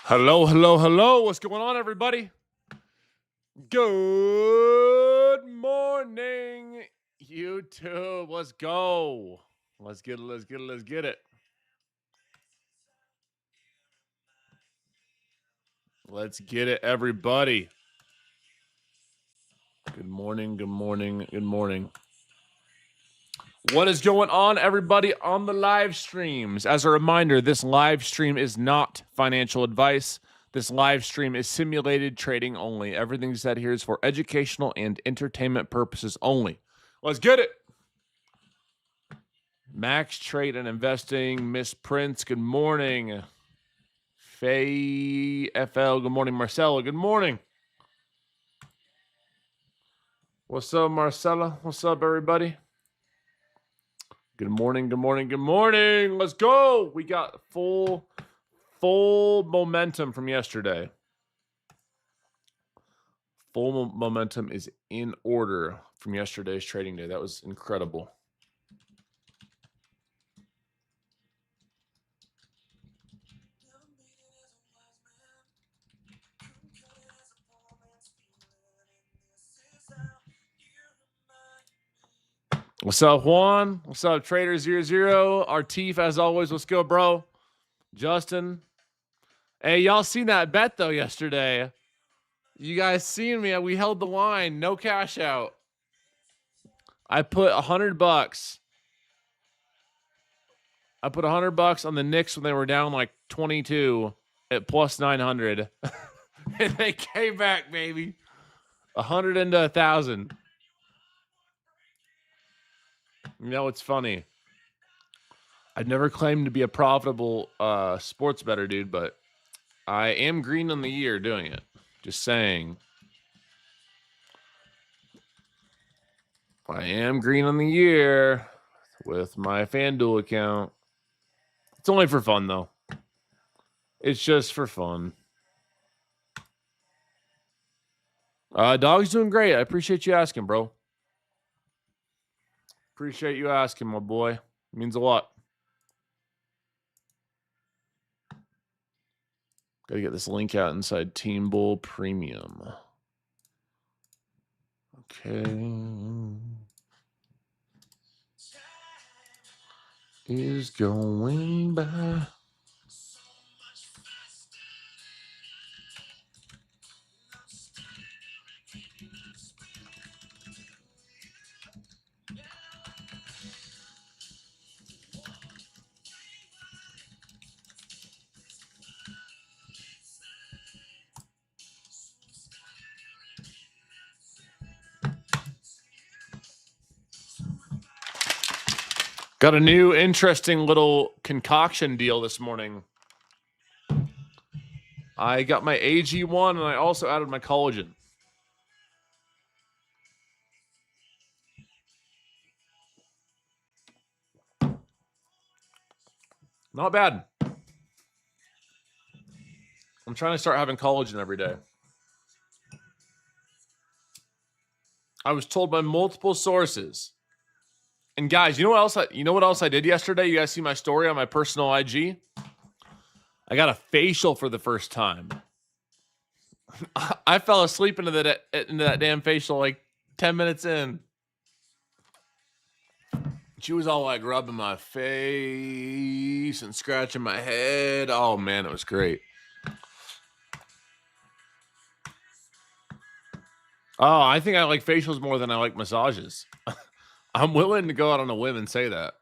Hello, hello, hello. What's going on, everybody? Good morning, YouTube. Let's go. Let's get it. Let's get it. Let's get it. Let's get it, everybody. Good morning. Good morning. Good morning. What is going on, everybody, on the live streams? As a reminder, this live stream is not financial advice. This live stream is simulated trading only. Everything said here is for educational and entertainment purposes only. Let's get it. Max Trade and Investing, Miss Prince, good morning. Faye FL, good morning. Marcella, good morning. What's up, Marcella? What's up, everybody? Good morning, good morning, good morning. Let's go. We got full momentum from yesterday. Full momentum is in order from yesterday's trading day. That was incredible. What's up, Juan? What's up, Trader00? Artif, as always. Let's go, bro. Justin. Hey, y'all seen that bet, though, yesterday. You guys seen me. We held the line. No cash out. I put $100. I put $100 on the Knicks when they were down like 22 at plus 900. And they came back, baby. 100 into 1,000. You know, it's funny. I've never claimed to be a profitable sports bettor, dude, but I am green on the year doing it. Just saying. I am green on the year with my FanDuel account. It's only for fun, though. It's just for fun. Dog's doing great. I appreciate you asking, bro. Appreciate you asking, my boy. It means a lot. Got to get this link out inside Team Bull Premium. Okay. Is going by. Got a new interesting little concoction deal this morning. I got my AG1 and I also added my collagen. Not bad. I'm trying to start having collagen every day. I was told by multiple sources. And guys, you know what else I did yesterday? You guys see my story on my personal IG? I got a facial for the first time. I fell asleep into that damn facial like 10 minutes in. She was all like rubbing my face and scratching my head. Oh man, it was great. Oh, I think I like facials more than I like massages. I'm willing to go out on a whim and say that.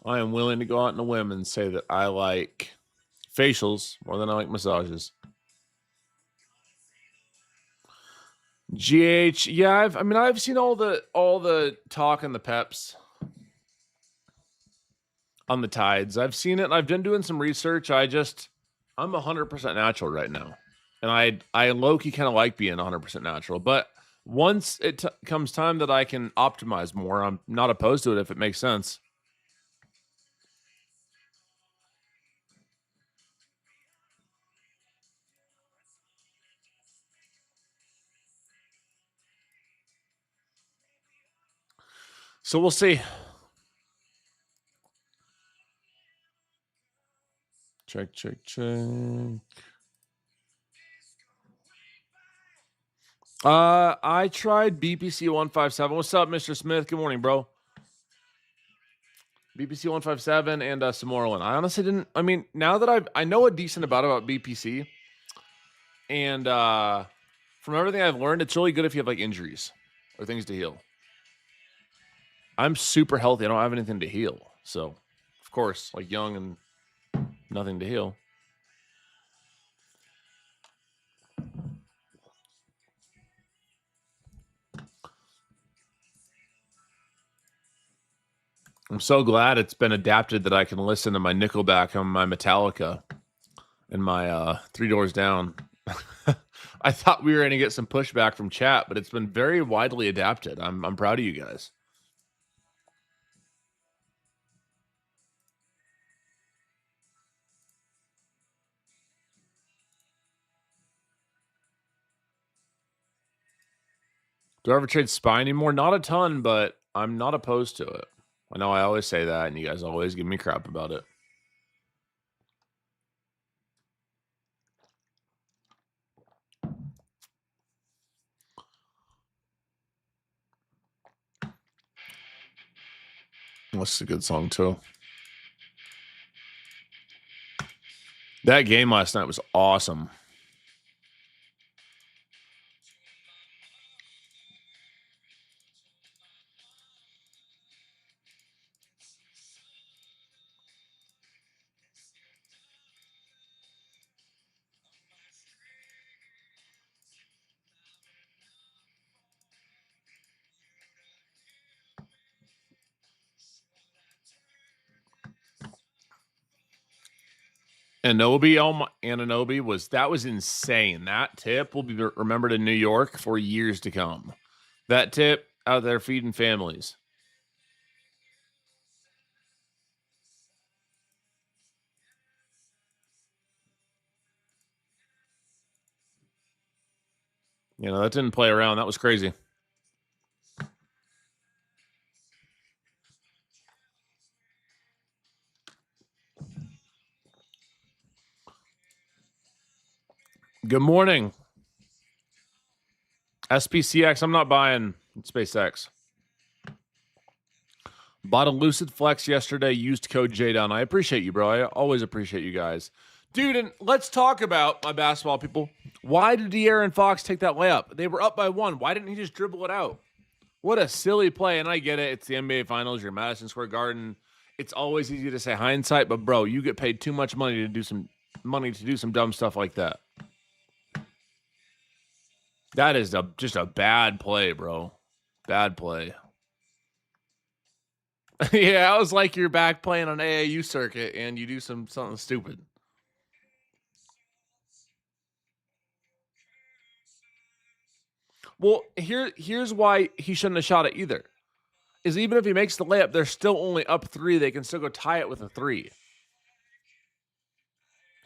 I am willing to go out on a whim and say that I like facials more than I like massages. GH, yeah, I've seen all the talk and the peps on the tides. I've seen it and I've been doing some research. I'm 100% natural right now. And I low-key kind of like being 100% natural, but once it comes time that I can optimize more, I'm not opposed to it if it makes sense. So we'll see. Check. I tried BPC 157. What's up, Mr. Smith? Good morning, bro. BPC 157 and Samorlin. I honestly didn't. I mean, now that I know a decent about BPC, and from everything I've learned, it's really good if you have like injuries or things to heal. I'm super healthy. I don't have anything to heal, so of course, like young and nothing to heal. I'm so glad it's been adapted that I can listen to my Nickelback and my Metallica and my Three Doors Down. I thought we were going to get some pushback from chat, but it's been very widely adapted. I'm proud of you guys. Do I ever trade Spy anymore? Not a ton, but I'm not opposed to it. I know I always say that, and you guys always give me crap about it. That's a good song, too. That game last night was awesome. Ananobi was insane. That tip will be remembered in New York for years to come. That tip out there feeding families. You know, that didn't play around. That was crazy. Good morning. SPCX, I'm not buying SpaceX. Bought a Lucid Flex yesterday, used code Jdun. I appreciate you, bro. I always appreciate you guys. Dude, and let's talk about my basketball people. Why did De'Aaron Fox take that layup? They were up by 1. Why didn't he just dribble it out? What a silly play. And I get it. It's the NBA Finals. You're Madison Square Garden. It's always easy to say hindsight, but bro, you get paid too much money to do some dumb stuff like that. That is just a bad play, bro. Bad play. Yeah, I was like you're back playing on AAU circuit and you do something stupid. Well, here's why he shouldn't have shot it either. Is even if he makes the layup, they're still only up 3. They can still go tie it with a 3.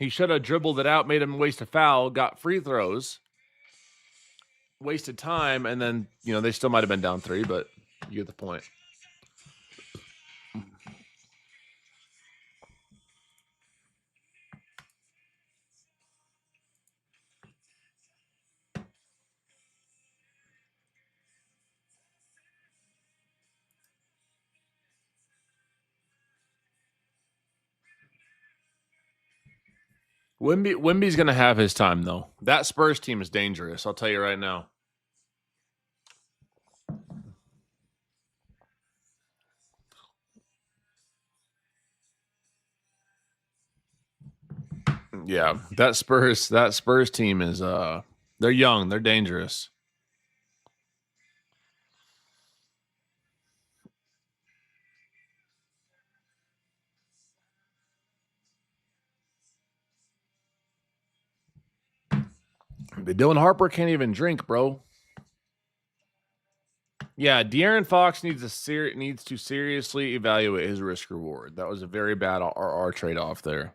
He should have dribbled it out, made him waste a foul, got free throws, wasted time, and then, you know, they still might have been down 3, but you get the point. Wemby's going to have his time, though. That Spurs team is dangerous, I'll tell you right now. Yeah, that Spurs team is they're young, they're dangerous. But Dylan Harper can't even drink, bro. Yeah, De'Aaron Fox needs to seriously evaluate his risk reward. That was a very bad RR trade off there.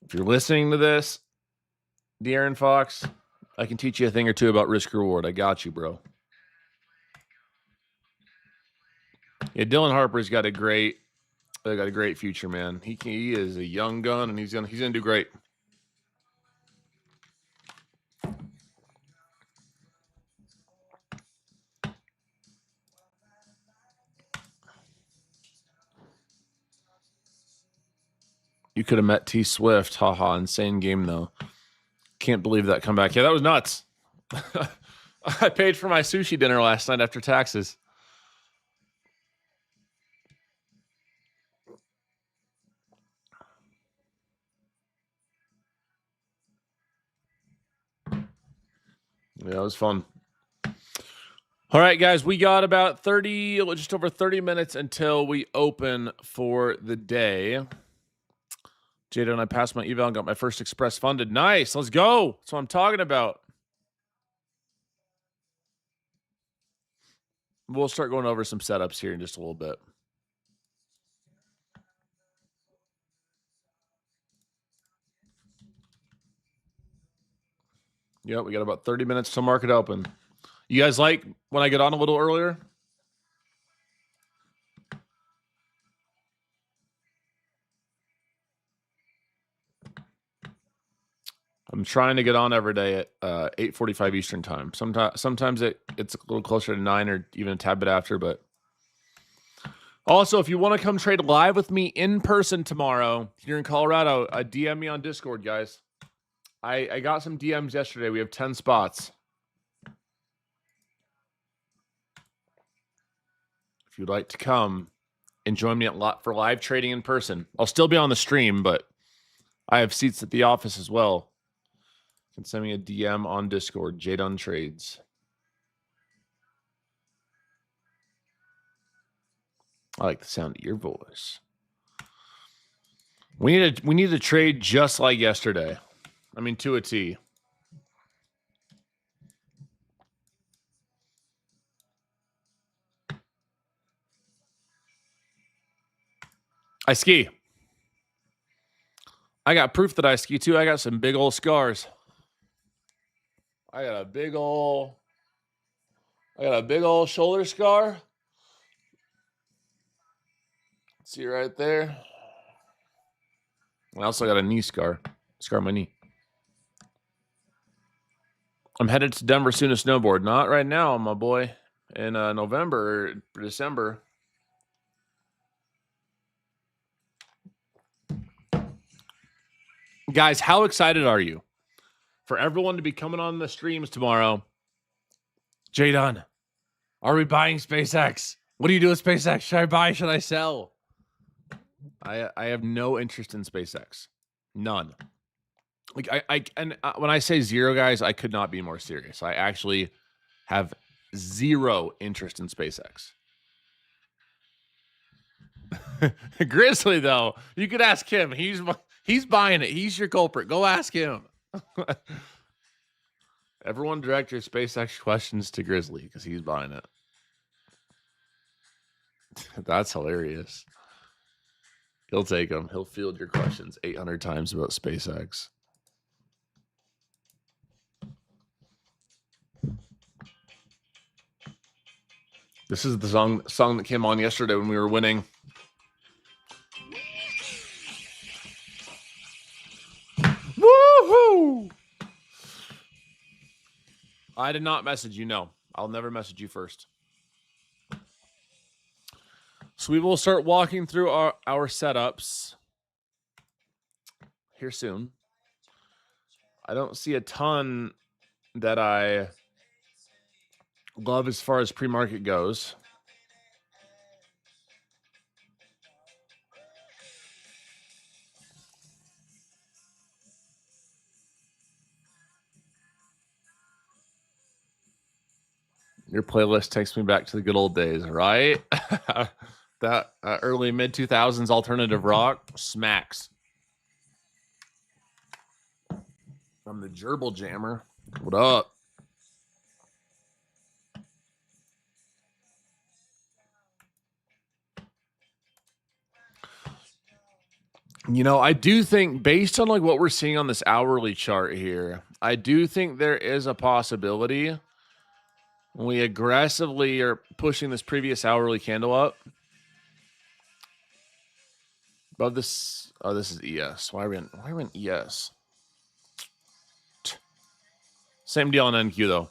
If you're listening to this, De'Aaron Fox, I can teach you a thing or two about risk reward. I got you, bro. Yeah, Dylan Harper's got a great They got a great future, man. He is a young gun, and he's gonna do great. You could have met T Swift. Haha, insane game though. Can't believe that comeback. Yeah, that was nuts. I paid for my sushi dinner last night after taxes. Yeah, it was fun. All right, guys, we got about just over 30 minutes until we open for the day. Jdun, I passed my eval and got my first express funded. Nice, let's go. That's what I'm talking about. We'll start going over some setups here in just a little bit. Yep, we got about 30 minutes till market open. You guys like when I get on a little earlier? I'm trying to get on every day at 8:45 Eastern time. Sometimes it's a little closer to 9 or even a tad bit after. But also, if you want to come trade live with me in person tomorrow, if you're in Colorado, DM me on Discord, guys. I got some DMs yesterday. We have 10 spots. If you'd like to come and join me for live trading in person, I'll still be on the stream, but I have seats at the office as well. You can send me a DM on Discord, Jdun Trades. I like the sound of your voice. We need to trade just like yesterday. I mean, to a T. I ski. I got proof that I ski too. I got some big old scars. I got a big old shoulder scar. See right there. I also got a knee scar. Scar on my knee. I'm headed to Denver soon to snowboard. Not right now, my boy. In November or December. Guys, how excited are you for everyone to be coming on the streams tomorrow? Jdun, are we buying SpaceX? What do you do with SpaceX? Should I buy? Should I sell? I have no interest in SpaceX. None. Like when I say zero, guys, I could not be more serious. I actually have zero interest in SpaceX. Grizzly, though, you could ask him. He's buying it. He's your culprit. Go ask him. Everyone direct your SpaceX questions to Grizzly because he's buying it. That's hilarious. He'll take them. He'll field your questions 800 times about SpaceX. This is the song that came on yesterday when we were winning. Woohoo! I did not message you. No, I'll never message you first. So we will start walking through our setups here soon. I don't see a ton that I love as far as pre-market goes. Your playlist takes me back to the good old days, right? That early mid-2000s alternative rock smacks. I'm the Gerbil Jammer. What up? You know, I do think based on like what we're seeing on this hourly chart here, I do think there is a possibility when we aggressively are pushing this previous hourly candle up Above this. Oh, this is ES. Why are we in ES? Same deal on NQ though.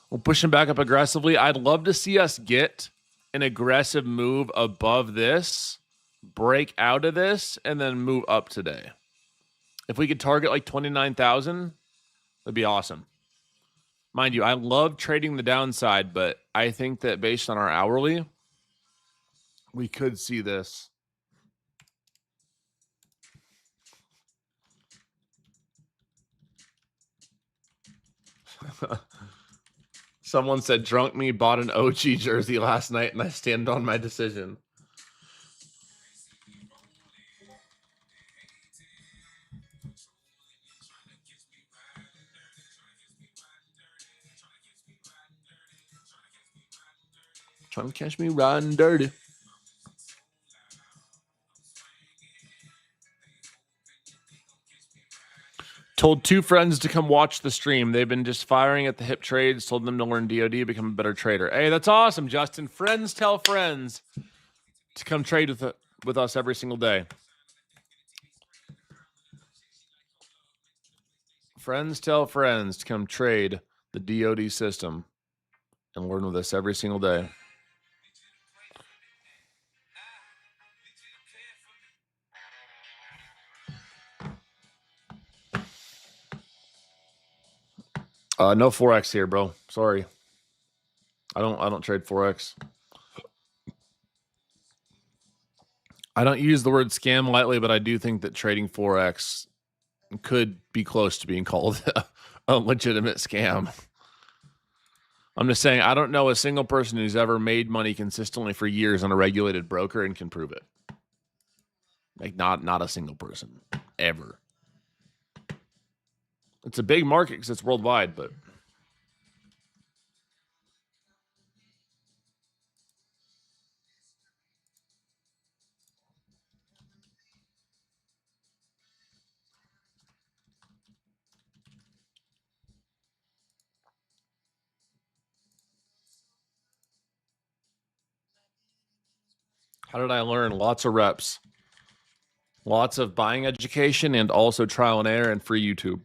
We're pushing back up aggressively. I'd love to see us get an aggressive move above this, break out of this, and then move up today. If we could target like 29,000, that'd be awesome. Mind you, I love trading the downside, but I think that based on our hourly, we could see this. Someone said drunk me bought an OG jersey last night and I stand on my decision. Trying to catch me riding dirty. Told 2 friends to come watch the stream. They've been just firing at the hip trades. Told them to learn DOD, become a better trader. Hey, that's awesome, Justin. Friends tell friends to come trade with us every single day. Friends tell friends to come trade the DOD system and learn with us every single day. No Forex here, bro. Sorry. I don't trade Forex. I don't use the word scam lightly, but I do think that trading Forex could be close to being called a legitimate scam. I'm just saying, I don't know a single person who's ever made money consistently for years on a regulated broker and can prove it. Like not a single person ever. It's a big market because it's worldwide, but how did I learn? Lots of reps. Lots of buying education and also trial and error and free YouTube.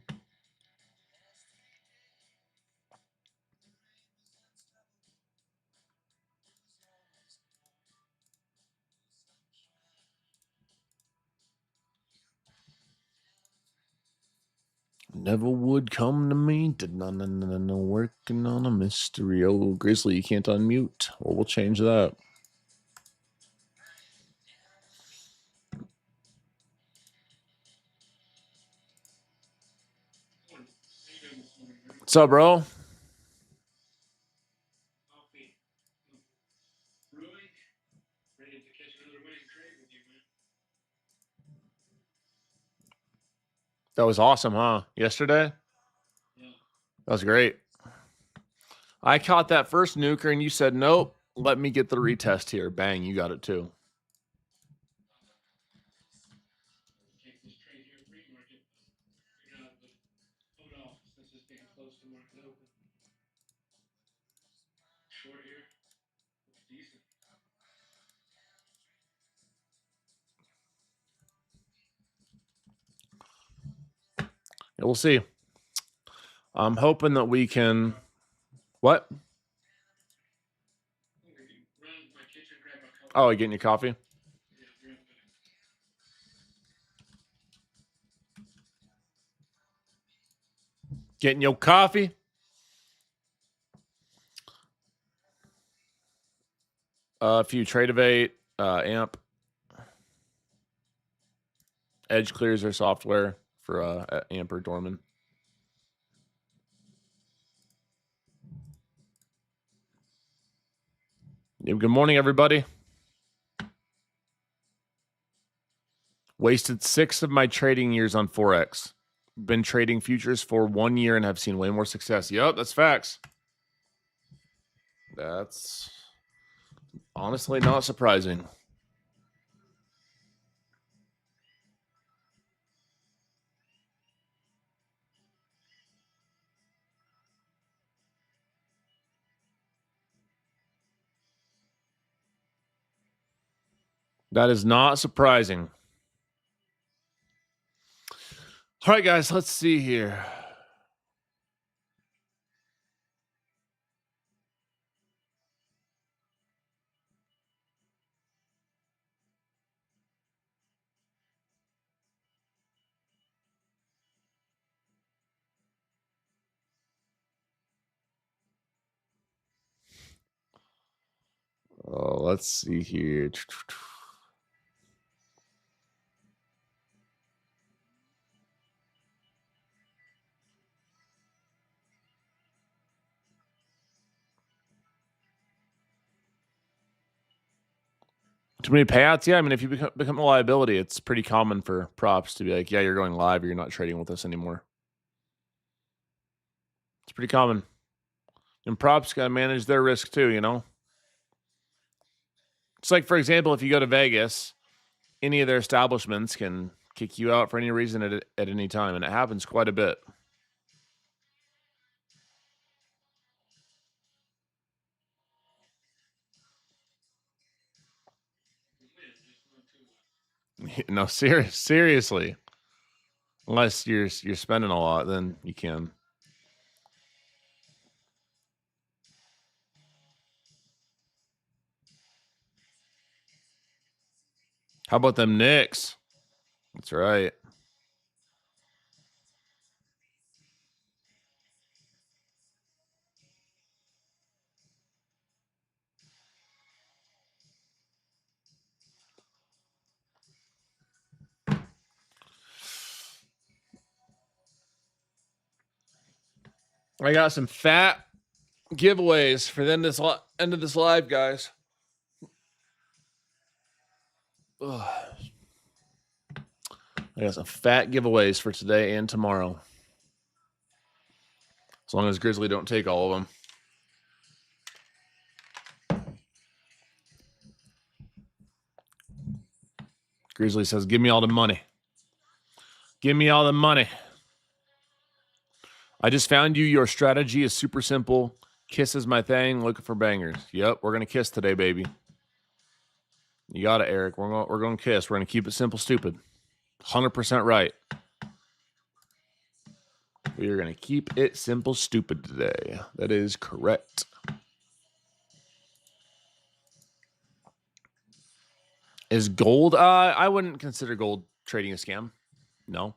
Never would come to me. No, working on a mystery. Oh, Grizzly, you can't unmute. Well, we'll change that. What's up, bro? That was awesome, huh? Yesterday? That was great. I caught that first nuker and you said, nope, let me get the retest here. Bang, you got it too. Yeah, we'll see. I'm hoping that we can. What? Oh, you getting your coffee? Getting your coffee? A few trade of 8, AMP. Edge clears their software for AMP or Dorman. Good morning, everybody. Wasted 6 of my trading years on Forex. Been trading futures for 1 year and have seen way more success. Yep, that's facts. That's honestly not surprising. That is not surprising. All right, guys, let's see here. Oh, let's see here. Too many payouts? Yeah, I mean, if you become a liability, it's pretty common for props to be like, yeah, you're going live or you're not trading with us anymore. It's pretty common. And props got to manage their risk too, you know? It's like, for example, if you go to Vegas, any of their establishments can kick you out for any reason at any time, and it happens quite a bit. No, seriously. Unless you're spending a lot, then you can. How about them Knicks? That's right. I got some fat giveaways for then this end of this live, guys. Ugh. I got some fat giveaways for today and tomorrow. As long as Grizzly don't take all of them. Grizzly says, give me all the money. Give me all the money. I just found you. Your strategy is super simple. Kiss is my thing. Looking for bangers. Yep, we're going to kiss today, baby. You got it, Eric. We're going to kiss. We're going to keep it simple, stupid. 100% right. We are going to keep it simple, stupid today. That is correct. Is gold? I wouldn't consider gold trading a scam. No.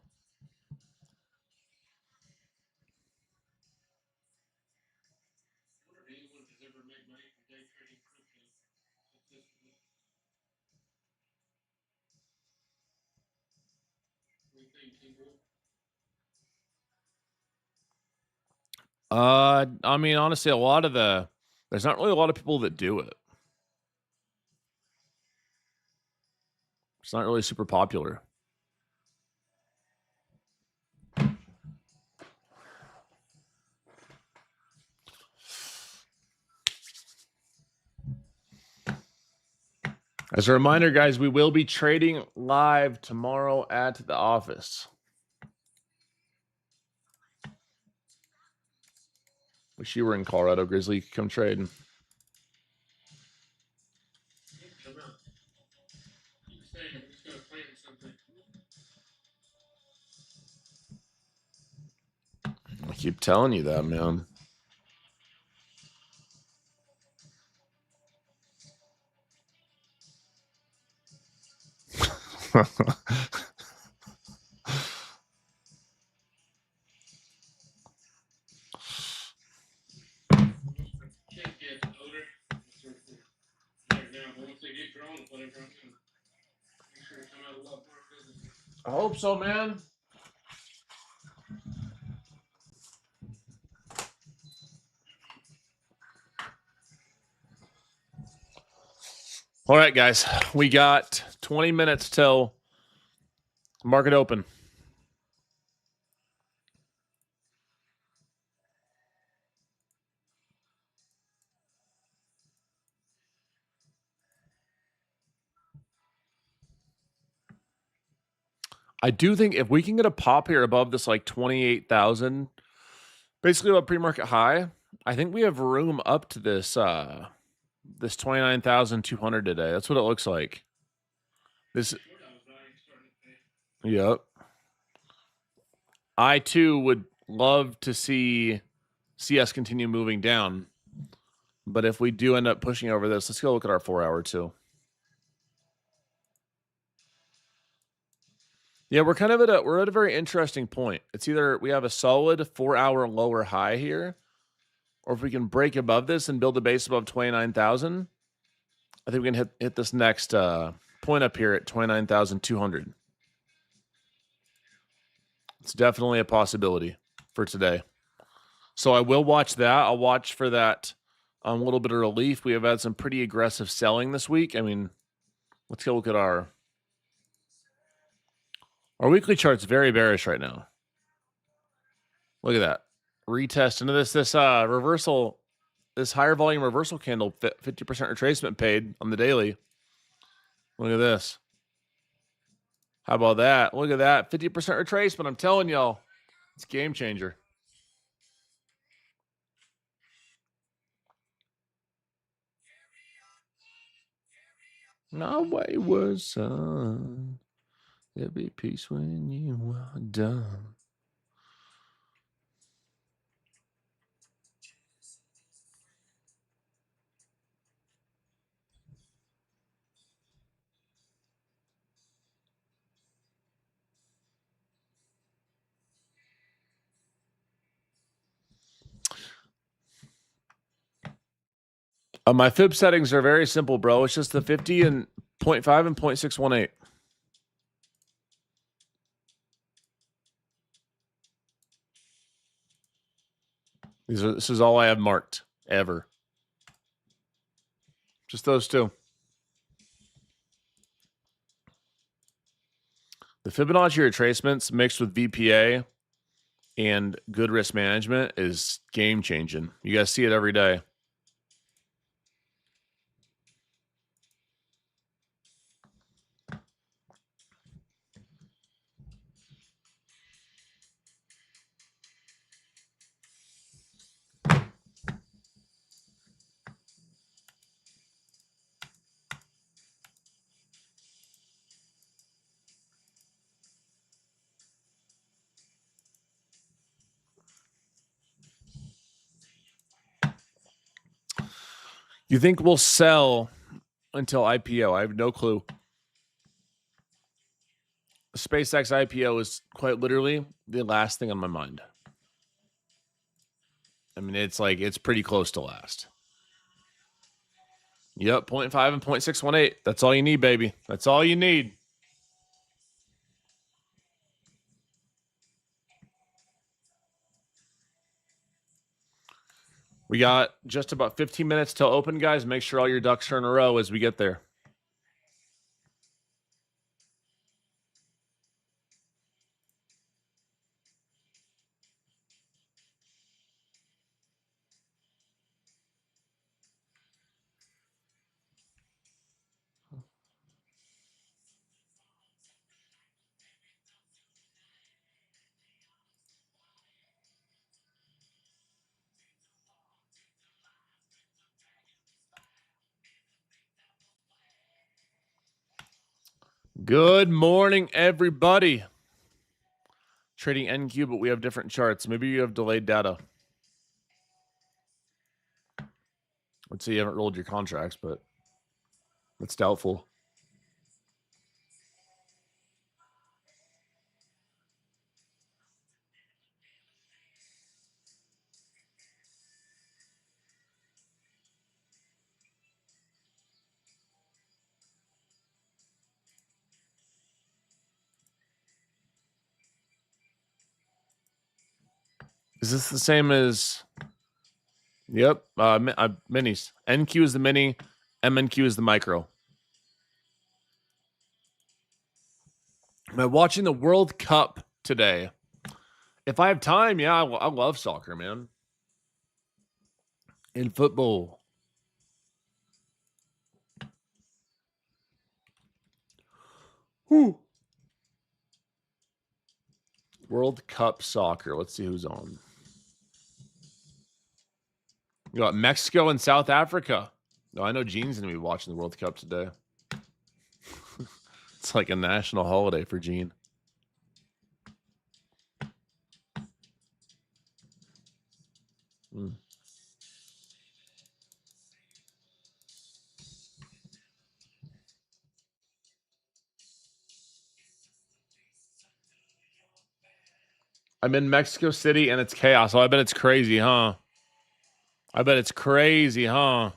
I mean, honestly, there's not really a lot of people that do it. It's not really super popular. As a reminder, guys, we will be trading live tomorrow at the office. Wish you were in Colorado, Grizzly. You could come trade. I keep telling you that, man. I hope so, man. All right, guys. We got 20 minutes till market open. I do think if we can get a pop here above this like 28,000, basically a pre-market high, I think we have room up to this this 29,200 today. That's what it looks like. This. Yep. I too would love to see CS continue moving down. But if we do end up pushing over this, let's go look at our 4-hour too. Yeah, we're kind of at a very interesting point. It's either we have a solid 4-hour lower high here, or if we can break above this and build a base above 29,000, I think we can hit this next point up here at 29,200. It's definitely a possibility for today. So I will watch that. I'll watch for that little bit of relief. We have had some pretty aggressive selling this week. I mean, let's go look at our weekly chart's very bearish right now. Look at that. Retest into this reversal, this higher volume reversal candle, 50% retracement paid on the daily. Look at this. How about that? Look at that. 50% retracement. I'm telling y'all, it's a game changer. No wayward son, there'll be peace when you are done. My fib settings are very simple, bro. It's just the 50 and 0.5 and 0.618. This is all I have marked ever. Just those two. The Fibonacci retracements mixed with VPA and good risk management is game changing. You guys see it every day. You think we'll sell until IPO? I have no clue. SpaceX IPO is quite literally the last thing on my mind. I mean, it's pretty close to last. Yep, 0.5 and 0.618. That's all you need, baby. That's all you need. We got just about 15 minutes till open, guys. Make sure all your ducks are in a row as we get there. Good morning, everybody. Trading NQ, but we have different charts. Maybe you have delayed data. Let's say you haven't rolled your contracts, but that's doubtful. Is this the same as... Yep, minis. NQ is the mini, MNQ is the micro. Am I watching the World Cup today? If I have time, yeah, I love soccer, man. In football. Whew. World Cup soccer. Let's see who's on. You got Mexico and South Africa. No, I know Gene's going to be watching the World Cup today. It's like a national holiday for Gene. I'm in Mexico City and it's chaos. Oh, I bet it's crazy, huh? I bet it's crazy, huh?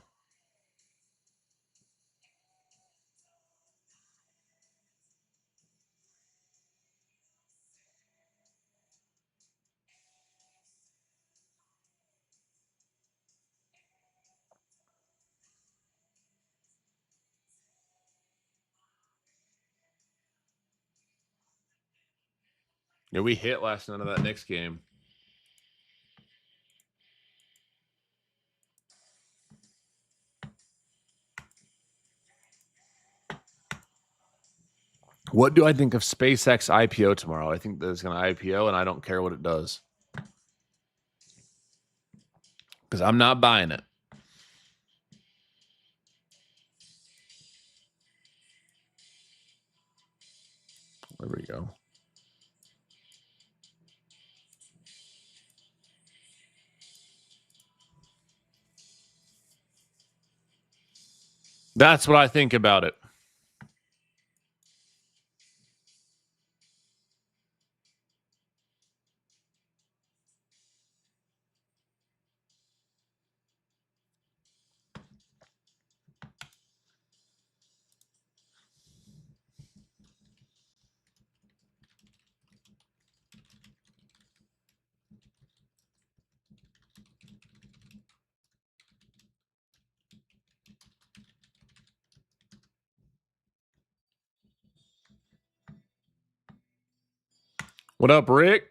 Yeah, we hit last night of that Knicks game. What do I think of SpaceX IPO tomorrow? I think that it's going to IPO, and I don't care what it does because I'm not buying it. There we go. That's what I think about it. What up, Rick?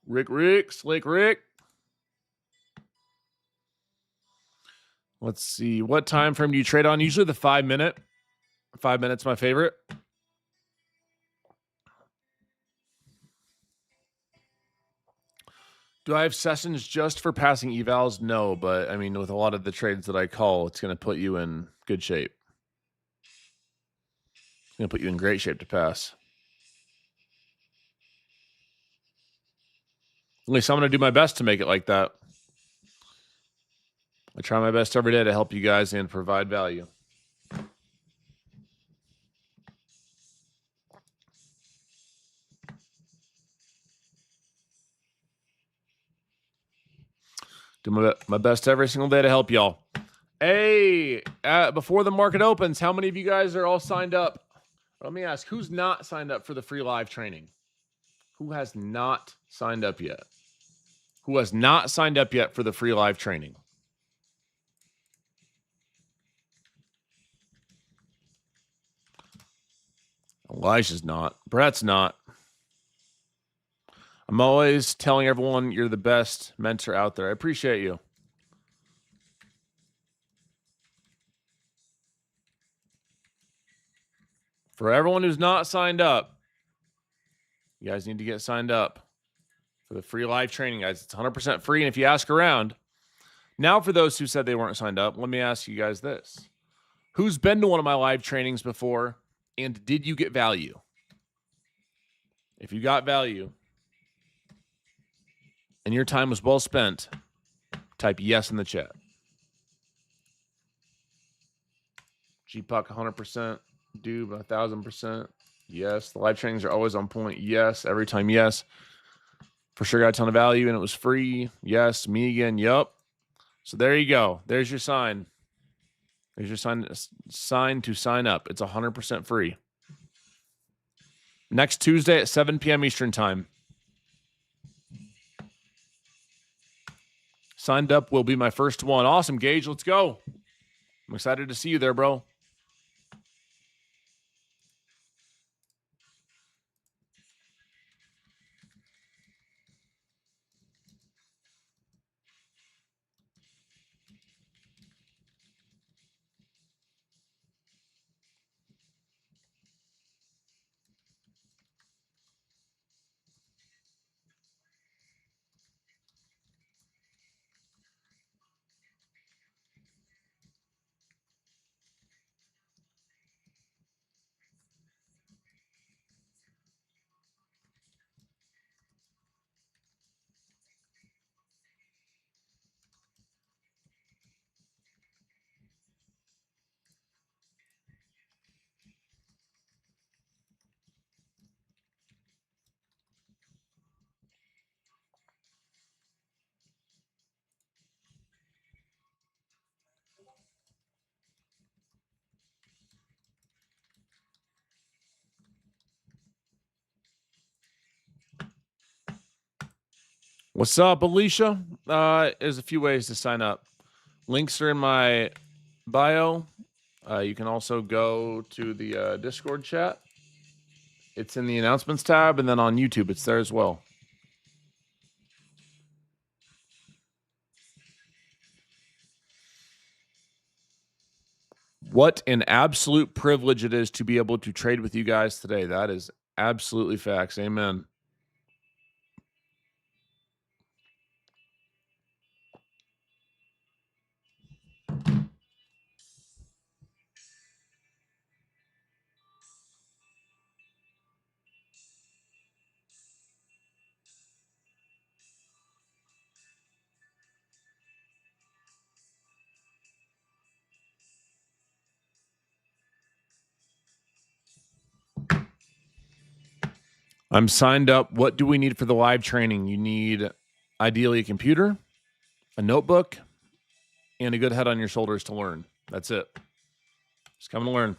Rick, Slick Rick. Let's see. What time frame do you trade on? Usually the 5 minute. 5 minutes, my favorite. Do I have sessions just for passing evals? No, but I mean, with a lot of the trades that I call, it's going to put you in good shape. It's going to put you in great shape to pass. At least I'm going to do my best to make it like that. I try my best every day to help you guys and provide value. Do my best every single day to help y'all. Hey, before the market opens, how many of you guys are all signed up? Let me ask, who's not signed up for the free live training? Who has not signed up yet? Who has not signed up yet for the free live training? Elijah's not. Brett's not. I'm always telling everyone you're the best mentor out there. I appreciate you. For everyone who's not signed up, you guys need to get signed up for the free live training, guys. It's 100% free. And if you ask around, now for those who said they weren't signed up, let me ask you guys this. Who's been to one of my live trainings before, and did you get value? If you got value and your time was well spent, type yes in the chat. GPUC 100%, Dube 1000%. Yes, the live trainings are always on point. Yes, every time. Yes, for sure got a ton of value and it was free. Yes, me again. Yup. So there you go. There's your sign. There's your sign to sign up. It's 100% free. Next Tuesday at 7 p.m. Eastern time. Signed up will be my first one. Awesome, Gage. Let's go. I'm excited to see you there, bro. What's up, Alicia? There's a few ways to sign up. Links are in my bio. You can also go to the Discord chat. It's in the announcements tab, and then on YouTube, it's there as well. What an absolute privilege it is to be able to trade with you guys today. That is absolutely facts. Amen. I'm signed up. What do we need for the live training? You need ideally a computer, a notebook, and a good head on your shoulders to learn. That's it. Just come to learn.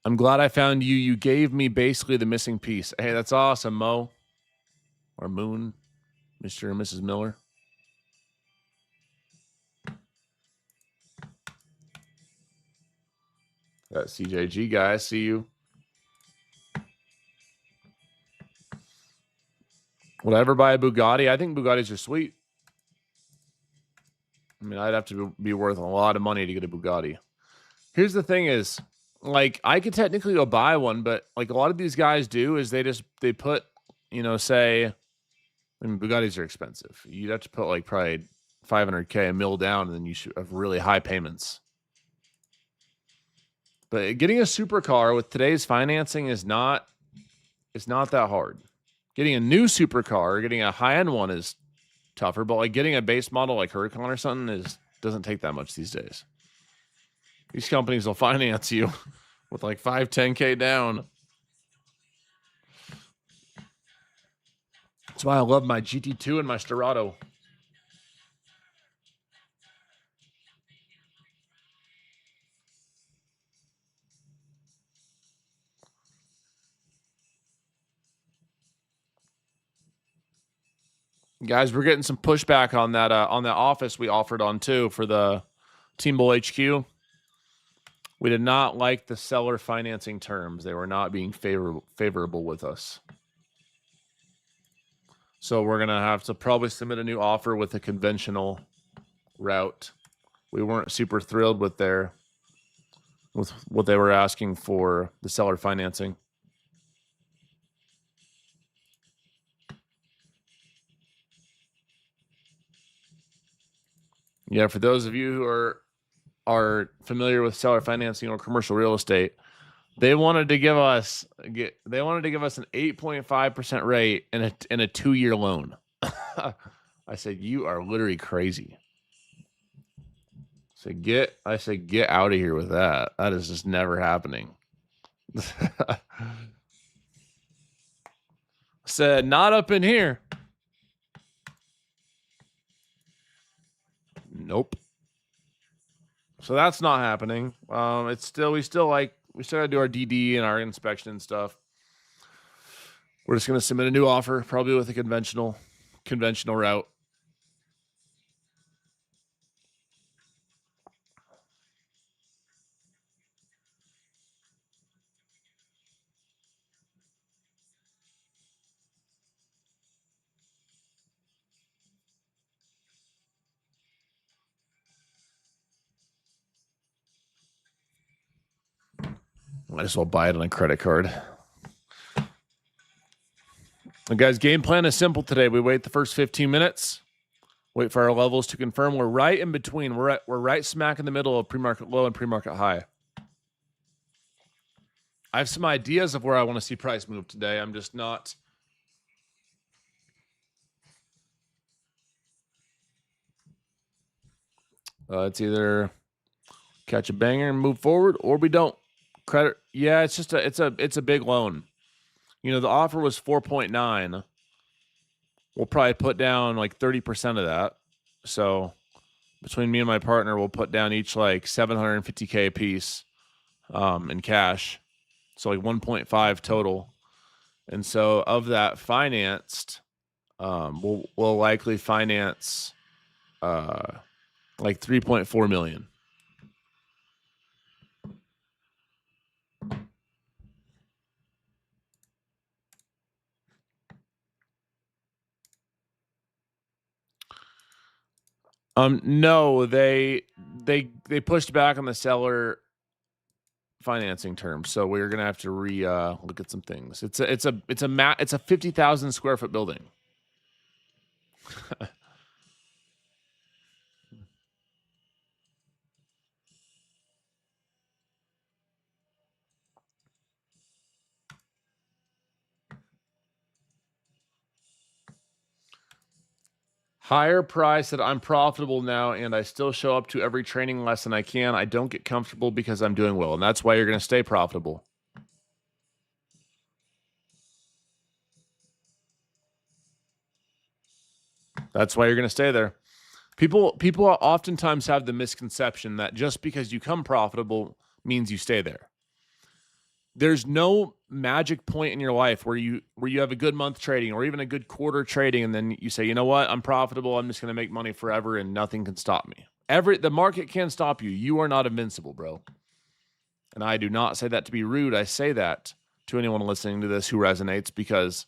I'm glad I found you. You gave me basically the missing piece. Hey, that's awesome, Mo. Or Moon, Mr. and Mrs. Miller. That CJG guy, I see you. Would I ever buy a Bugatti? I think Bugattis are sweet. I mean, I'd have to be worth a lot of money to get a Bugatti. Here's the thing is, like, I could technically go buy one, but like a lot of these guys do is they put, you know, say, I mean, Bugattis are expensive. You'd have to put like probably $500K a mil down, and then you should have really high payments. But getting a supercar with today's financing is not that hard. Getting a new supercar, getting a high-end one is tougher, but like getting a base model like Huracan or something doesn't take that much these days. These companies will finance you with like 5-10K down. That's why I love my GT2 and my Sterrato. Guys, we're getting some pushback on that office we offered on too for the Team Bull HQ. We did not like the seller financing terms. They were not being favorable with us. So we're going to have to probably submit a new offer with a conventional route. We weren't super thrilled with what they were asking for the seller financing. Yeah, for those of you who are familiar with seller financing or commercial real estate, they wanted to give us an 8.5% rate in a 2-year loan. I said, you are literally crazy. I said, get out of here with that. That is just never happening. Said, not up in here. Nope. So that's not happening. We still gotta do our DD and our inspection and stuff. We're just gonna submit a new offer, probably with a conventional route. Might as well buy it on a credit card. And guys, game plan is simple today. We wait the first 15 minutes, wait for our levels to confirm. We're right in between. We're right smack in the middle of pre-market low and pre-market high. I have some ideas of where I want to see price move today. I'm just not. It's either catch a banger and move forward, or we don't. Credit, yeah, it's just it's a big loan. You know, the offer was 4.9. We'll probably put down like 30% of that. So between me and my partner, we'll put down each like $750K a piece in cash. So like 1.5 total. And so of that financed, we'll likely finance like 3.4 million. No, they pushed back on the seller financing terms, so we're gonna have to look at some things. It's a 50,000 square foot building. Higher price that I'm profitable now, and I still show up to every training lesson I can. I don't get comfortable because I'm doing well, and that's why you're gonna stay profitable. That's why you're gonna stay there. People oftentimes have the misconception that just because you come profitable means you stay there. There's no magic point in your life where you have a good month trading or even a good quarter trading, and then you say, you know what, I'm profitable, I'm just going to make money forever and nothing can stop me. The market can't stop you. You are not invincible, bro. And I do not say that to be rude. I say that to anyone listening to this who resonates, because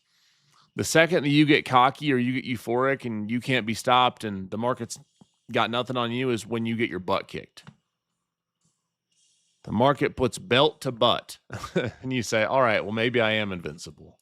the second that you get cocky or you get euphoric and you can't be stopped and the market's got nothing on you is when you get your butt kicked. The market puts belt to butt and you say, all right, well, maybe I am invincible.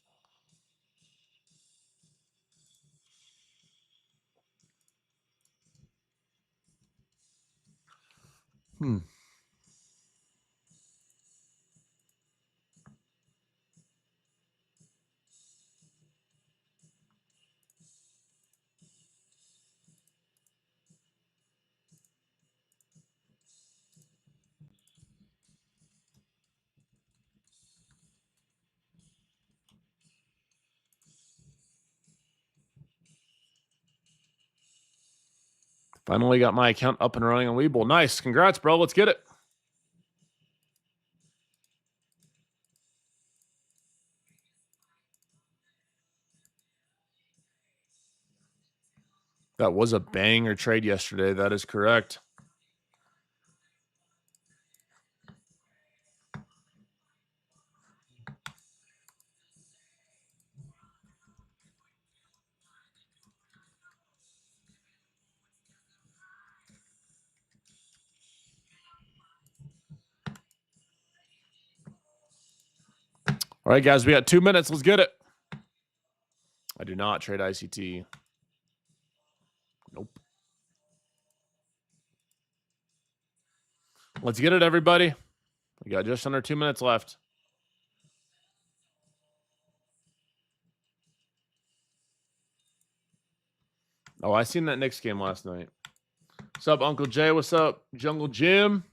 Finally got my account up and running on Webull. Nice. Congrats, bro. Let's get it. That was a banger trade yesterday. That is correct. All right, guys, we got 2 minutes. Let's get it. I do not trade ICT. Nope. Let's get it, everybody. We got just under 2 minutes left. Oh, I seen that Knicks game last night. What's up, Uncle Jay? What's up, Jungle Jim?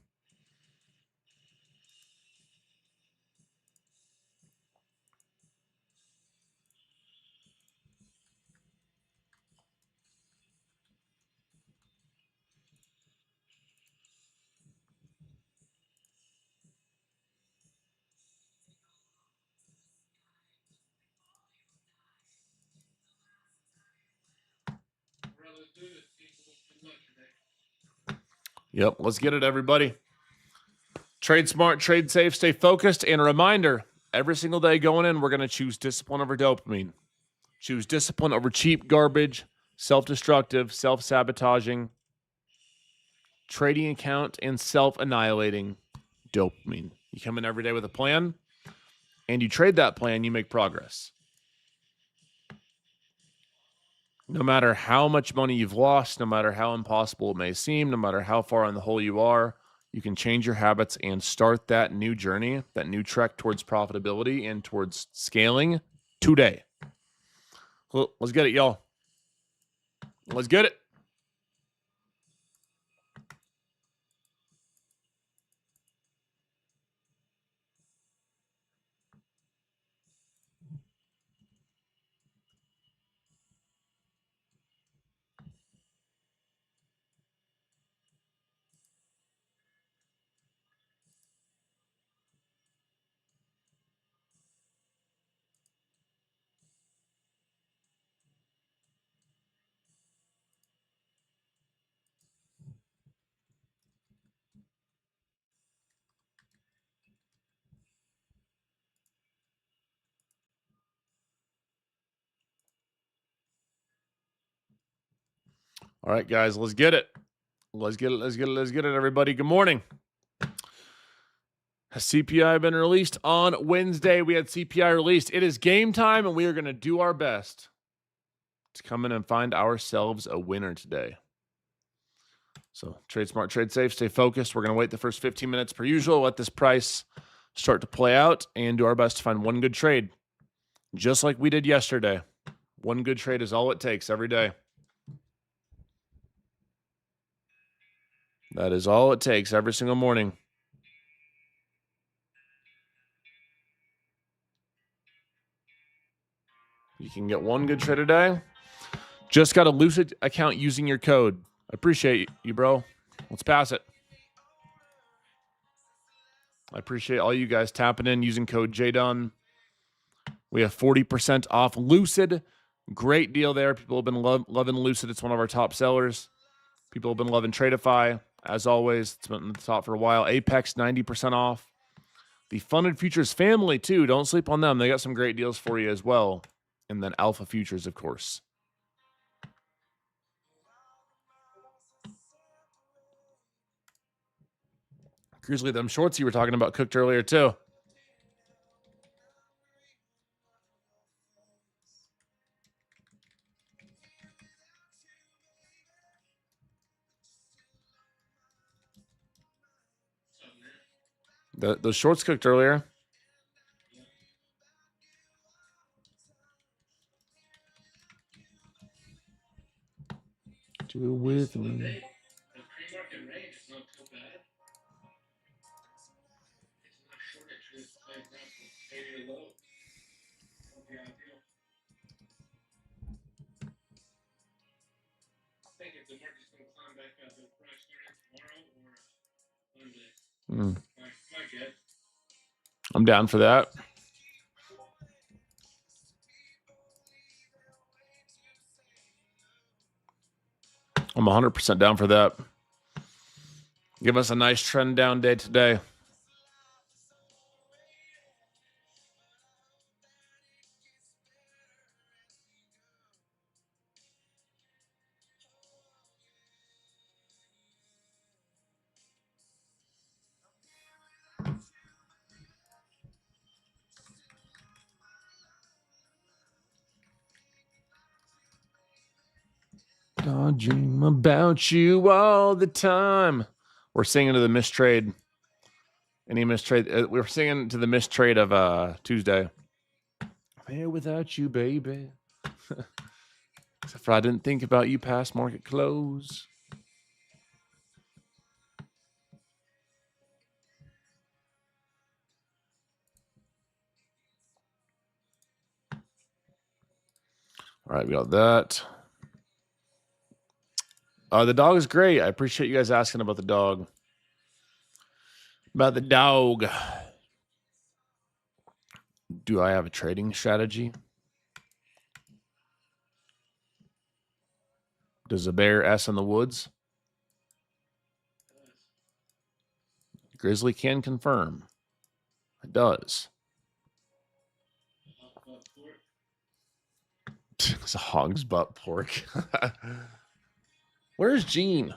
Yep, let's get it, everybody. Trade smart, trade safe, stay focused. And a reminder, every single day going in, we're going to choose discipline over dopamine. Choose discipline over cheap garbage, self-destructive, self-sabotaging, trading account, and self-annihilating dopamine. You come in every day with a plan, and you trade that plan, you make progress. No matter how much money you've lost, no matter how impossible it may seem, no matter how far in the hole you are, you can change your habits and start that new journey, that new trek towards profitability and towards scaling today. Well, let's get it, y'all. Let's get it. All right, guys, let's get it. Let's get it, everybody. Good morning. Has CPI been released on Wednesday? We had CPI released. It is game time, and we are going to do our best to come in and find ourselves a winner today. So trade smart, trade safe, stay focused. We're going to wait the first 15 minutes per usual, let this price start to play out, and do our best to find one good trade, just like we did yesterday. One good trade is all it takes every day. That is all it takes every single morning. You can get one good trade a day. Just got a Lucid account using your code. I appreciate you, bro. Let's pass it. I appreciate all you guys tapping in using code Jdun. We have 40% off Lucid. Great deal there. People have been loving Lucid. It's one of our top sellers. People have been loving Tradeify. As always, it's been at the top for a while. Apex, 90% off. The Funded Futures family, too. Don't sleep on them. They got some great deals for you as well. And then Alpha Futures, of course. Grizzly, them shorts you were talking about cooked earlier, too. Those shorts cooked earlier. Do with me. I'm down for that. I'm 100% down for that. Give us a nice trend down day today. I dream about you all the time. We're singing to the mistrade. Any mistrade? We're singing to the mistrade of Tuesday. I'm here without you, baby. Except for I didn't think about you past market close. All right, we got that. The dog is great. I appreciate you guys asking about the dog. About the dog. Do I have a trading strategy? Does a bear S in the woods? Grizzly can confirm. It does. It's a hog's butt pork. Where's Gene?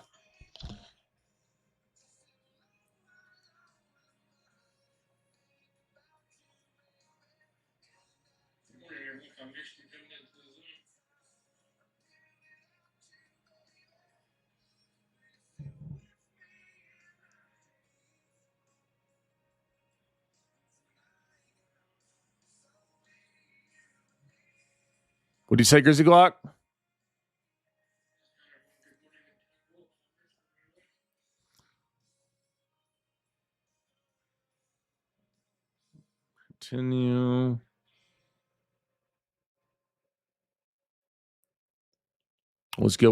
What do you say, Grizzly Glock? Continue. Was good.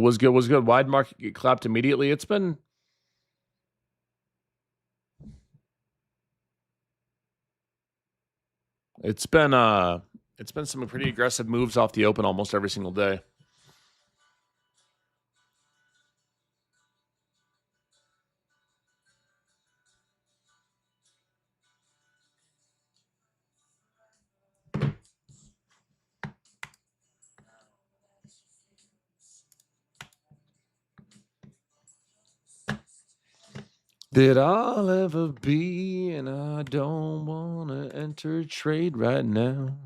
Wide market get clapped immediately. It's been some pretty aggressive moves off the open almost every single day. that I'll ever be, and I don't want to enter trade right now.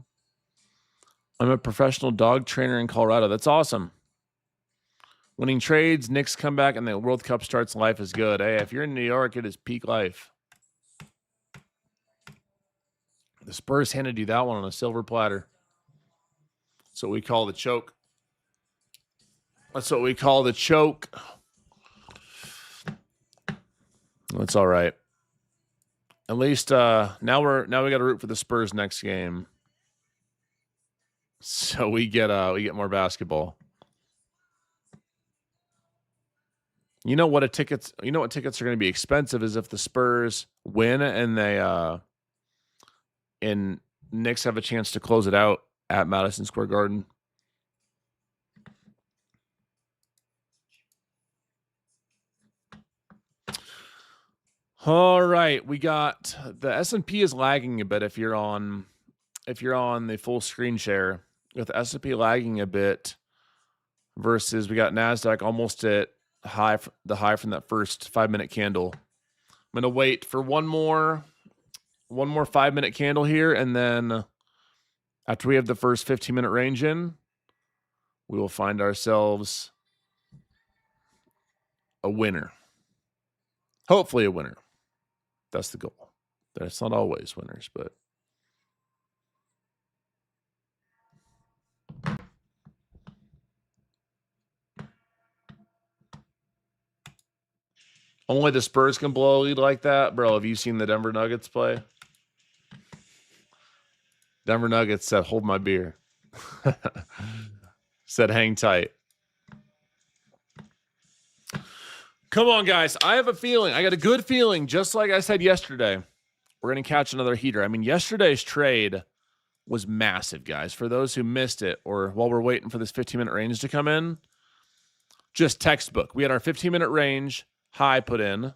I'm a professional dog trainer in Colorado. That's awesome. Winning trades, Knicks come back, and the World Cup starts. Life is good. Hey, if you're in New York, it is peak life. The Spurs handed you that one on a silver platter. That's what we call the choke. That's what we call the choke. That's all right. At least now we got to root for the Spurs next game. So we get more basketball. You know what tickets are going to be expensive is if the Spurs win and and Knicks have a chance to close it out at Madison Square Garden. All right, we got the S&P is lagging a bit if you're on the full screen share, with the S&P lagging a bit versus we got NASDAQ almost at the high from that first 5-minute candle. I'm going to wait for one more 5-minute candle here, and then after we have the first 15-minute range in, we will find ourselves a winner. Hopefully a winner. That's the goal. That's not always winners, but only the Spurs can blow a lead like that. Bro, have you seen the Denver Nuggets play? Denver Nuggets said, hold my beer. Said, hang tight. Come on, guys. I have a feeling. I got a good feeling, just like I said yesterday, we're going to catch another heater. I mean, yesterday's trade was massive, guys. For those who missed it, or while we're waiting for this 15-minute range to come in, just textbook. We had our 15-minute range high put in.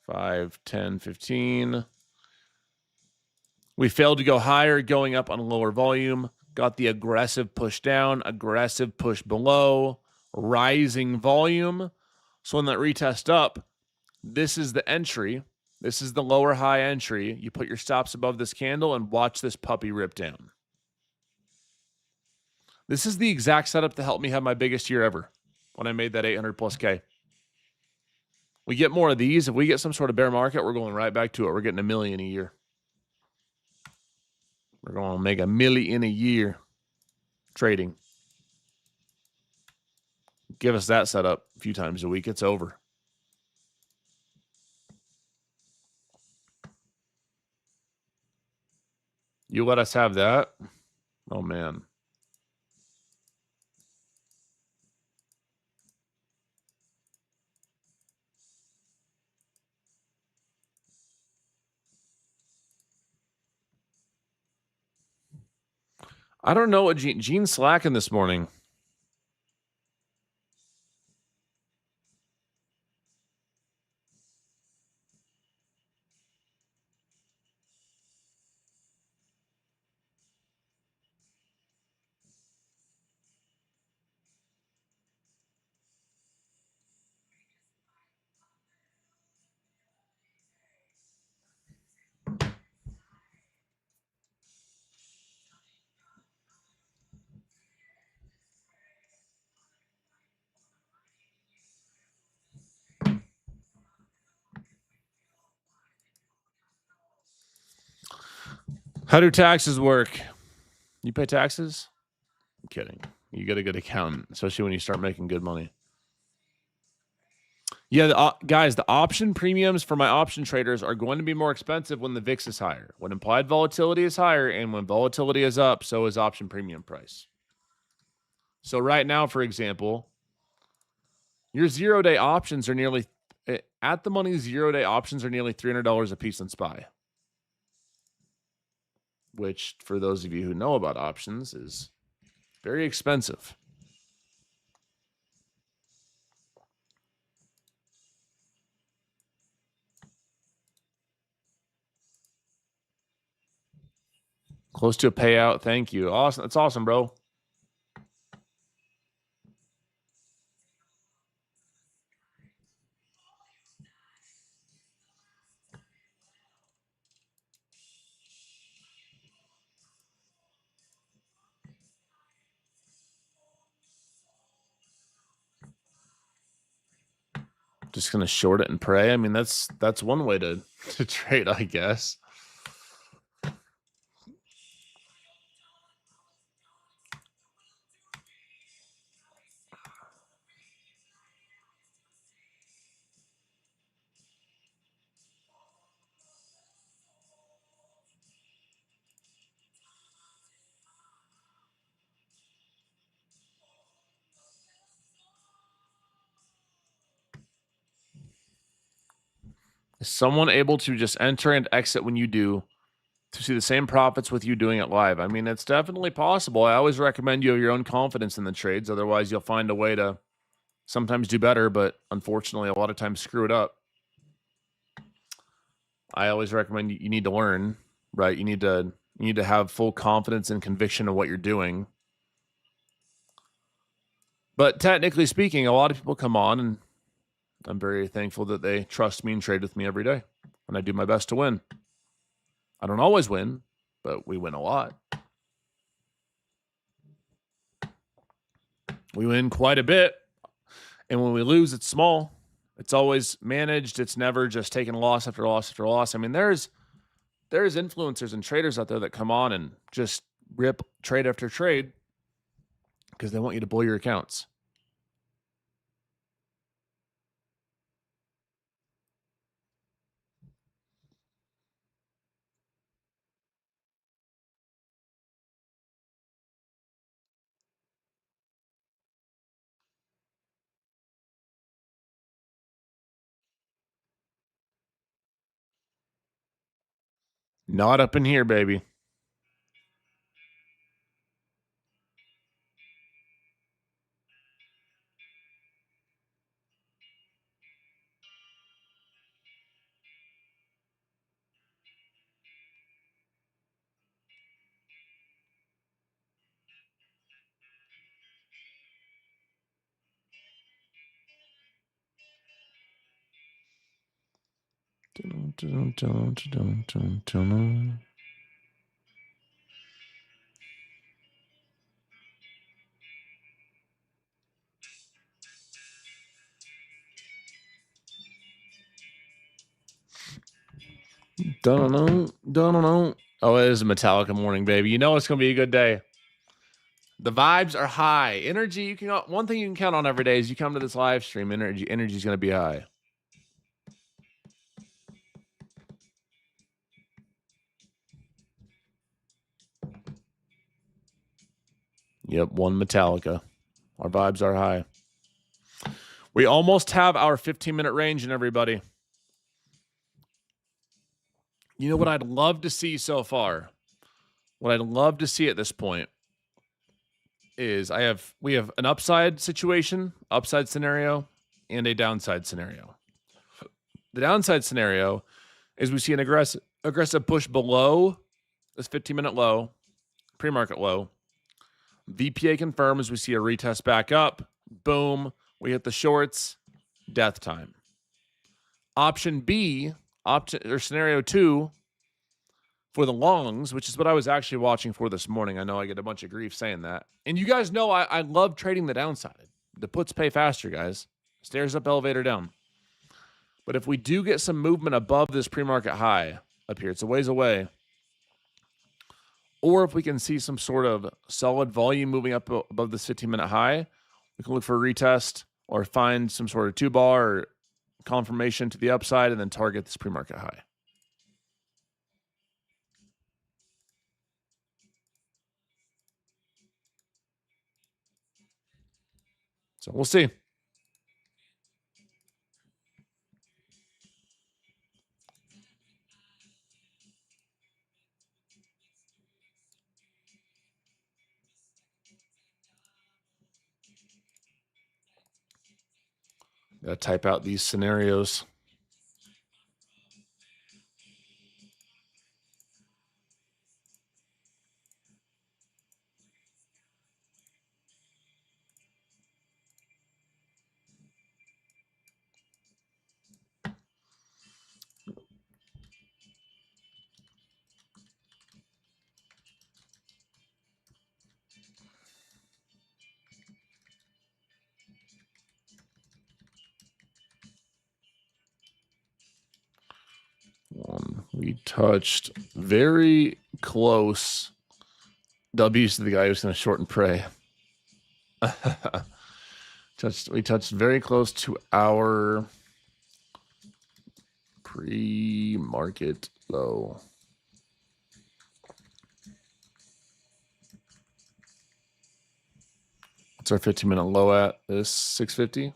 5, 10, 15. We failed to go higher, going up on a lower volume. Got the aggressive push down, aggressive push below, rising volume. So when that retest up, this is the entry. This is the lower high entry. You put your stops above this candle and watch this puppy rip down. This is the exact setup that helped me have my biggest year ever when I made that 800 plus K. We get more of these. If we get some sort of bear market, we're going right back to it. We're getting $1 million a year. We're going to make $1 million a year trading. Give us that setup a few times a week. It's over. You let us have that? Oh, man. I don't know what Gene's slacking this morning. How do taxes work? You pay taxes? I'm kidding. You get a good accountant, especially when you start making good money. Yeah, guys, the option premiums for my option traders are going to be more expensive when the VIX is higher. When implied volatility is higher and when volatility is up, so is option premium price. So right now, for example, your 0-day options are nearly, at the money 0-day options are nearly $300 a piece on SPY. Which, for those of you who know about options, is very expensive. Close to a payout. Thank you. Awesome. That's awesome, bro. Just gonna short it and pray. I mean, that's one way to trade, I guess. Is someone able to just enter and exit when you do to see the same profits with you doing it live? I mean, it's definitely possible. I always recommend you have your own confidence in the trades. Otherwise, you'll find a way to sometimes do better, but unfortunately, a lot of times screw it up. I always recommend you need to learn, right? You need to have full confidence and conviction of what you're doing. But technically speaking, a lot of people come on, and I'm very thankful that they trust me and trade with me every day. And I do my best to win. I don't always win, but we win a lot. We win quite a bit. And when we lose, it's small. It's always managed. It's never just taking loss after loss after loss. I mean, there's influencers and traders out there that come on and just rip trade after trade because they want you to blow your accounts. Not up in here, baby. Don't know. Oh, it is a Metallica morning, baby. You know it's gonna be a good day. The vibes are high. Energy, you can one thing you can count on every day is you come to this live stream, energy's gonna be high. Yep, one Metallica. Our vibes are high. We almost have our 15-minute range in everybody. You know what I'd love to see so far? What I'd love to see at this point is we have an upside situation, upside scenario, and a downside scenario. The downside scenario is we see an aggressive push below this 15-minute low, pre-market low. VPA confirms, we see a retest back up. Boom, we hit the shorts, death time. Option B, scenario 2 for the longs, which is what I was actually watching for this morning. I know I get a bunch of grief saying that. And you guys know I love trading the downside. The puts pay faster, guys. Stairs up, elevator down. But if we do get some movement above this pre-market high up here, it's a ways away, or if we can see some sort of solid volume moving up above this 15-minute high, we can look for a retest or find some sort of 2-bar or confirmation to the upside and then target this pre-market high. So we'll see. Gotta type out these scenarios. We touched very close W's to the guy who's going to short and pray. We touched very close to our pre-market low. What's our 15-minute low at? This 650.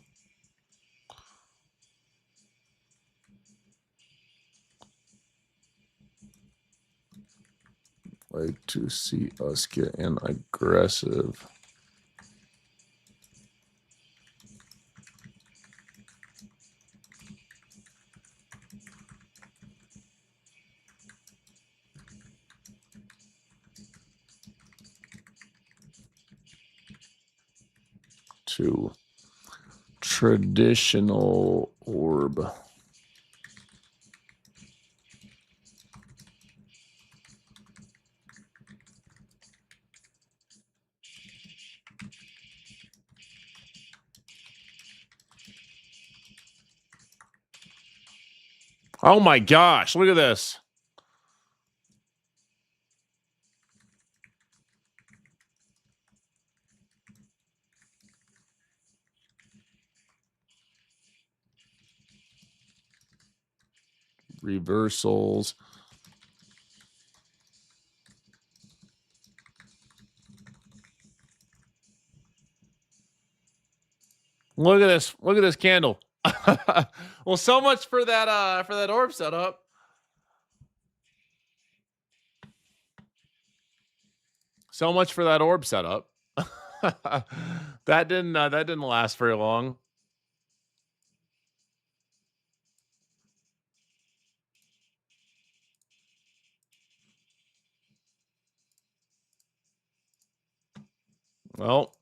Like to see us get in aggressive. To traditional orb. Oh my gosh, look at this. Reversals. Look at this. Look at this candle. Well, so much for that orb setup. So much for that orb setup. That didn't last very long. Well,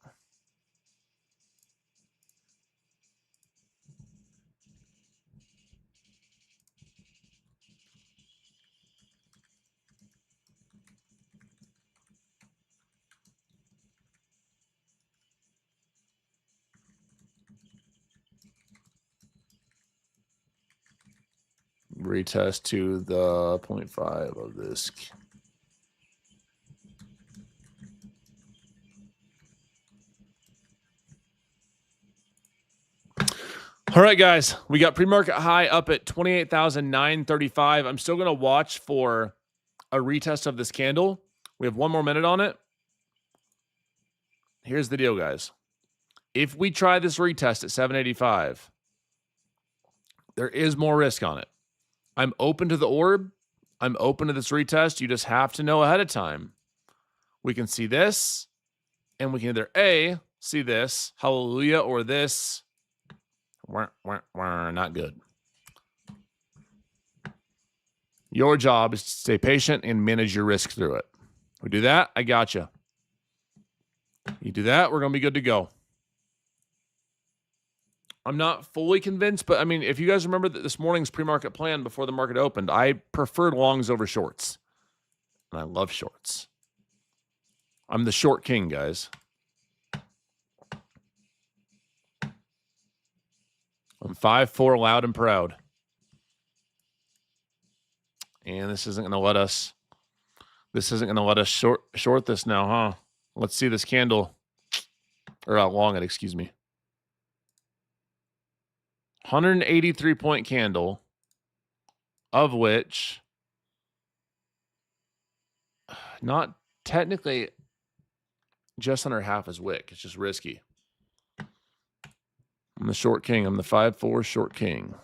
retest to the 0.5 of this. All right, guys, we got pre-market high up at 28,935. I'm still going to watch for a retest of this candle. We have 1 more minute on it. Here's the deal, guys. If we try this retest at 785, there is more risk on it. I'm open to the orb. I'm open to this retest. You just have to know ahead of time. We can see this, and we can either A, see this, hallelujah, or this, not good. Your job is to stay patient and manage your risk through it. We do that, I got you. You do that, we're going to be good to go. I'm not fully convinced, but I mean, if you guys remember that this morning's pre-market plan before the market opened, I preferred longs over shorts. And I love shorts. I'm the short king, guys. I'm 5'4", loud and proud. And this isn't going to let us. This isn't going to let us short this now, huh? Let's see this candle, or long it. Excuse me. 183 point candle, of which not technically just under half is wick. It's just risky. I'm the short king. I'm the 5'4" short king.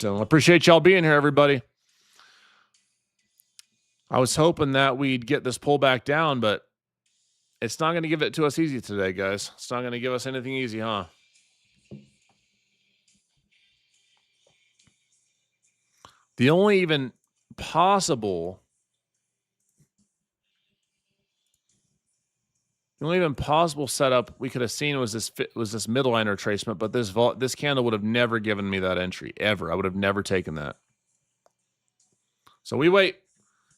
Appreciate y'all being here, everybody. I was hoping that we'd get this pullback down, but it's not going to give it to us easy today, guys. It's not going to give us anything easy, huh? The only even possible setup we could have seen was this middle line retracement, but this candle would have never given me that entry ever. I would have never taken that. So we wait.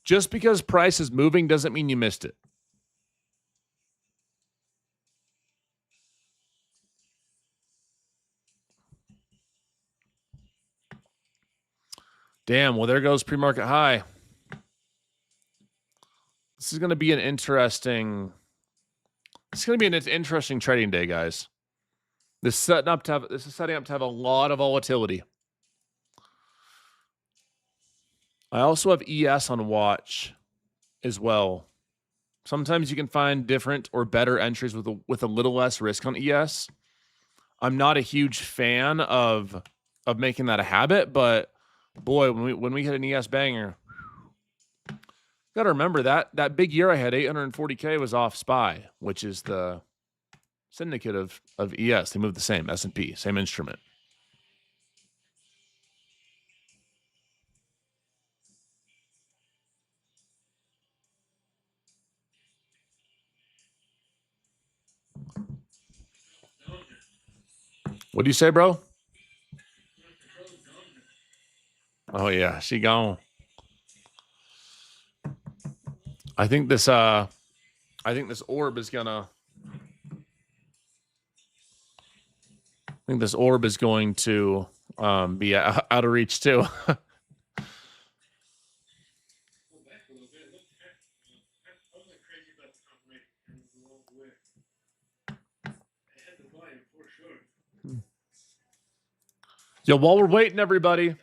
Just because price is moving doesn't mean you missed it. Damn, well, there goes pre-market high. This is going to be an interesting trading day, guys. This is setting up to have a lot of volatility. I also have ES on watch as well. Sometimes you can find different or better entries with a little less risk on ES. I'm not a huge fan of making that a habit, but boy, when we hit an ES banger, got to remember that big year I had 840K was off SPY, which is the syndicate of ES. They moved the same S&P, same instrument. What do you say, bro? Oh yeah, she gone. I think this orb is gonna. I think this orb is going to be out of reach too. Yo, while we're waiting, everybody,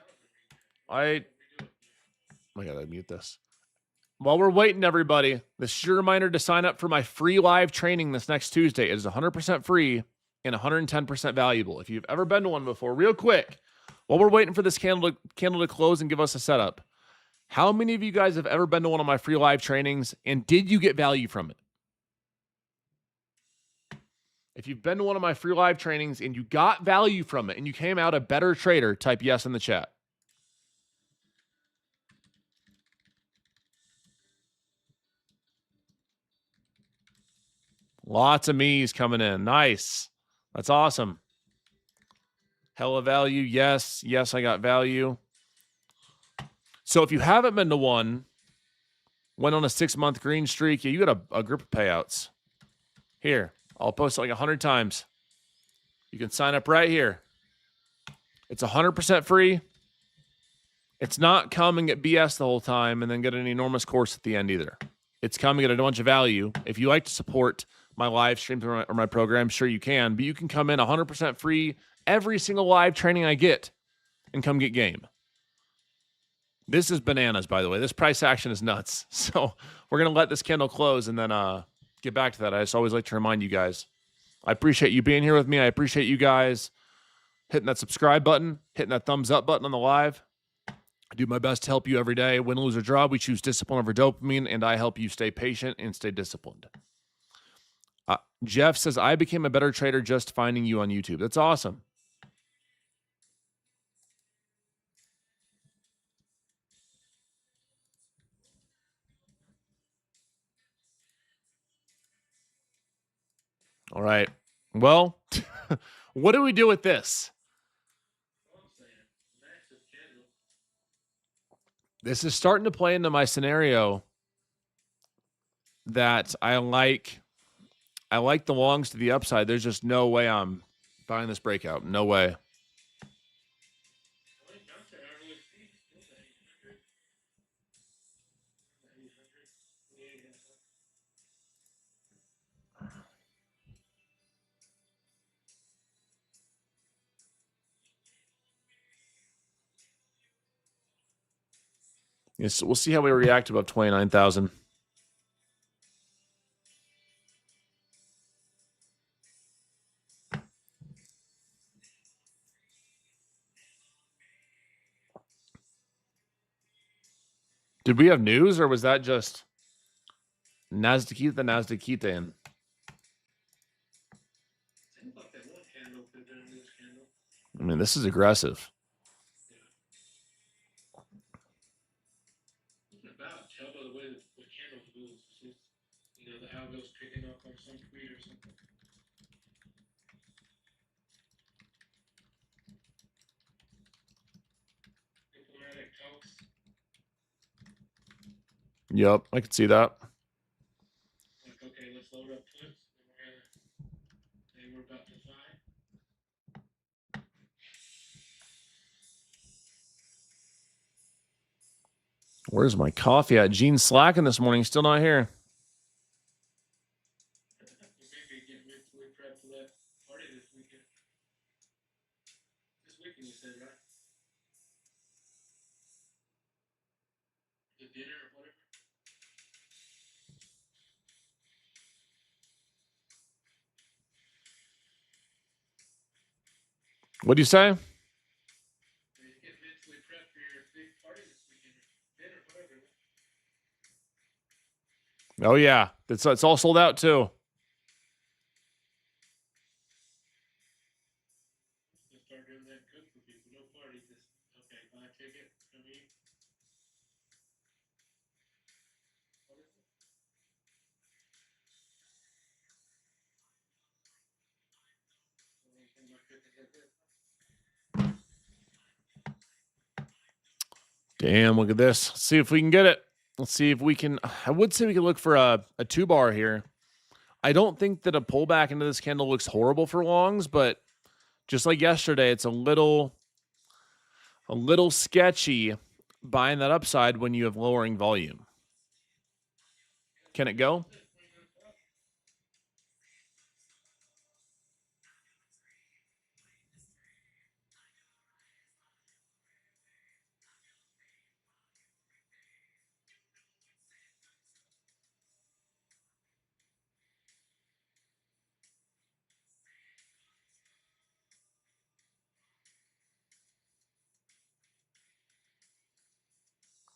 I gotta mute this. While we're waiting, everybody, this is your reminder to sign up for my free live training this next Tuesday. It is 100% free and 110% valuable. If you've ever been to one before, real quick, while we're waiting for this candle to close and give us a setup, how many of you guys have ever been to one of my free live trainings and did you get value from it? If you've been to one of my free live trainings and you got value from it and you came out a better trader, type yes in the chat. Lots of me's coming in. Nice. That's awesome. Hella value. Yes. Yes, I got value. So if you haven't been to one, went on a 6-month green streak, you got a group of payouts. Here, I'll post it like 100 times. You can sign up right here. It's 100% free. It's not coming at BS the whole time and then get an enormous course at the end either. It's coming at a bunch of value. If you like to support my live streams or my program, sure you can, but you can come in 100% free every single live training I get and come get game. This is bananas, by the way. This price action is nuts. So we're going to let this candle close and then get back to that. I just always like to remind you guys. I appreciate you being here with me. I appreciate you guys hitting that subscribe button, hitting that thumbs up button on the live. I do my best to help you every day. Win, lose, or draw, we choose discipline over dopamine, and I help you stay patient and stay disciplined. Jeff says, I became a better trader just finding you on YouTube. That's awesome. All right. Well, what do we do with this? This is starting to play into my scenario that I like the longs to the upside. There's just no way I'm buying this breakout. No way. Yes, we'll see how we react above 29,000. Did we have news, or was that just Nasdaq? I mean, this is aggressive. the way the candle moves. It's just, you know, the algo's picking up on some tweet or something. Diplomatic talks. Yep, I can see that. Like, okay, let's load up puts. And we're about to fight. Where's my coffee at? Gene's slacking this morning. Still not here. Maybe get mentally prepped for that party this weekend. This weekend, you said, right? The dinner or whatever. What do you say? Get mentally prepped for your big party this weekend. Dinner, whatever. Oh yeah, it's all sold out too. Start doing that cook for people. No party, just okay. Buy a ticket, come eat. Damn, look at this. Let's see if we can get it. Let's see if we can. I would say we could look for a 2-bar here. I don't think that a pullback into this candle looks horrible for longs, but just like yesterday, it's a little sketchy buying that upside when you have lowering volume. Can it go?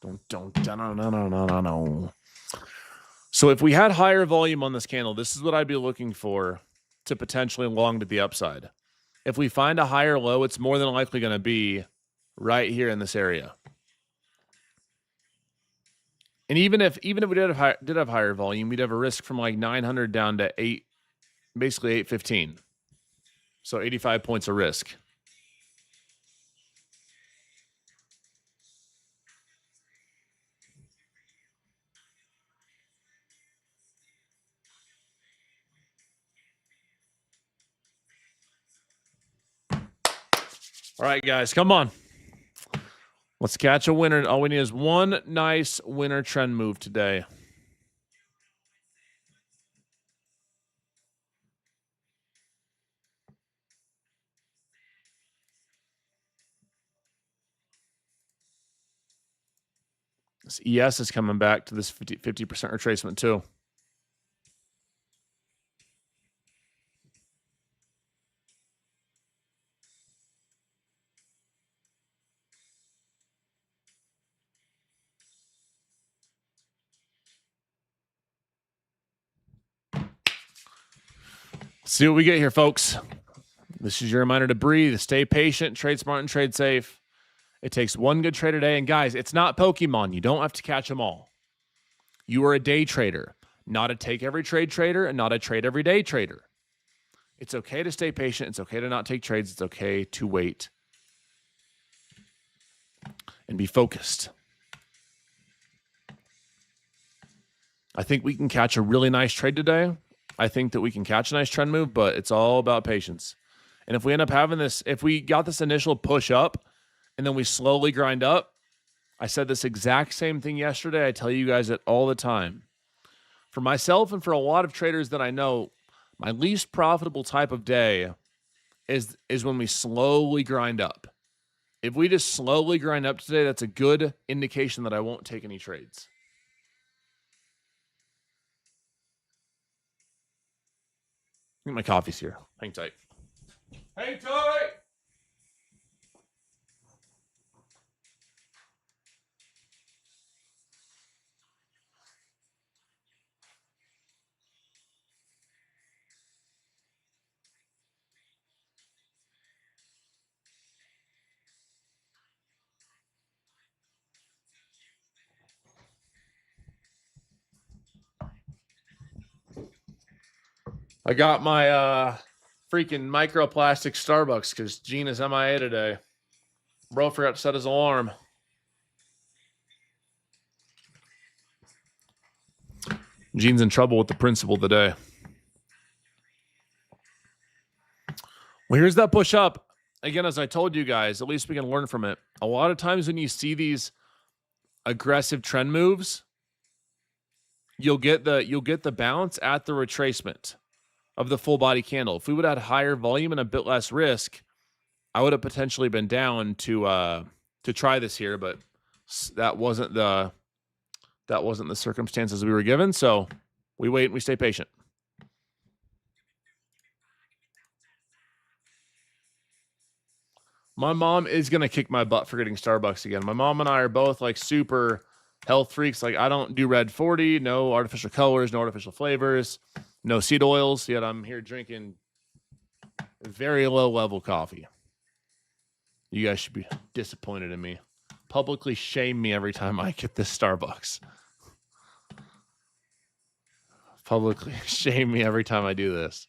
No. So if we had higher volume on this candle, this is what I'd be looking for to potentially long to the upside. If we find a higher low, it's more than likely going to be right here in this area. And even if we did have higher volume, we'd have a risk from like 900 down to 8, basically 815. So 85 points of risk. All right, guys, come on. Let's catch a winner. All we need is one nice winner trend move today. This ES is coming back to this 50% retracement too. See what we get here, folks. This is your reminder to breathe, stay patient, trade smart, and trade safe. It takes one good trade a day. And guys, it's not Pokemon. You don't have to catch them all. You are a day trader, not a take every trade trader and not a trade every day trader. It's okay to stay patient. It's okay to not take trades. It's okay to wait and be focused. I think we can catch a really nice trade today. I think that we can catch a nice trend move, but it's all about patience. And if we end up having this, if we got this initial push up and then we slowly grind up, I said this exact same thing yesterday. I tell you guys it all the time. For myself and for a lot of traders that I know, my least profitable type of day is when we slowly grind up. If we just slowly grind up today, that's a good indication that I won't take any trades. I think my coffee's here. Hang tight. Hang tight! I got my freaking microplastic Starbucks because Gene is MIA today. Bro forgot to set his alarm. Gene's in trouble with the principal today. Well, here's that push up. Again, as I told you guys, at least we can learn from it. A lot of times when you see these aggressive trend moves, you'll get the bounce at the retracement of the full body candle. If we would have had higher volume and a bit less risk, I would have potentially been down to try this here, but that wasn't the circumstances we were given. So we wait and we stay patient. My mom is going to kick my butt for getting Starbucks again. My mom and I are both like super health freaks. Like I don't do red 40, no artificial colors, no artificial flavors, no seed oils. Yet I'm here drinking very low level coffee. You guys should be disappointed in me. Publicly shame me every time I get this Starbucks. Publicly shame me every time I do this.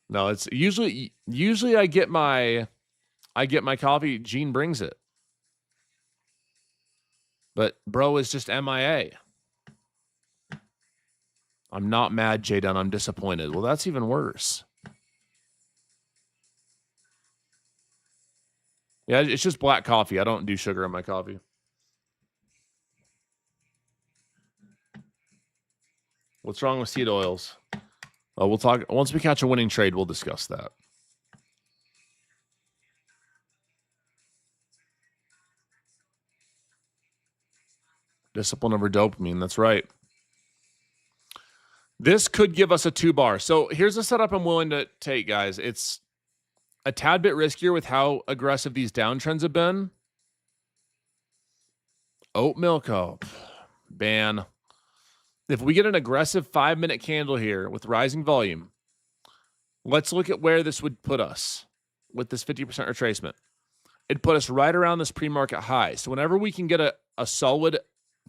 No, it's usually I get my coffee. Gene brings it, but bro is just MIA. I'm not mad, Jdun. I'm disappointed. Well, that's even worse. Yeah, it's just black coffee. I don't do sugar in my coffee. What's wrong with seed oils? We'll talk once we catch a winning trade. We'll discuss that. Discipline over dopamine. That's right. This could give us a 2-bar. So here's a setup I'm willing to take, guys. It's a tad bit riskier with how aggressive these downtrends have been. Oat milk, ban. If we get an aggressive 5-minute candle here with rising volume, let's look at where this would put us with this 50% retracement. It'd put us right around this pre-market high. So whenever we can get a solid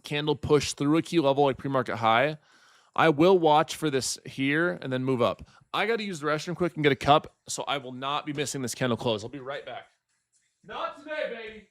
candle push through a key level like pre-market high, I will watch for this here and then move up. I got to use the restroom quick and get a cup, so I will not be missing this candle close. I'll be right back. Not today, baby.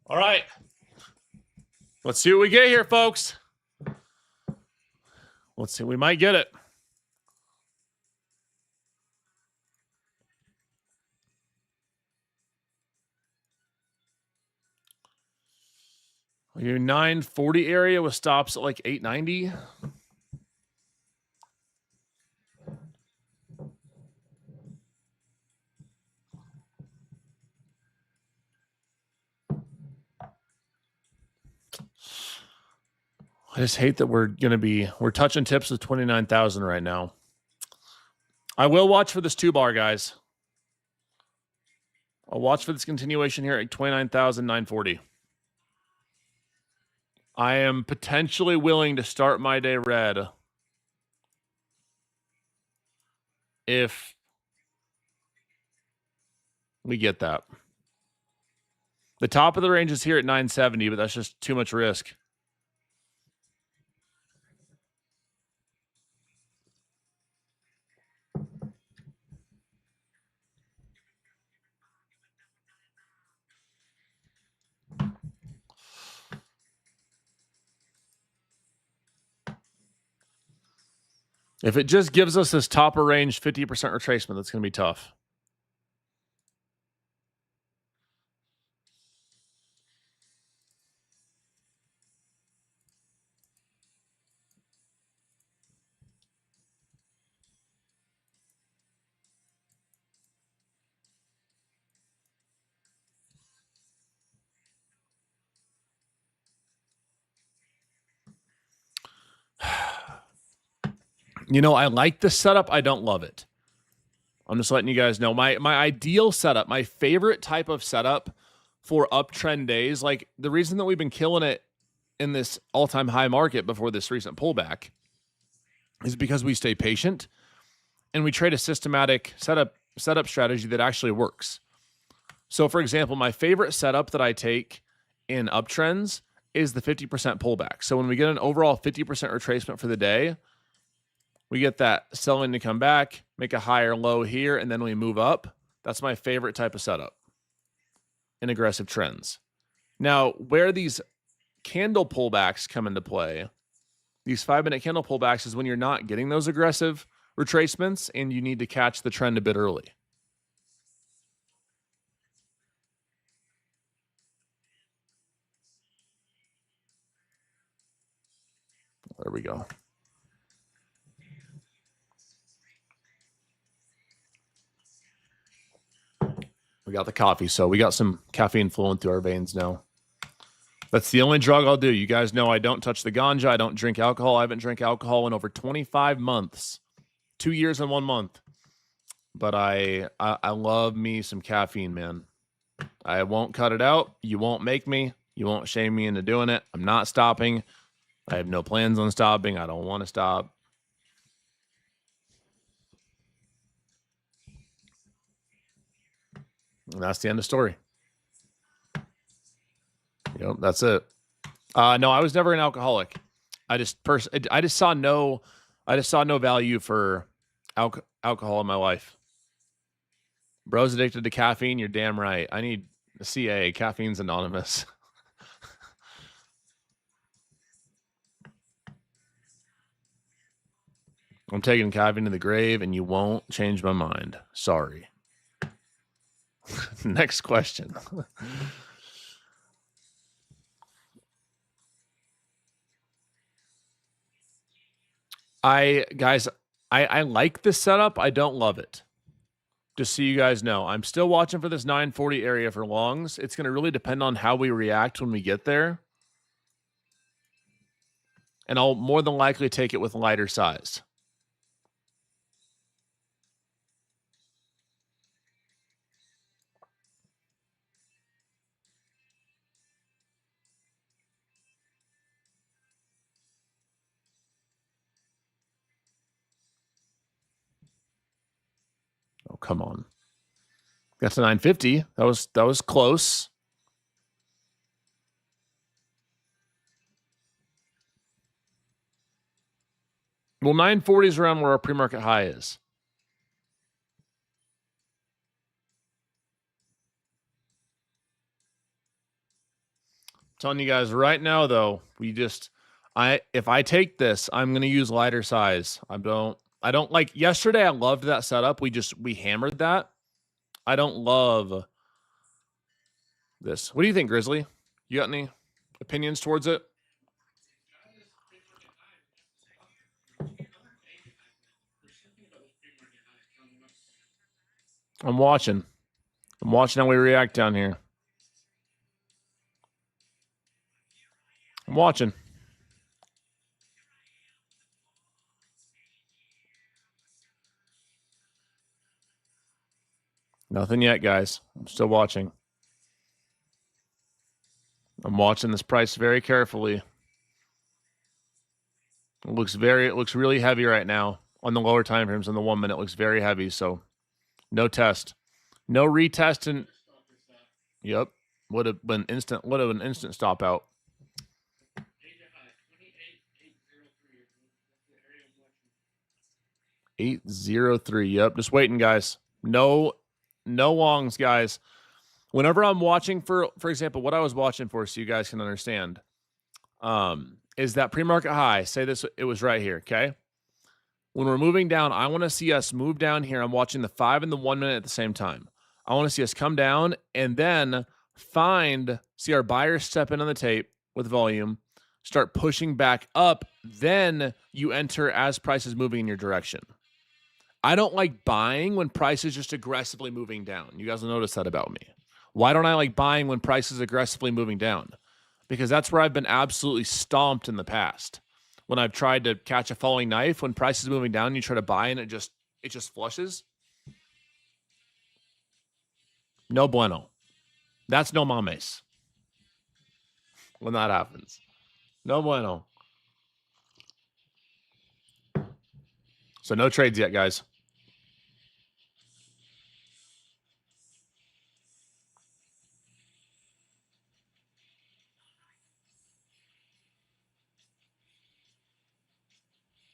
All right. Let's see what we get here, folks. Let's see. We might get it. Your 940 area with stops at like 890. I just hate that we're touching tips with 29,000 right now. I will watch for this 2-bar, guys. I'll watch for this continuation here at 29,940. I am potentially willing to start my day red if we get that. The top of the range is here at 970, but that's just too much risk. If it just gives us this top of range 50% retracement, that's going to be tough. You know, I like the setup. I don't love it. I'm just letting you guys know. My ideal setup, my favorite type of setup for uptrend days, like the reason that we've been killing it in this all-time high market before this recent pullback is because we stay patient and we trade a systematic setup strategy that actually works. So for example, my favorite setup that I take in uptrends is the 50% pullback. So when we get an overall 50% retracement for the day, we get that selling to come back, make a higher low here, and then we move up. That's my favorite type of setup in aggressive trends. Now, where these candle pullbacks come into play, these 5-minute candle pullbacks, is when you're not getting those aggressive retracements and you need to catch the trend a bit early. There we go. We got the coffee, so we got some caffeine flowing through our veins now. That's the only drug I'll do. You guys know I don't touch the ganja. I don't drink alcohol. I haven't drank alcohol in over 25 months. 2 years and 1 month. But I love me some caffeine, man. I won't cut it out. You won't make me. You won't shame me into doing it. I'm not stopping. I have no plans on stopping. I don't want to stop. And that's the end of the story. Yep, that's it. No, I was never an alcoholic. I just saw no value for alcohol in my life. Bro's addicted to caffeine. You're damn right. I need a CA. Caffeine's anonymous. I'm taking caffeine to the grave, and you won't change my mind. Sorry. Next question. I like this setup. I don't love it. Just so you guys know, I'm still watching for this 940 area for longs. It's going to really depend on how we react when we get there. And I'll more than likely take it with lighter size. Oh, come on. That's a 950. That was close. Well, 940 is around where our pre-market high is. I'm telling you guys right now, though, if I take this, I'm going to use lighter size. I don't like yesterday. I loved that setup. We hammered that. I don't love this. What do you think, Grizzly? You got any opinions towards it? I'm watching how we react down here. I'm watching. Nothing yet, guys. I'm still watching. I'm watching this price very carefully. It looks really heavy right now on the lower time frames. On the 1 minute, it looks very heavy. So no test, no retest, and yep, would have been an instant stop out. $803. Yep, just waiting, guys. No longs, guys. Whenever I'm watching for example, what I was watching for, so you guys can understand, is that pre-market high. Say this, it was right here, okay? When we're moving down, I want to see us move down here. I'm watching the 5 and the 1 minute at the same time. I want to see us come down and then see our buyers step in on the tape with volume, start pushing back up. Then you enter as price is moving in your direction. I don't like buying when price is just aggressively moving down. You guys will notice that about me. Why don't I like buying when price is aggressively moving down? Because that's where I've been absolutely stomped in the past. When I've tried to catch a falling knife, when price is moving down, you try to buy and it just flushes. No bueno. That's no mames when that happens. No bueno. So no trades yet, guys.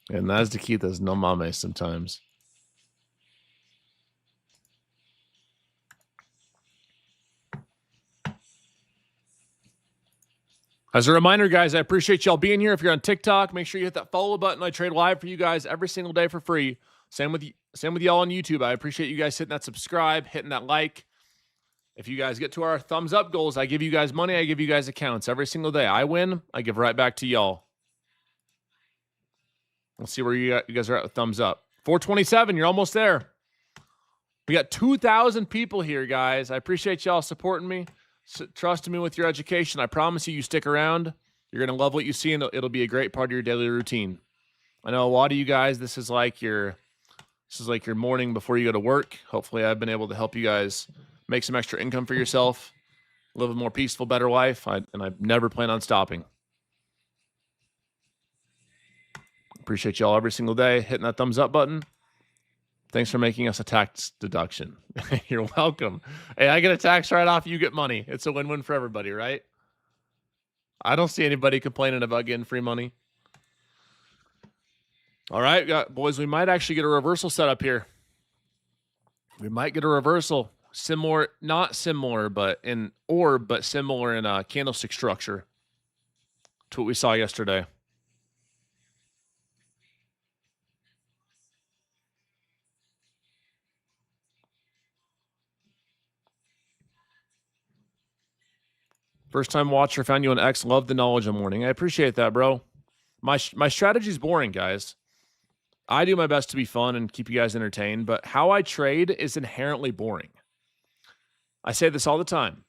And that's the key. There's no mames sometimes. As a reminder, guys, I appreciate y'all being here. If you're on TikTok, make sure you hit that follow button. I trade live for you guys every single day for free. Same with y'all on YouTube. I appreciate you guys hitting that subscribe, hitting that like. If you guys get to our thumbs up goals, I give you guys money. I give you guys accounts every single day. I win. I give right back to y'all. We'll see where you guys are at with thumbs up. 427. You're almost there. We got 2,000 people here, guys. I appreciate y'all supporting me, trusting me with your education. I promise you stick around. You're going to love what you see, and it'll be a great part of your daily routine. I know a lot of you guys, this is like your morning before you go to work. Hopefully I've been able to help you guys make some extra income for yourself, live a more peaceful, better life, and I never plan on stopping. Appreciate y'all every single day hitting that thumbs up button. Thanks for making us a tax deduction. You're welcome. Hey, I get a tax write-off, you get money. It's a win-win for everybody, right? I don't see anybody complaining about getting free money. All right, boys, we might actually get a reversal set up here. We might get a reversal. Similar, not similar, but in orb, but similar in a candlestick structure to what we saw yesterday. First time watcher, found you on X. Love the knowledge in the morning. I appreciate that, bro. My strategy's boring, guys. I do my best to be fun and keep you guys entertained, but how I trade is inherently boring. I say this all the time.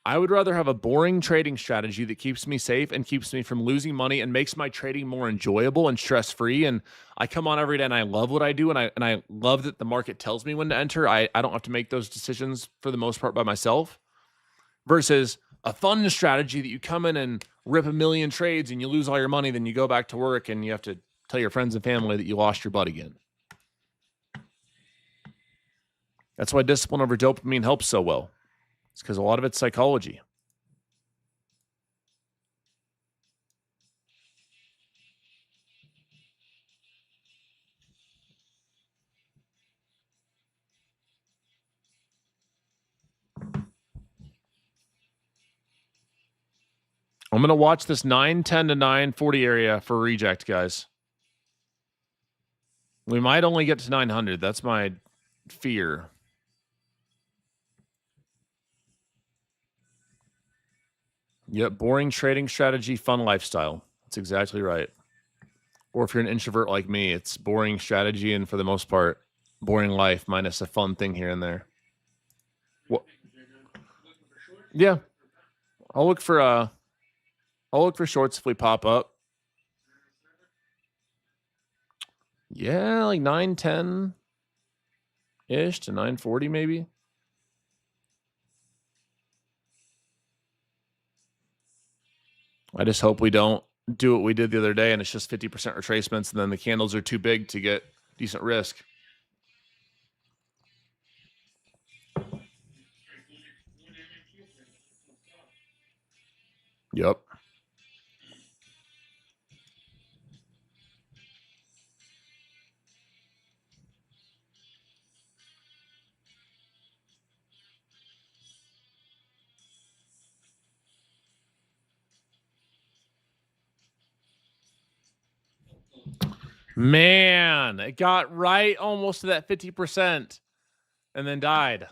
I would rather have a boring trading strategy that keeps me safe and keeps me from losing money and makes my trading more enjoyable and stress-free. And I come on every day and I love what I do, and I love that the market tells me when to enter. I don't have to make those decisions for the most part by myself. Versus a fun strategy that you come in and rip a million trades and you lose all your money, then you go back to work and you have to tell your friends and family that you lost your butt again. That's why discipline over dopamine helps so well. It's because a lot of it's psychology. I'm going to watch this 910 to 940 area for reject, guys. We might only get to 900. That's my fear. Yep, boring trading strategy, fun lifestyle. That's exactly right. Or if you're an introvert like me, it's boring strategy and for the most part, boring life minus a fun thing here and there. What? Yeah. I'll look for shorts if we pop up. Yeah, like 910-ish to 940 maybe. I just hope we don't do what we did the other day and it's just 50% retracements and then the candles are too big to get decent risk. Yep. Man, it got right almost to that 50% and then died.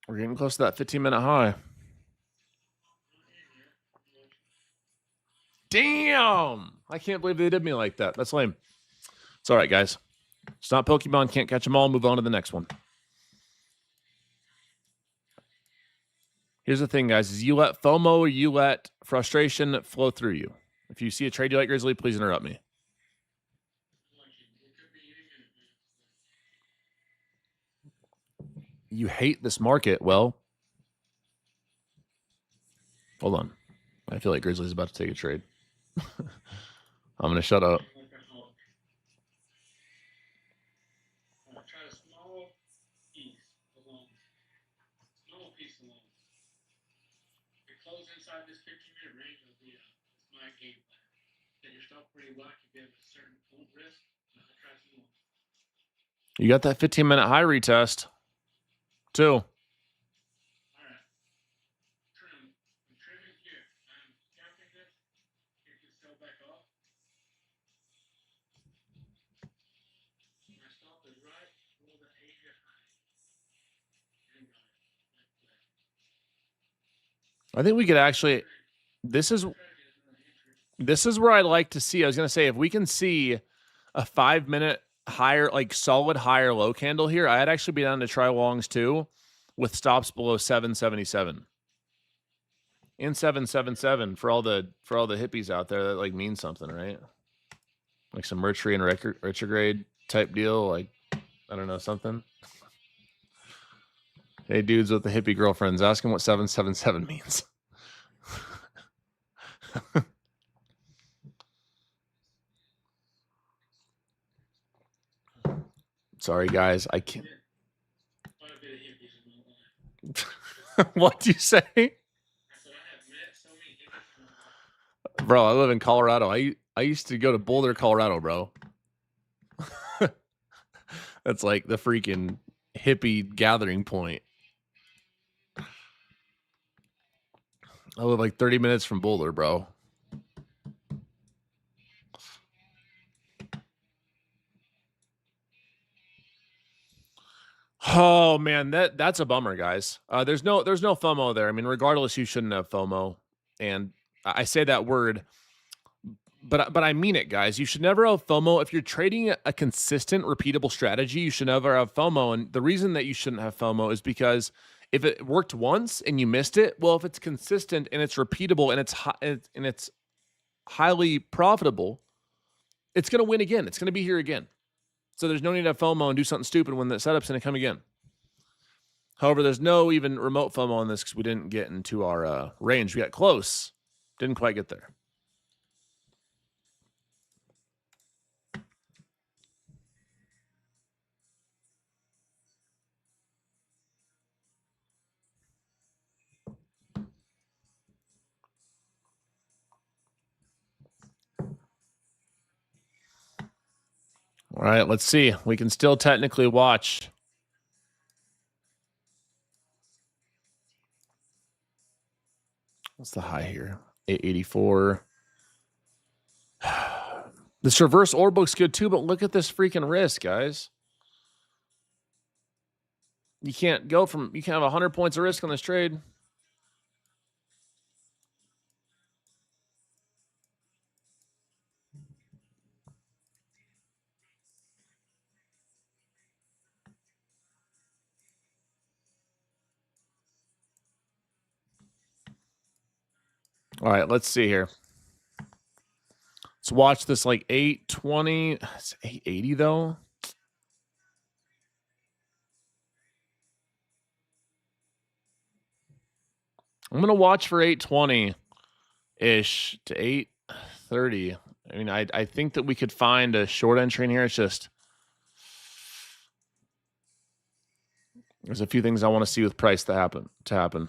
We're getting close to that 15-minute high. Damn! I can't believe they did me like that. That's lame. It's all right, guys. It's not Pokemon. Can't catch them all. Move on to the next one. Here's the thing, guys, is you let FOMO or you let frustration flow through you. If you see a trade you like, Grizzly, please interrupt me. You hate this market. Well, hold on. I feel like Grizzly's about to take a trade. I'm going to shut up. You got that 15-minute high retest, too. I think we could actually, this is where I'd like to see. I was going to say, if we can see a 5-minute higher, like solid higher low candle here, I'd actually be down to try longs too with stops below 777 and 777 for all the hippies out there. That like means something, right? Like some Mercury and retrograde type deal. Like, I don't know, something. Hey, dudes with the hippie girlfriends, ask them what 777 means. Sorry, guys. I can't. What do you say? Bro, I live in Colorado. I used to go to Boulder, Colorado, bro. That's like the freaking hippie gathering point. I live like 30 minutes from Boulder, bro. Oh man, that's a bummer, guys. There's no FOMO there. I mean, regardless, you shouldn't have FOMO. And I say that word, but I mean it, guys. You should never have FOMO. If you're trading a consistent, repeatable strategy, you should never have FOMO. And the reason that you shouldn't have FOMO is because if it worked once and you missed it, well, if it's consistent and it's repeatable and it's highly profitable, it's going to win again. It's going to be here again. So there's no need to have FOMO and do something stupid when the setup's going to come again. However, there's no even remote FOMO on this because we didn't get into our range. We got close. Didn't quite get there. All right, let's see. We can still technically watch. What's the high here? 884. This reverse orb looks good too, but look at this freaking risk, guys. You can't have 100 points of risk on this trade. All right, let's see here. Let's watch this like 820. It's 880 though. I'm going to watch for 820-ish to 830. I mean, I think that we could find a short entry in here. It's just there's a few things I want to see with price to happen.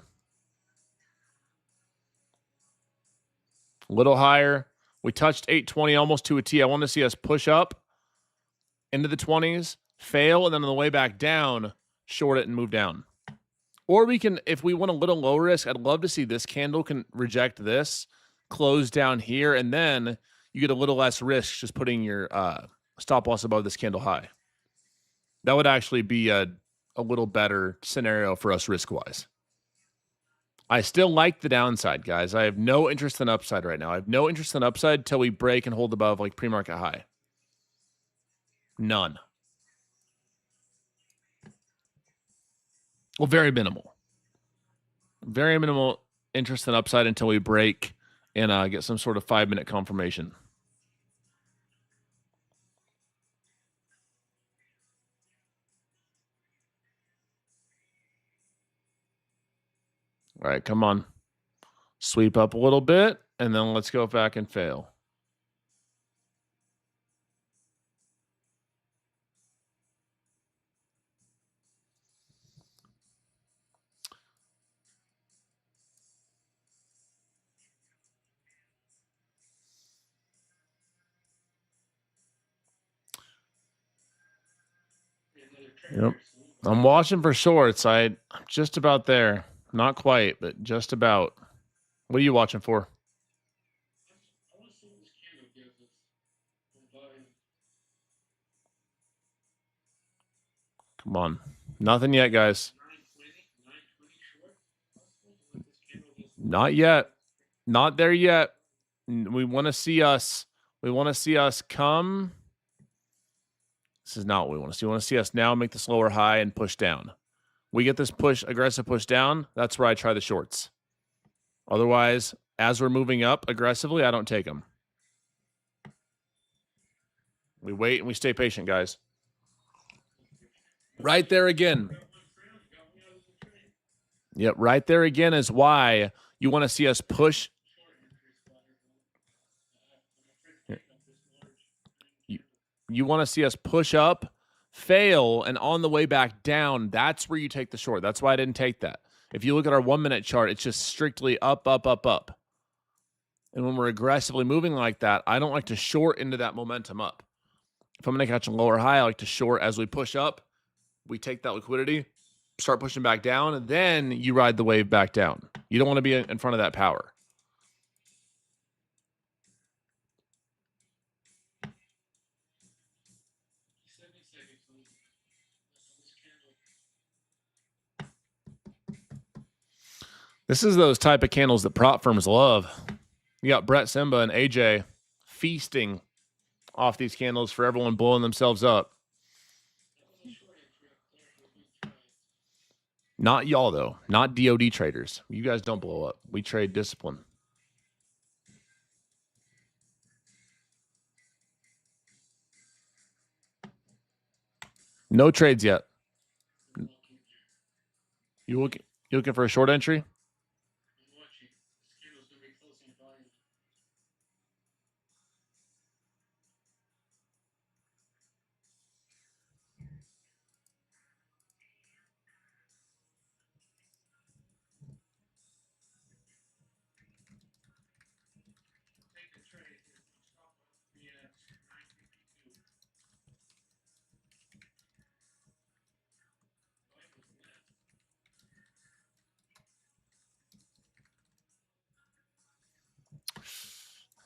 A little higher. We touched 820 almost to a T. I want to see us push up into the 20s, fail, and then on the way back down, short it and move down. Or we can, if we want a little low risk, I'd love to see this candle can reject this, close down here, and then you get a little less risk just putting your stop loss above this candle high. That would actually be a little better scenario for us risk-wise. I still like the downside, guys. I have no interest in upside right now. I have no interest in upside till we break and hold above like pre-market high. None. Well, very minimal. Very minimal interest in upside until we break and get some sort of 5-minute confirmation. All right, come on. Sweep up a little bit, and then let's go back and fail. Yep. I'm watching for shorts. I'm just about there. Not quite, but just about. What are you watching for? Come on. Nothing yet, guys. Not yet. Not there yet. We want to see us. We want to see us come. This is not what we want to see. We want to see us now make this lower high and push down. We get this push, aggressive push down. That's where I try the shorts. Otherwise, as we're moving up aggressively, I don't take them. We wait and we stay patient, guys. Right there again. Yep, right there again is why you want to see us push. You want to see us push up, fail, and on the way back down, that's where you take the short. That's why I didn't take that. If you look at our 1-minute chart, it's just strictly up, up, up, up. And when we're aggressively moving like that, I don't like to short into that momentum up. If I'm going to catch a lower high, I like to short as we push up. We take that liquidity, start pushing back down, and then you ride the wave back down. You don't want to be in front of that power. This is those type of candles that prop firms love. You got Brett Simba and AJ feasting off these candles for everyone blowing themselves up. Not y'all, though. Not DOD traders. You guys don't blow up. We trade discipline. No trades yet. You looking for a short entry?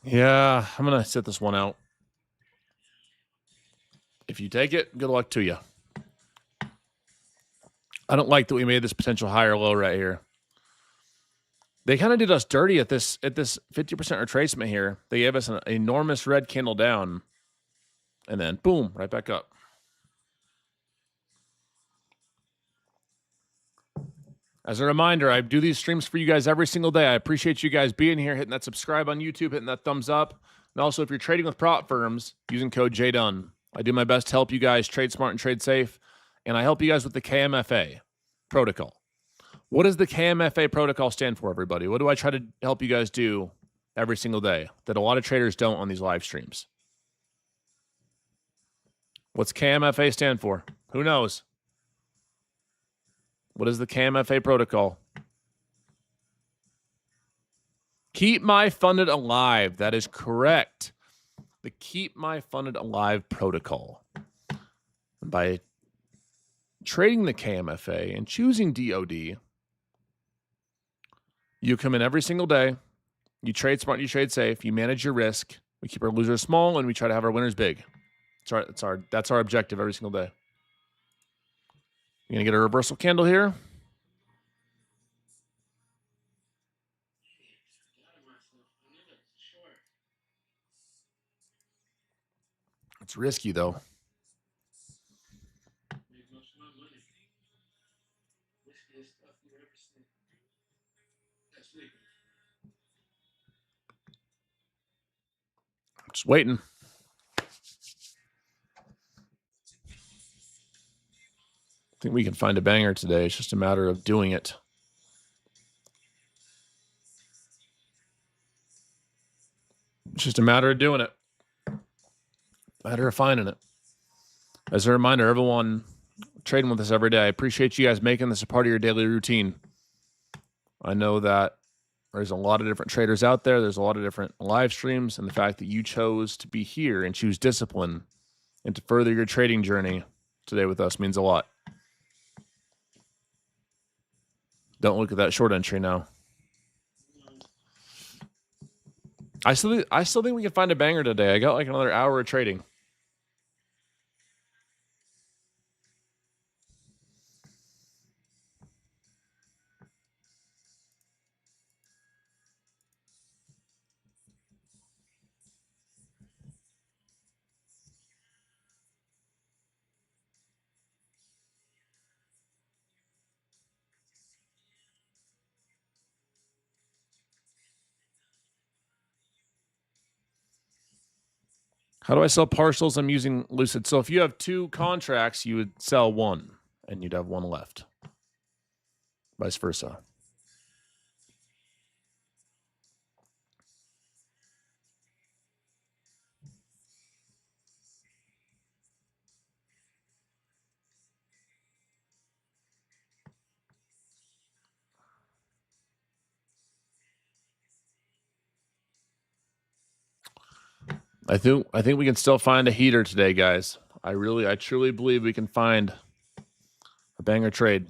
Yeah, I'm going to sit this one out. If you take it, good luck to you. I don't like that we made this potential higher low right here. They kind of did us dirty at this 50% retracement here. They gave us an enormous red candle down, and then boom, right back up. As a reminder, I do these streams for you guys every single day. I appreciate you guys being here, hitting that subscribe on YouTube, hitting that thumbs up. And also, if you're trading with prop firms, using code Jdun. I do my best to help you guys trade smart and trade safe. And I help you guys with the KMFA protocol. What does the KMFA protocol stand for, everybody? What do I try to help you guys do every single day that a lot of traders don't on these live streams? What's KMFA stand for? Who knows? What is the KMFA protocol? Keep my funded alive. That is correct. The Keep My Funded Alive protocol. By trading the KMFA and choosing DOD, You come in every single day. You trade smart, you trade safe, you manage your risk. We keep our losers small, and we try to have our winners big. That's our objective every single day. You're going to get a reversal candle here. It's risky, though. Just waiting. I think we can find a banger today. It's just a matter of doing it. It's just a matter of doing it. Matter of finding it. As a reminder, everyone trading with us every day, I appreciate you guys making this a part of your daily routine. I know that there's a lot of different traders out there. There's a lot of different live streams, and the fact that you chose to be here and choose discipline and to further your trading journey today with us means a lot. Don't look at that short entry now. I still think we can find a banger today. I got like another hour of trading. How do I sell partials? I'm using Lucid. So if you have 2 contracts, you would sell 1, and you'd have 1 left. Vice versa. I think we can still find a heater today, guys. I truly believe we can find a banger trade.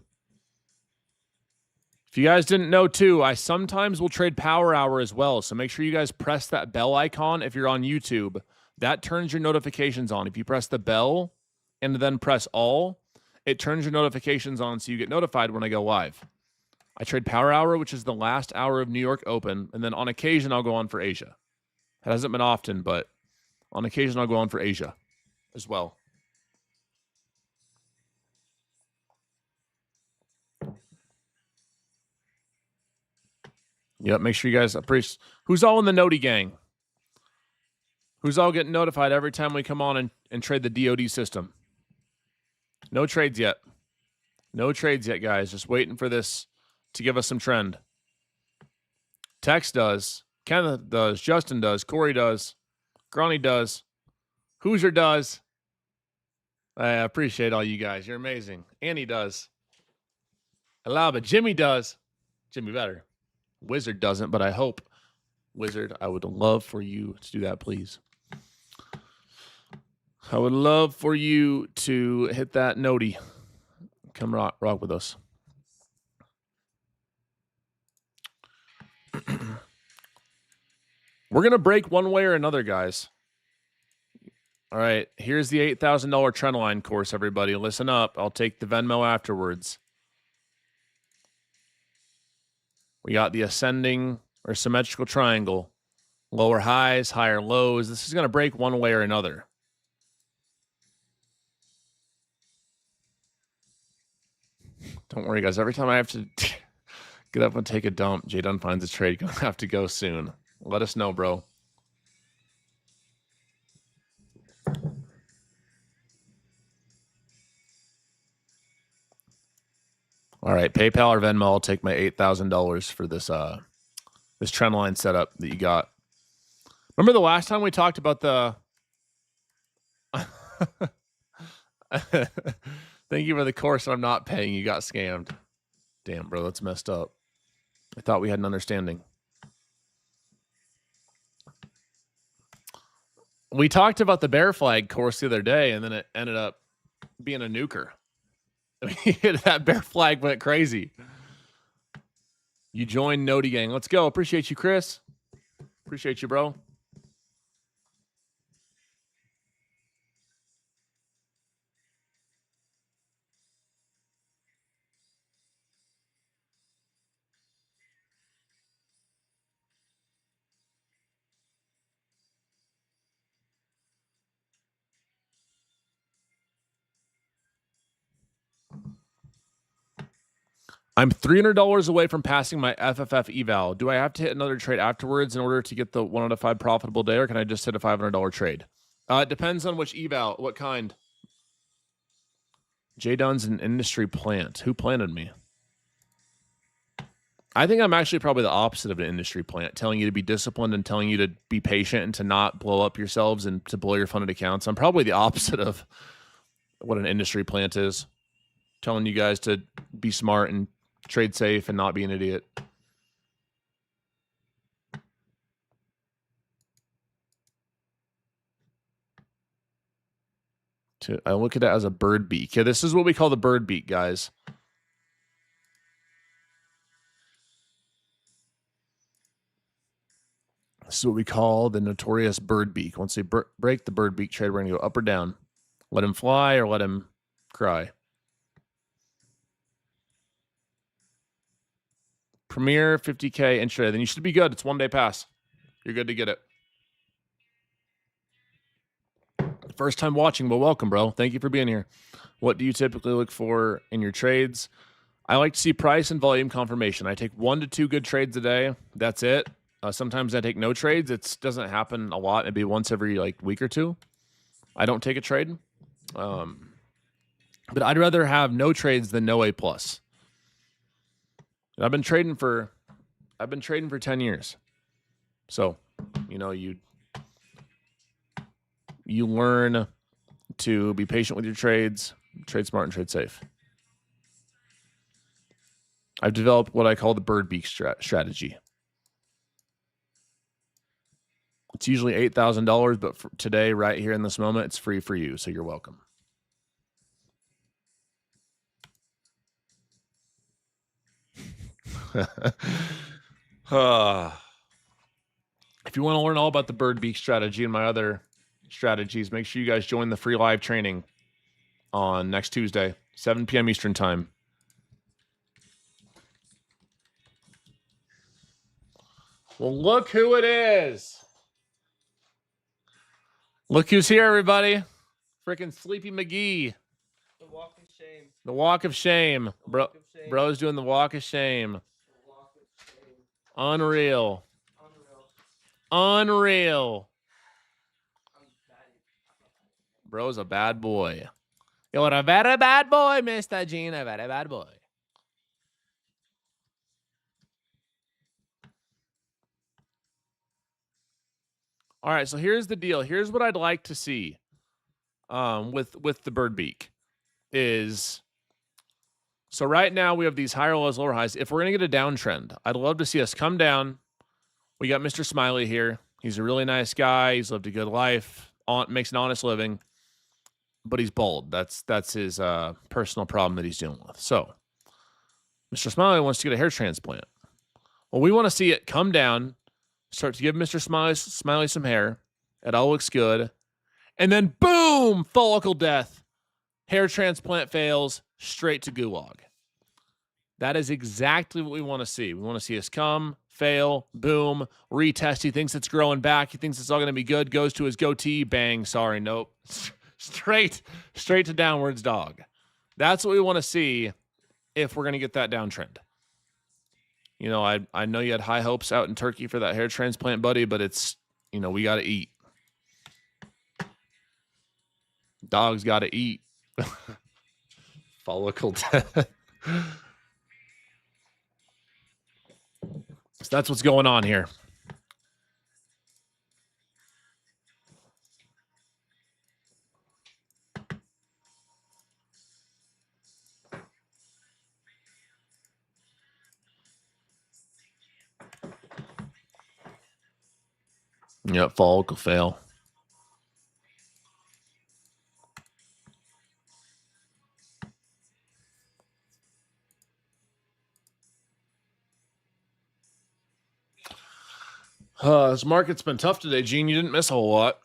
If you guys didn't know too, I sometimes will trade Power Hour as well. So make sure you guys press that bell icon if you're on YouTube. That turns your notifications on. If you press the bell and then press all, it turns your notifications on so you get notified when I go live. I trade Power Hour, which is the last hour of New York Open, and then on occasion I'll go on for Asia. It hasn't been often, but on occasion I'll go on for Asia as well. Yep, make sure you guys appreciate. Who's all in the Noti gang? Who's all getting notified every time we come on and trade the DoD system? No trades yet. No trades yet, guys. Just waiting for this to give us some trend. Tex does. Kenneth does. Justin does. Corey does. Gronny does. Hoosier does. I appreciate all you guys. You're amazing. Annie does. Alaba. Jimmy does. Jimmy better. Wizard doesn't, but I hope. Wizard, I would love for you to do that, please. I would love for you to hit that noti. Come rock with us. We're going to break one way or another, guys. All right, here's the $8,000 trend line course, everybody. Listen up. I'll take the Venmo afterwards. We got the ascending or symmetrical triangle. Lower highs, higher lows. This is going to break one way or another. Don't worry, guys. Every time I have to get up and take a dump, Jdun finds a trade. Gonna have to go soon. Let us know, bro. All right, PayPal or Venmo, I'll take my $8,000 for this this trend line setup that you got. Remember the last time we talked about the Thank you for the course I'm not paying. You got scammed. Damn, bro, that's messed up. I thought we had an understanding. We talked about the bear flag course the other day, and then it ended up being a nuker. That bear flag went crazy. You joined Noti Gang. Let's go. Appreciate you, Chris. Appreciate you, bro. I'm $300 away from passing my FFF eval. Do I have to hit another trade afterwards in order to get the 1 out of 5 profitable day, or can I just hit a $500 trade? It depends on which eval, what kind. Jdun's an industry plant. Who planted me? I think I'm actually probably the opposite of an industry plant, telling you to be disciplined and telling you to be patient and to not blow up yourselves and to blow your funded accounts. I'm probably the opposite of what an industry plant is, telling you guys to be smart and trade safe and not be an idiot. I look at it as a bird beak. Yeah, this is what we call the bird beak, guys. This is what we call the notorious bird beak. Once they break the bird beak trade, we're going to go up or down. Let him fly or let him cry. Premier 50K intraday. Then you should be good. It's 1 day pass. You're good to get it. First time watching, but welcome, bro. Thank you for being here. What do you typically look for in your trades? I like to see price and volume confirmation. I take 1 to 2 good trades a day. That's it. Sometimes I take no trades. It doesn't happen a lot. Maybe once every week or two. I don't take a trade. But I'd rather have no trades than no A plus. I've been trading for 10 years. So, you learn to be patient with your trades, trade smart and trade safe. I've developed what I call the bird beak strategy. It's usually $8,000, but for today, right here in this moment, it's free for you. So you're welcome. If you want to learn all about the bird beak strategy and my other strategies, make sure you guys join the free live training on next Tuesday, 7 p.m. Eastern time. Well, look who it is. Look who's here, everybody. Freaking Sleepy McGee. The walk of shame. The walk of shame. Bro's doing the walk of shame. Unreal. Bro's a bad boy. You're a very bad boy, Mr. Gene. A very bad boy. All right, so here's the deal. Here's what I'd like to see with the bird beak is, so right now we have these higher lows, lower highs. If we're going to get a downtrend, I'd love to see us come down. We got Mr. Smiley here. He's a really nice guy. He's lived a good life, makes an honest living, but he's bald. That's his personal problem that he's dealing with. So Mr. Smiley wants to get a hair transplant. Well, we want to see it come down, start to give Mr. Smiley some hair. It all looks good. And then boom, follicle death. Hair transplant fails, straight to gulag. That is exactly what we want to see. We want to see us come, fail, boom, retest. He thinks it's growing back. He thinks it's all going to be good. Goes to his goatee, bang, sorry, nope. Straight to downwards dog. That's what we want to see if we're going to get that downtrend. I know you had high hopes out in Turkey for that hair transplant, buddy, but it's, we got to eat. Dogs got to eat. Follicle death. So that's what's going on here. Yep, follicle fail. This market's been tough today, Gene. You didn't miss a whole lot.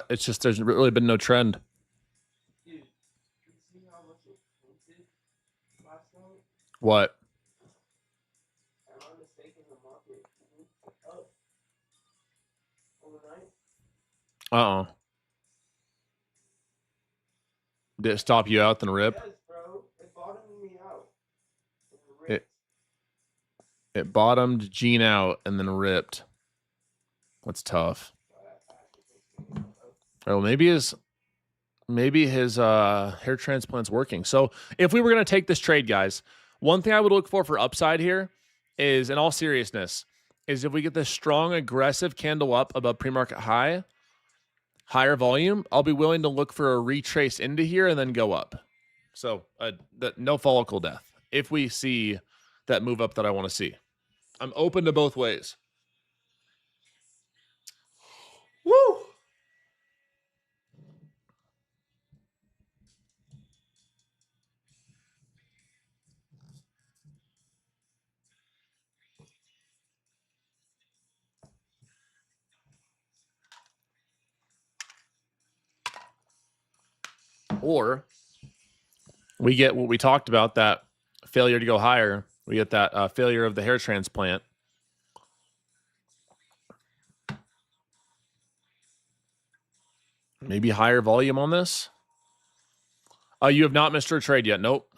It's just there's really been no trend. Dude, you see how much it printed last night? What? Am I mistaken? The market moved up overnight? Uh-uh. Did it stop you out then rip? Yes, bro. It bottomed me out. It bottomed Gene out and then ripped. That's tough. Oh, maybe his hair transplant's working. So if we were going to take this trade, guys, one thing I would look for upside here is, in all seriousness, is if we get this strong, aggressive candle up above pre-market high, higher volume, I'll be willing to look for a retrace into here and then go up. So no follicle death if we see that move up that I want to see. I'm open to both ways. Woo! Or we get what we talked about, that failure to go higher. We get that failure of the hair transplant. Maybe higher volume on this. You have not missed a trade yet. Nope.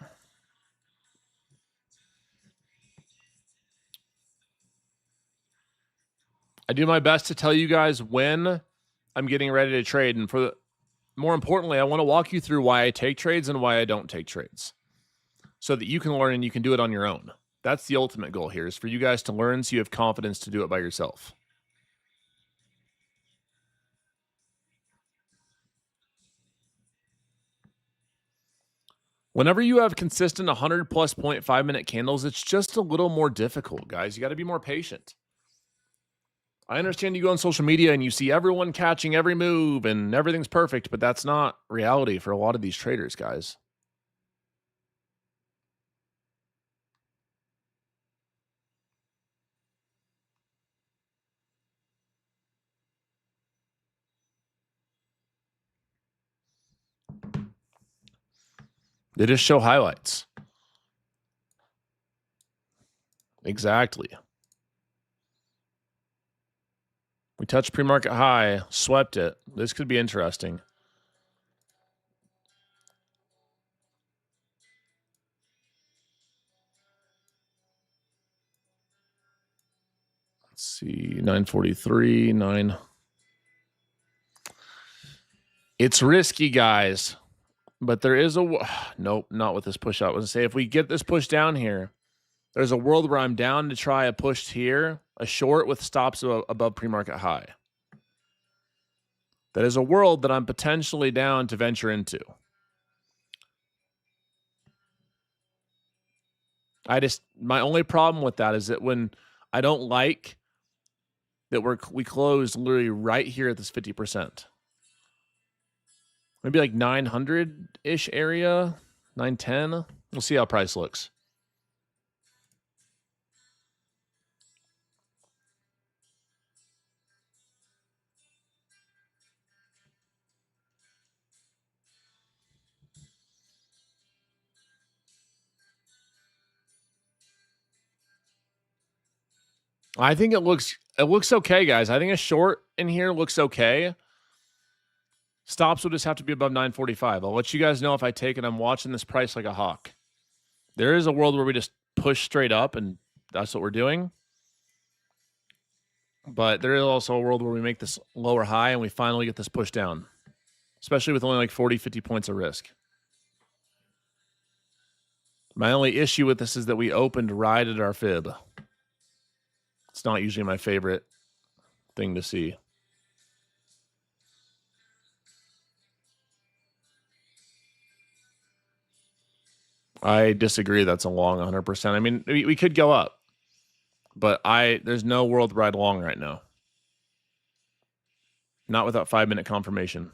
I do my best to tell you guys when I'm getting ready to trade. And more importantly, I want to walk you through why I take trades and why I don't take trades, so that you can learn and you can do it on your own. That's the ultimate goal here, is for you guys to learn so you have confidence to do it by yourself. Whenever you have consistent 100 plus 0.5 minute candles, it's just a little more difficult, guys. You got to be more patient. I understand you go on social media and you see everyone catching every move and everything's perfect, but that's not reality for a lot of these traders, guys. They just show highlights. Exactly. We touched pre-market high, swept it. This could be interesting. Let's see, 943, 9. It's risky, guys, but there is nope, not with this push out. I was going to say, if we get this push down here, there's a world where I'm down to try a push here, a short with stops above pre-market high. That is a world that I'm potentially down to venture into. My only problem with that is that when I don't like that we closed literally right here at this 50%. Maybe like 900-ish area, 910. We'll see how price looks. I think it looks okay, guys. I think a short in here looks okay. Stops will just have to be above 945. I'll let you guys know if I take it. I'm watching this price like a hawk. There is a world where we just push straight up, and that's what we're doing. But there is also a world where we make this lower high and we finally get this push down, especially with only like 40, 50 points of risk. My only issue with this is that we opened right at our fib. It's not usually my favorite thing to see. I disagree. That's a long 100%. I mean, we could go up, but there's no world where I'd long right now. Not without 5-minute confirmation.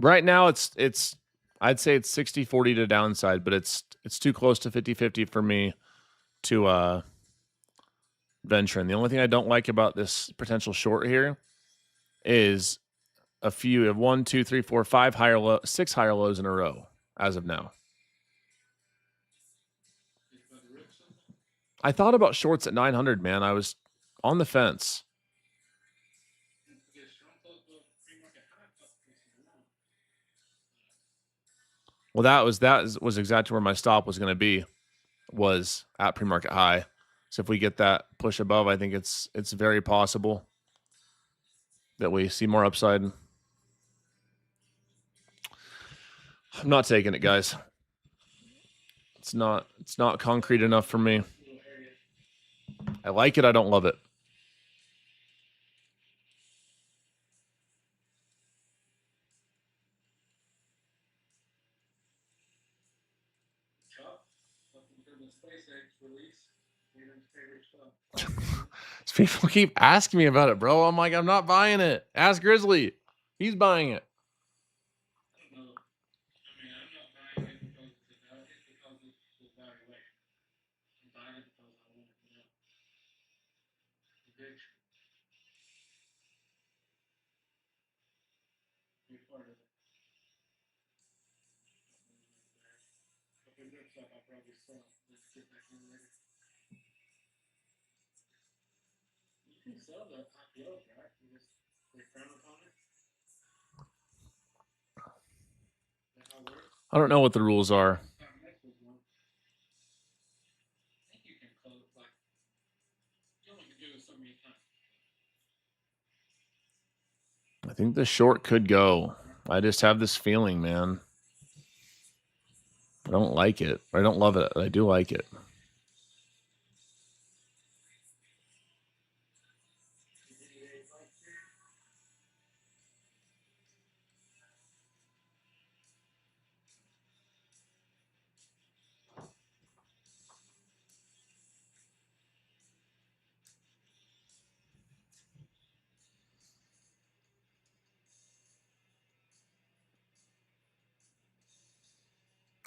Right now it's I'd say it's 60-40 to downside, but it's too close to 50-50 for me to venture in. The only thing I don't like about this potential short here is a few of 1, 2, 3, 4, 5 higher low, 6 higher lows in a row as of now. I thought about shorts at 900, man. I was on the fence. Well, that was exactly where my stop was going to be, was at pre-market high. So if we get that push above, I think it's very possible that we see more upside. I'm not taking it, guys. It's not concrete enough for me. I like it. I don't love it. People keep asking me about it, bro. I'm like, I'm not buying it. Ask Grizzly. He's buying it. I don't know what the rules are. I think the short could go. I just have this feeling, man. I don't like it. I don't love it. I do like it.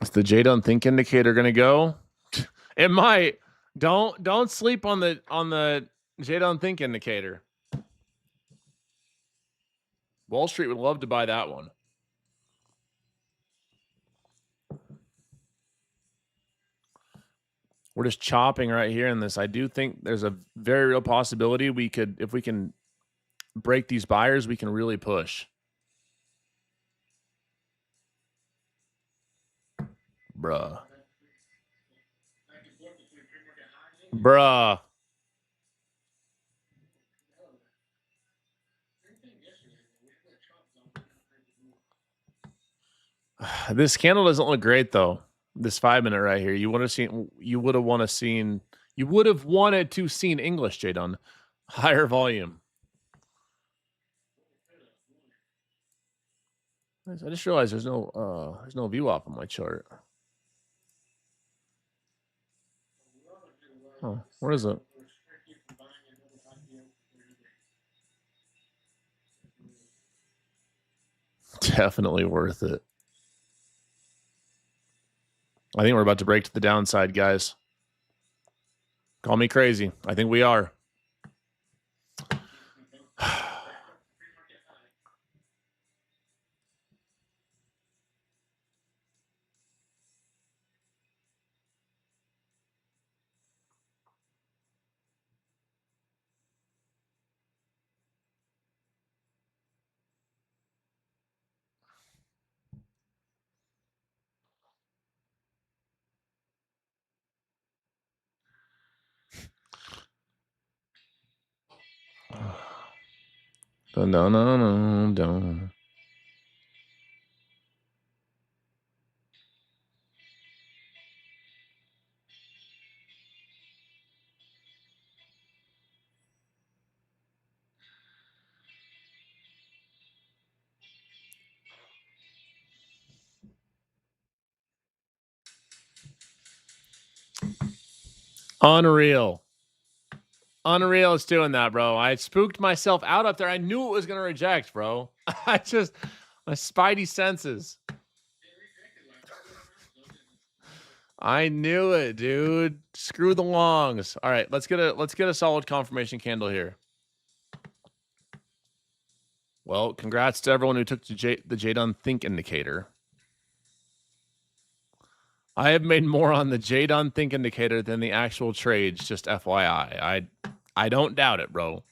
Is the Jdun think indicator going to go? It might. Don't sleep on the Jdun think indicator. Wall Street would love to buy that one. We're just chopping right here in this. I do think there's a very real possibility we could, if we can break these buyers, we can really push. Bruh. This candle doesn't look great though. This 5-minute right here. You would have wanted to seen English, Jdun. Higher volume. I just realized there's no VWAP on my chart. Oh, where is it? Definitely worth it. I think we're about to break to the downside, guys. Call me crazy. I think we are. No. Unreal. Unreal is doing that, bro. I spooked myself out up there. I knew it was going to reject, bro. My spidey senses. I knew it, dude. Screw the longs. All right, let's get a solid confirmation candle here. Well, congrats to everyone who took the Jdun Think indicator. I have made more on the Jdun Think indicator than the actual trades, just FYI. I don't doubt it, bro.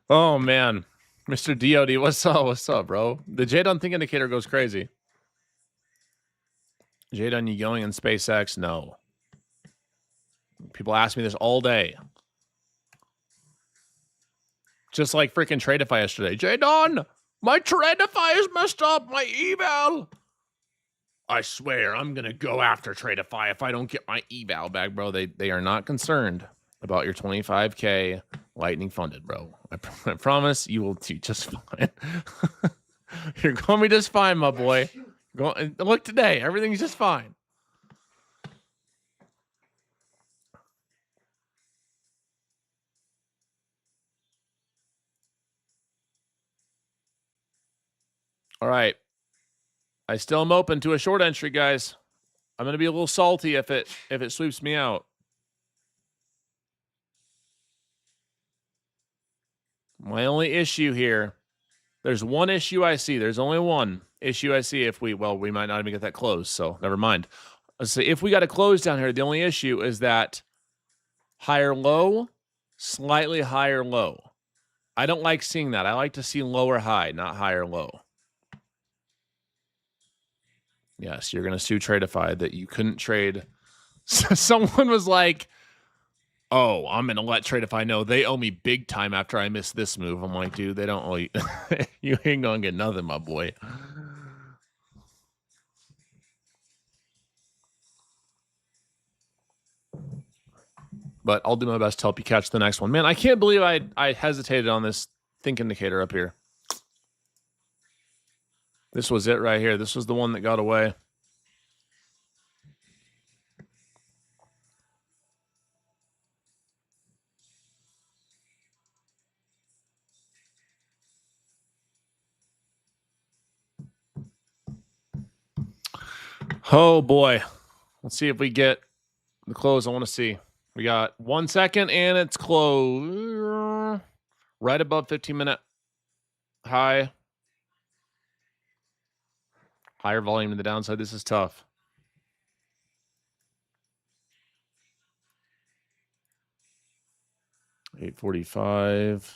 Oh man, Mr. DOD, what's up? What's up, bro? The Jdun Think indicator goes crazy. Jdun, you going in SpaceX? No. People ask me this all day. Just like freaking Tradeify yesterday. Jdun, my Tradeify is messed up. My eval. I swear, I'm gonna go after Tradeify if I don't get my eval back, bro. They are not concerned about your 25K Lightning funded, bro. I promise you will do just fine. You're going to be just fine, my boy. Look today, everything's just fine. All right. I still am open to a short entry, guys. I'm gonna be a little salty if it sweeps me out. My only issue here, there's one issue I see. There's only one issue I see if we might not even get that close, so never mind. Let's see, if we got a close down here, the only issue is that higher low, slightly higher low. I don't like seeing that. I like to see lower high, not higher low. Yes, you're going to sue Tradeify that you couldn't trade. Someone was like, oh, I'm going to let Tradeify know they owe me big time after I missed this move. I'm like, dude, they don't owe you. You ain't going to get nothing, my boy. But I'll do my best to help you catch the next one. Man, I can't believe I hesitated on this Think indicator up here. This was it right here. This was the one that got away. Oh, boy. Let's see if we get the close I want to see. We got 1 second, and it's close. Right above 15-minute high. Higher volume to the downside. This is tough. $8.45.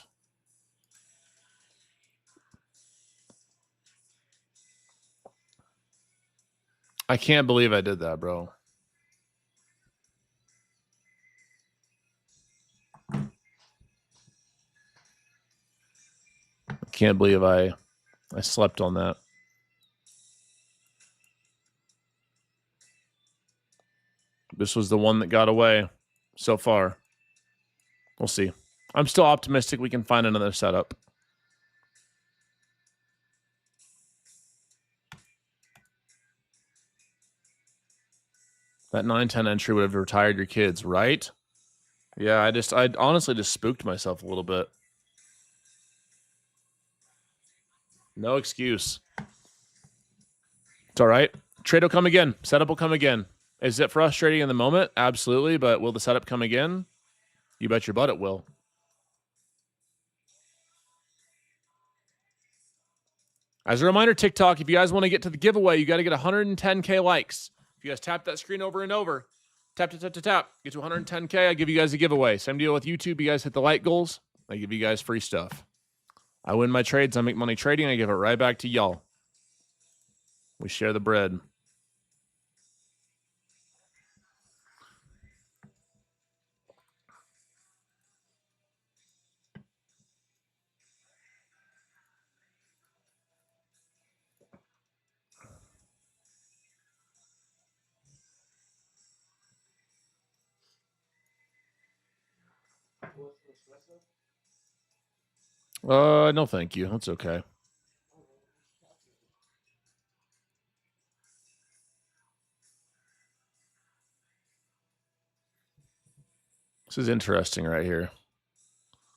I can't believe I did that, bro. I can't believe I slept on that. This was the one that got away so far. We'll see. I'm still optimistic we can find another setup. That 9-10 entry would have retired your kids, right? Yeah, I honestly just spooked myself a little bit. No excuse. It's all right. Trade will come again. Setup will come again. Is it frustrating in the moment? Absolutely. But will the setup come again? You bet your butt it will. As a reminder, TikTok, if you guys want to get to the giveaway, you got to get 110K likes. If you guys tap that screen over and over, tap, get to 110K, I give you guys a giveaway. Same deal with YouTube. You guys hit the like goals, I give you guys free stuff. I win my trades. I make money trading. I give it right back to y'all. We share the bread. What's the espresso? No, thank you. That's okay. This is interesting right here.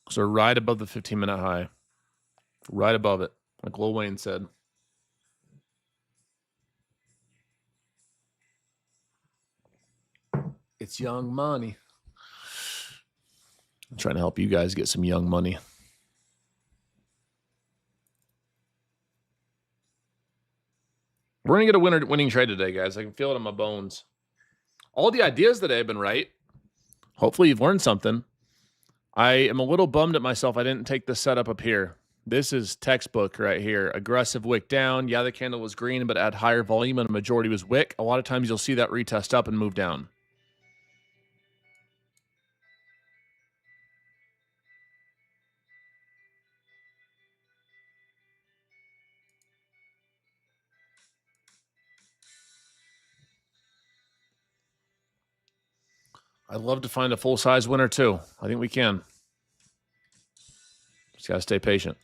So right above the 15-minute high. Right above it, like Lil Wayne said. It's young money. I'm trying to help you guys get some young money. We're going to get a winning trade today, guys. I can feel it in my bones. All the ideas today have been right. Hopefully you've learned something. I am a little bummed at myself I didn't take the setup up here. This is textbook right here. Aggressive wick down. Yeah, the candle was green, but at higher volume and a majority was wick. A lot of times you'll see that retest up and move down. I'd love to find a full-size winner too. I think we can. Just got to stay patient.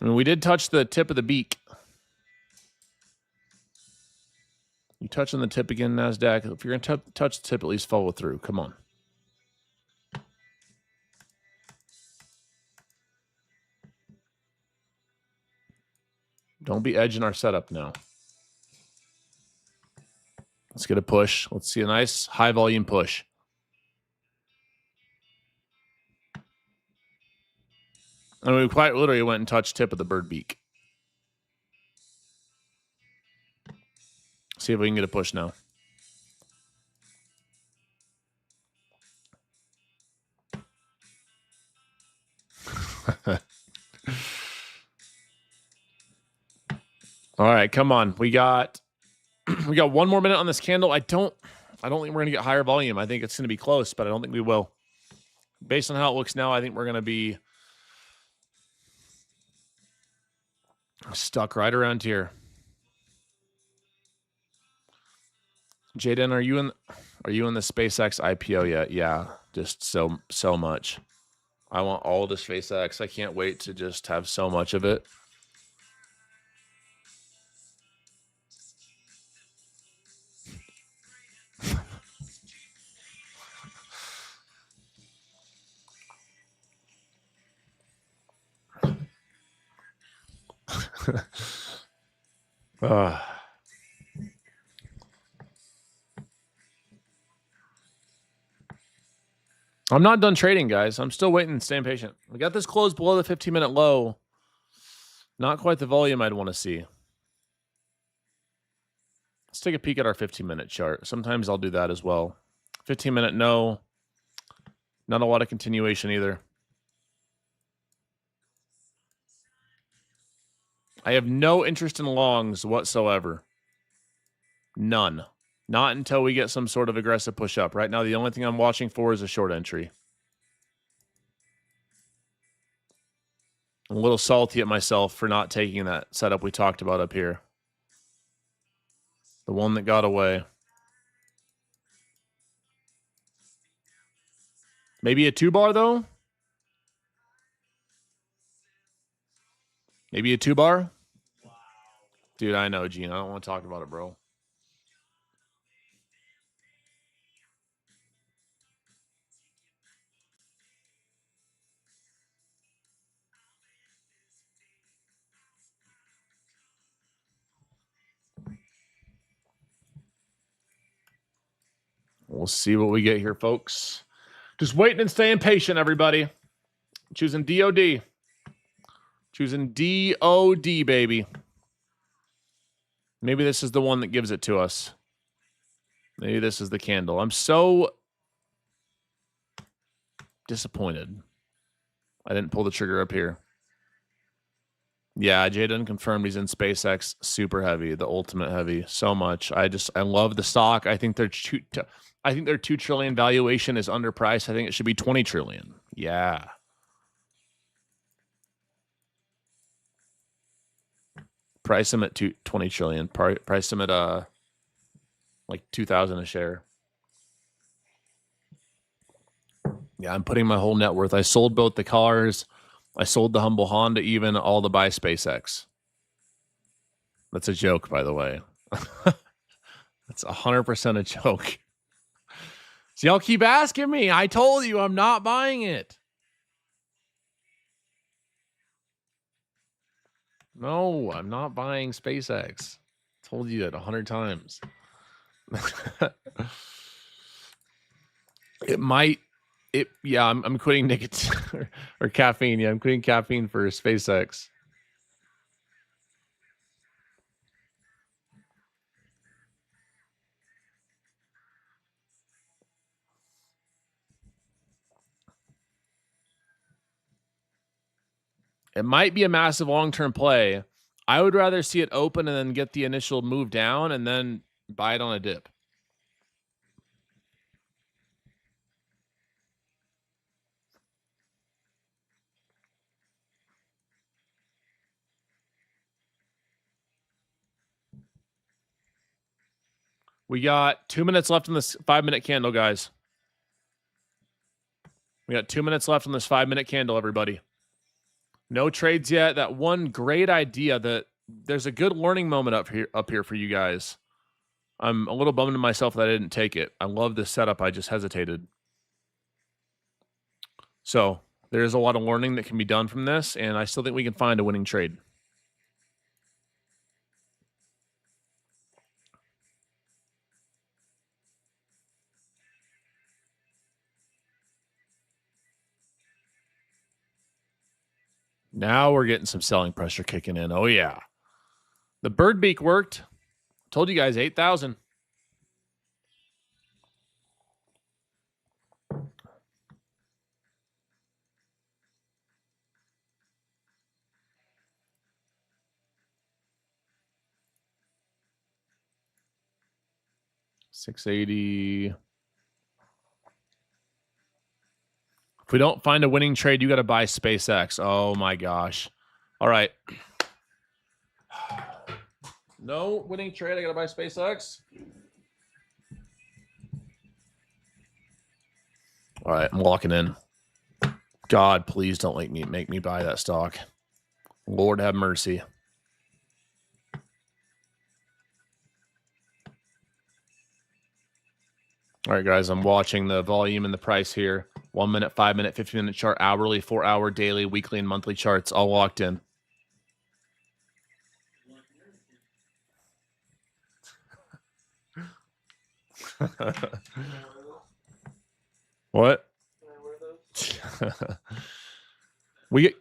I mean, we did touch the tip of the beak. You touch on the tip again, NASDAQ. If you're going to touch the tip, at least follow through. Come on. Don't be edging our setup now. Let's get a push. Let's see a nice high-volume push. And we quite literally went and touched tip of the bird beak. See if we can get a push now. All right, come on. We got one more minute on this candle. I don't think we're going to get higher volume. I think it's going to be close, but I don't think we will. Based on how it looks now, I think we're going to be stuck right around here. Jdun, are you in the SpaceX IPO yet? Yeah, just so much. I want all the SpaceX. I can't wait to just have so much of it. I'm not done trading, guys. I'm still waiting and staying patient. We got this closed below the 15-minute low. Not quite the volume I'd want to see. Let's take a peek at our 15-minute chart. Sometimes I'll do that as well. 15-minute, no. Not a lot of continuation either. I have no interest in longs whatsoever. None. Not until we get some sort of aggressive push up. Right now, the only thing I'm watching for is a short entry. I'm a little salty at myself for not taking that setup we talked about up here. The one that got away. Maybe a 2-bar, though? Maybe a 2-bar? Wow. Dude, I know, Gene. I don't want to talk about it, bro. We'll see what we get here, folks. Just waiting and staying patient, everybody. Choosing DOD. Choosing DOD, baby. Maybe this is the one that gives it to us. Maybe this is the candle. I'm so disappointed. I didn't pull the trigger up here. Yeah, Jdun confirmed he's in SpaceX. Super heavy, the ultimate heavy. So much. I love the stock. I think their 2 trillion valuation is underpriced. I think it should be 20 trillion. Yeah. Price him at 20 trillion. Price him at like 2,000 a share. Yeah, I'm putting my whole net worth. I sold both the cars. I sold the humble Honda, even all to buy SpaceX. That's a joke, by the way. That's 100% a joke. So y'all keep asking me. I told you I'm not buying it. No, I'm not buying SpaceX. Told you that 100 times. It might. Yeah, I'm quitting nicotine or caffeine. Yeah, I'm quitting caffeine for SpaceX. It might be a massive long-term play. I would rather see it open and then get the initial move down and then buy it on a dip. We got 2 minutes left in this 5-minute candle, guys. We got 2 minutes left on this 5-minute candle, everybody. No trades yet. That one great idea that there's a good learning moment up here for you guys. I'm a little bummed to myself that I didn't take it. I love this setup. I just hesitated. So there's a lot of learning that can be done from this, and I still think we can find a winning trade. Now we're getting some selling pressure kicking in. Oh, yeah. The bird beak worked. Told you guys, 8,000. $680. If we don't find a winning trade, you got to buy SpaceX. Oh, my gosh. All right. No winning trade. I got to buy SpaceX. All right. I'm locking in. God, please don't make me buy that stock. Lord have mercy. All right, guys, I'm watching the volume and the price here. 1 minute, 5 minute, 15-minute chart, hourly, 4-hour, daily, weekly, and monthly charts all locked in. What? We.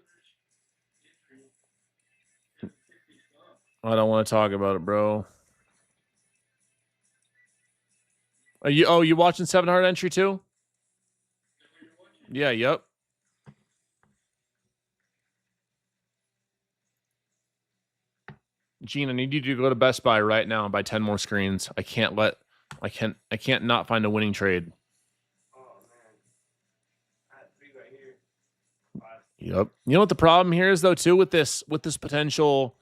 I don't want to talk about it, bro. Are you? Oh, you watching 700 entry too? Yeah. Yep. Gene, I need you to go to Best Buy right now and buy 10 more screens. I can't not find a winning trade. Oh man, I had 3 right here. 5. Yep. You know what the problem here is though too with this potential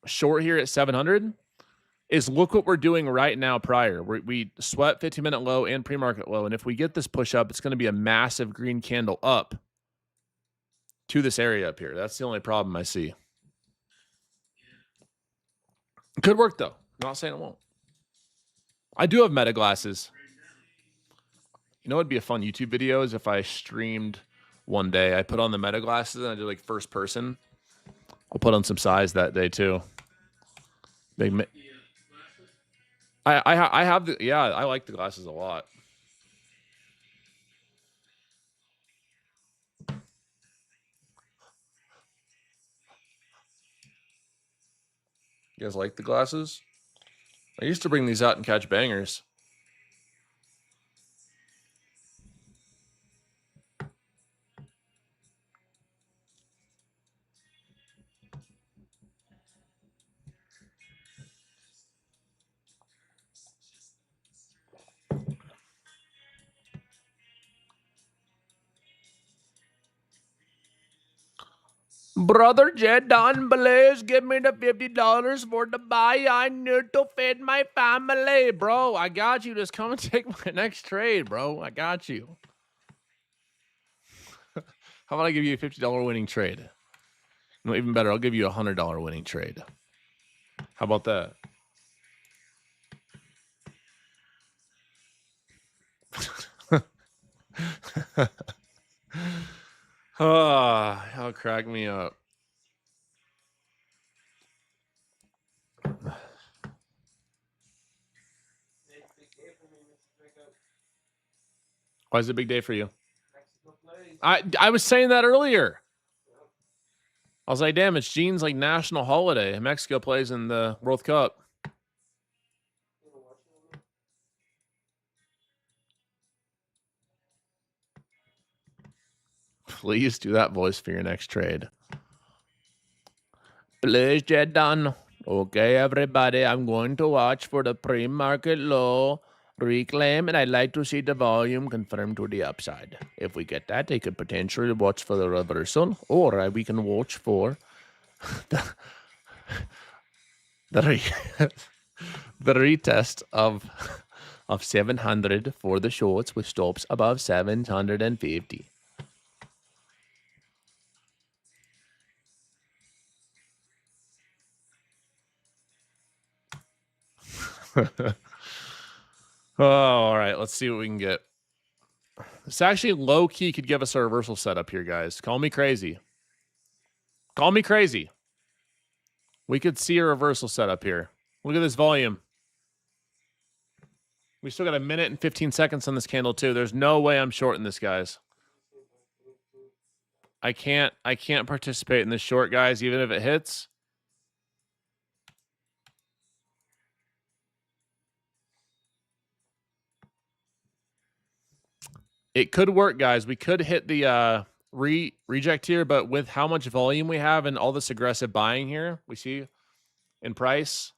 short here at 700 is look what we're doing right now prior. We sweat 15-minute low and pre-market low, and if we get this push up, it's going to be a massive green candle up to this area up here. That's the only problem I see. It could work though. Not saying it won't. I do have meta glasses. You know what'd be a fun YouTube video is if I streamed one day. I put on the meta glasses and I did like first person. I'll put on some size that day too. I have the I like the glasses a lot. You guys like the glasses? I used to bring these out and catch bangers. Brother Jdun, please give me the $50 for the buy. I need to feed my family. Bro, I got you. Just come and take my next trade, bro. I got you. How about I give you a $50 winning trade? No, even better, I'll give you a $100 winning trade. How about that? That'll crack me up. Why is it a big day for you? I was saying that earlier. I was like, damn, it's Gene's like national holiday. Mexico plays in the World Cup. Please do that voice for your next trade. Please, Jdun. Okay, everybody, I'm going to watch for the pre-market low reclaim, and I'd like to see the volume confirmed to the upside. If we get that, they could potentially watch for the reversal, or we can watch for the retest of 700 for the shorts with stops above 750. Oh, all right. Let's see what we can get. This actually low key could give us a reversal setup here, guys. Call me crazy. Call me crazy. We could see a reversal setup here. Look at this volume. We still got a minute and 15 seconds on this candle too. There's no way I'm shorting this, guys. I can't participate in this short, guys, even if it hits. It could work, guys. We could hit the reject here, but with how much volume we have and all this aggressive buying here, we see in price.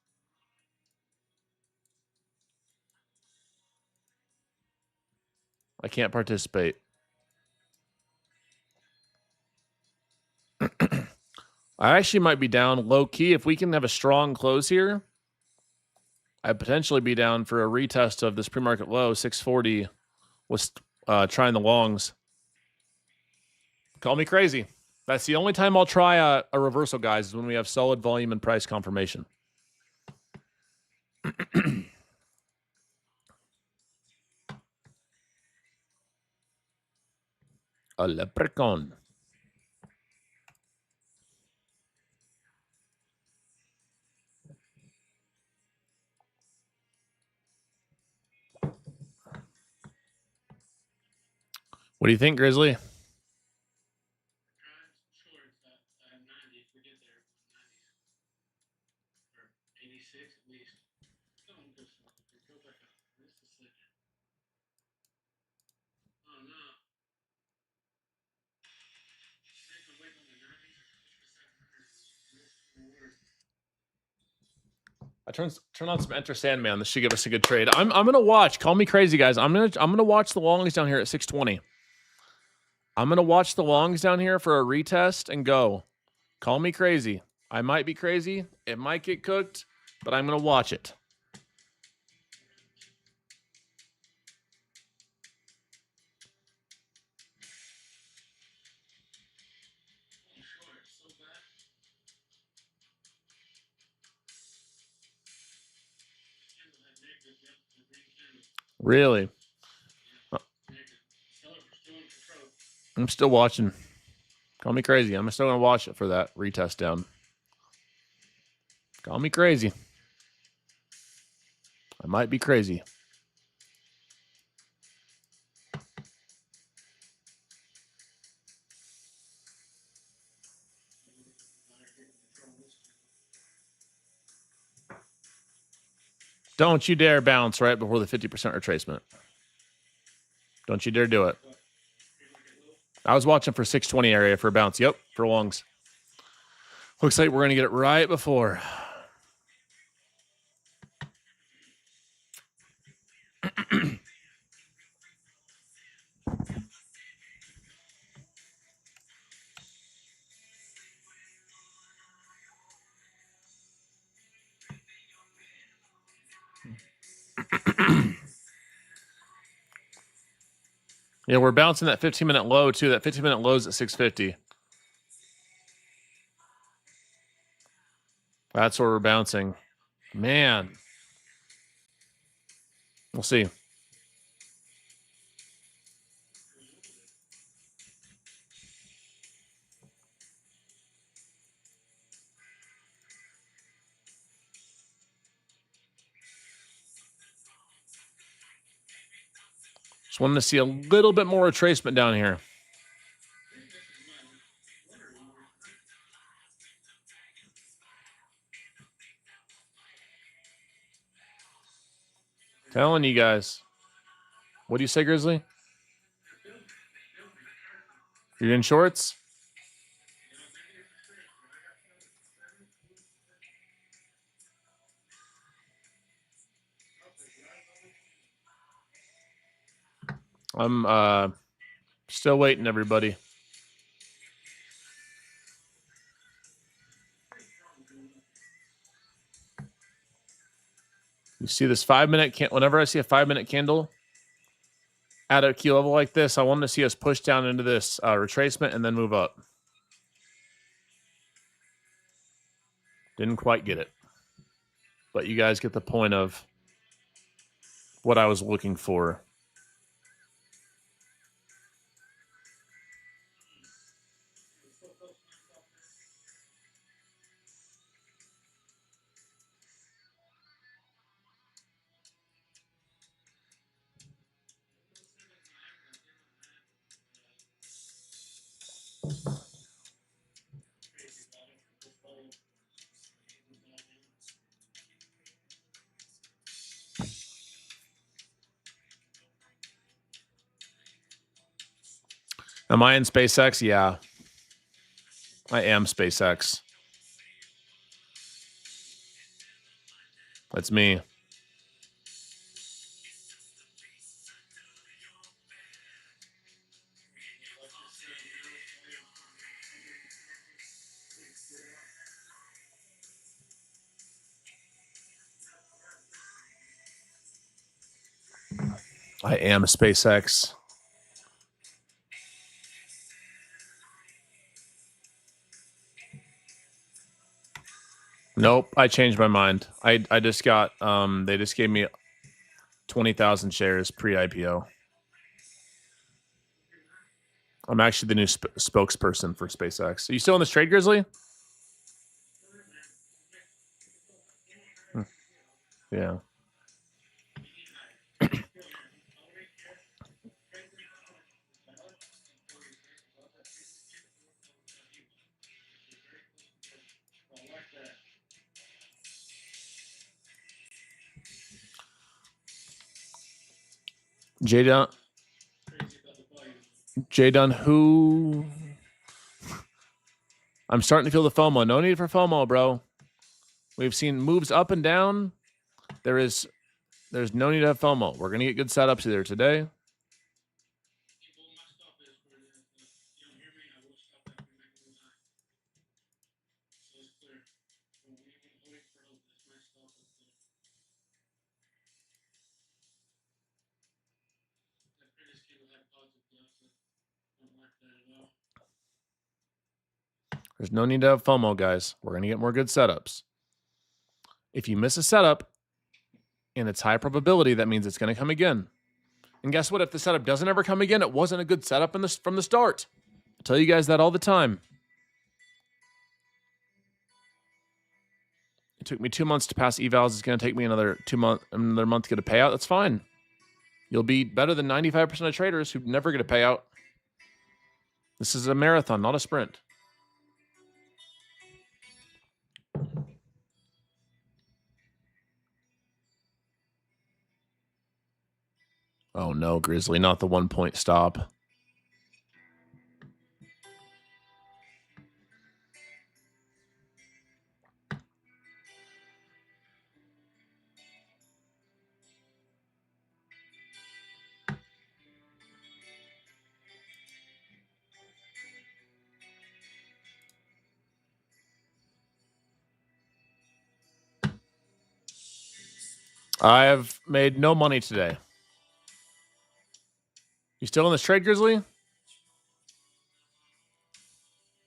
I can't participate. I actually might be down low key. If we can have a strong close here, I'd potentially be down for a retest of this pre-market low, 640, with trying the longs. Call me crazy. That's the only time I'll try a reversal, guys, is when we have solid volume and price confirmation. A leprechaun. What do you think, Grizzly? I turn on some Enter Sandman. This should give us a good trade. I'm gonna watch. Call me crazy, guys. I'm gonna watch the longs down here at 620. I'm gonna watch the longs down here for a retest and go. Call me crazy. I might be crazy. It might get cooked, but I'm gonna watch it. Really? I'm still watching. Call me crazy. I'm still gonna watch it for that retest down. Call me crazy. I might be crazy. Don't you dare bounce right before the 50% retracement. Don't you dare do it. I was watching for 620 area for a bounce. Yep, for longs. Looks like we're going to get it right before. Yeah, we're bouncing that 15-minute low too. That 15-minute low is at 650. That's where we're bouncing. Man. We'll see. Just wanted to see a little bit more retracement down here. Telling you guys. What do you say, Grizzly? You're in shorts? I'm still waiting, everybody. You see this 5-minute whenever I see a 5-minute candle at a key level like this, I want to see us push down into this retracement and then move up. Didn't quite get it. But you guys get the point of what I was looking for. Am I in SpaceX? Yeah. I am SpaceX. That's me. I am SpaceX. Nope, I changed my mind. I just got they just gave me 20,000 shares pre-IPO. I'm actually the new spokesperson for SpaceX. Are you still in this trade, Grizzly? Yeah. Jdun, who? I'm starting to feel the FOMO. No need for FOMO, bro. We've seen moves up and down. There's no need to have FOMO. We're gonna get good setups either today. There's no need to have FOMO, guys. We're gonna get more good setups. If you miss a setup and it's high probability, that means it's gonna come again. And guess what? If the setup doesn't ever come again, it wasn't a good setup from the start. I tell you guys that all the time. It took me 2 months to pass evals. It's going to take me another month to get a payout. That's fine. You'll be better than 95% of traders who never get a payout. This is a marathon, not a sprint. Oh no, Grizzly, not the 1 point stop. I have made no money today. You still in this trade, Grizzly? I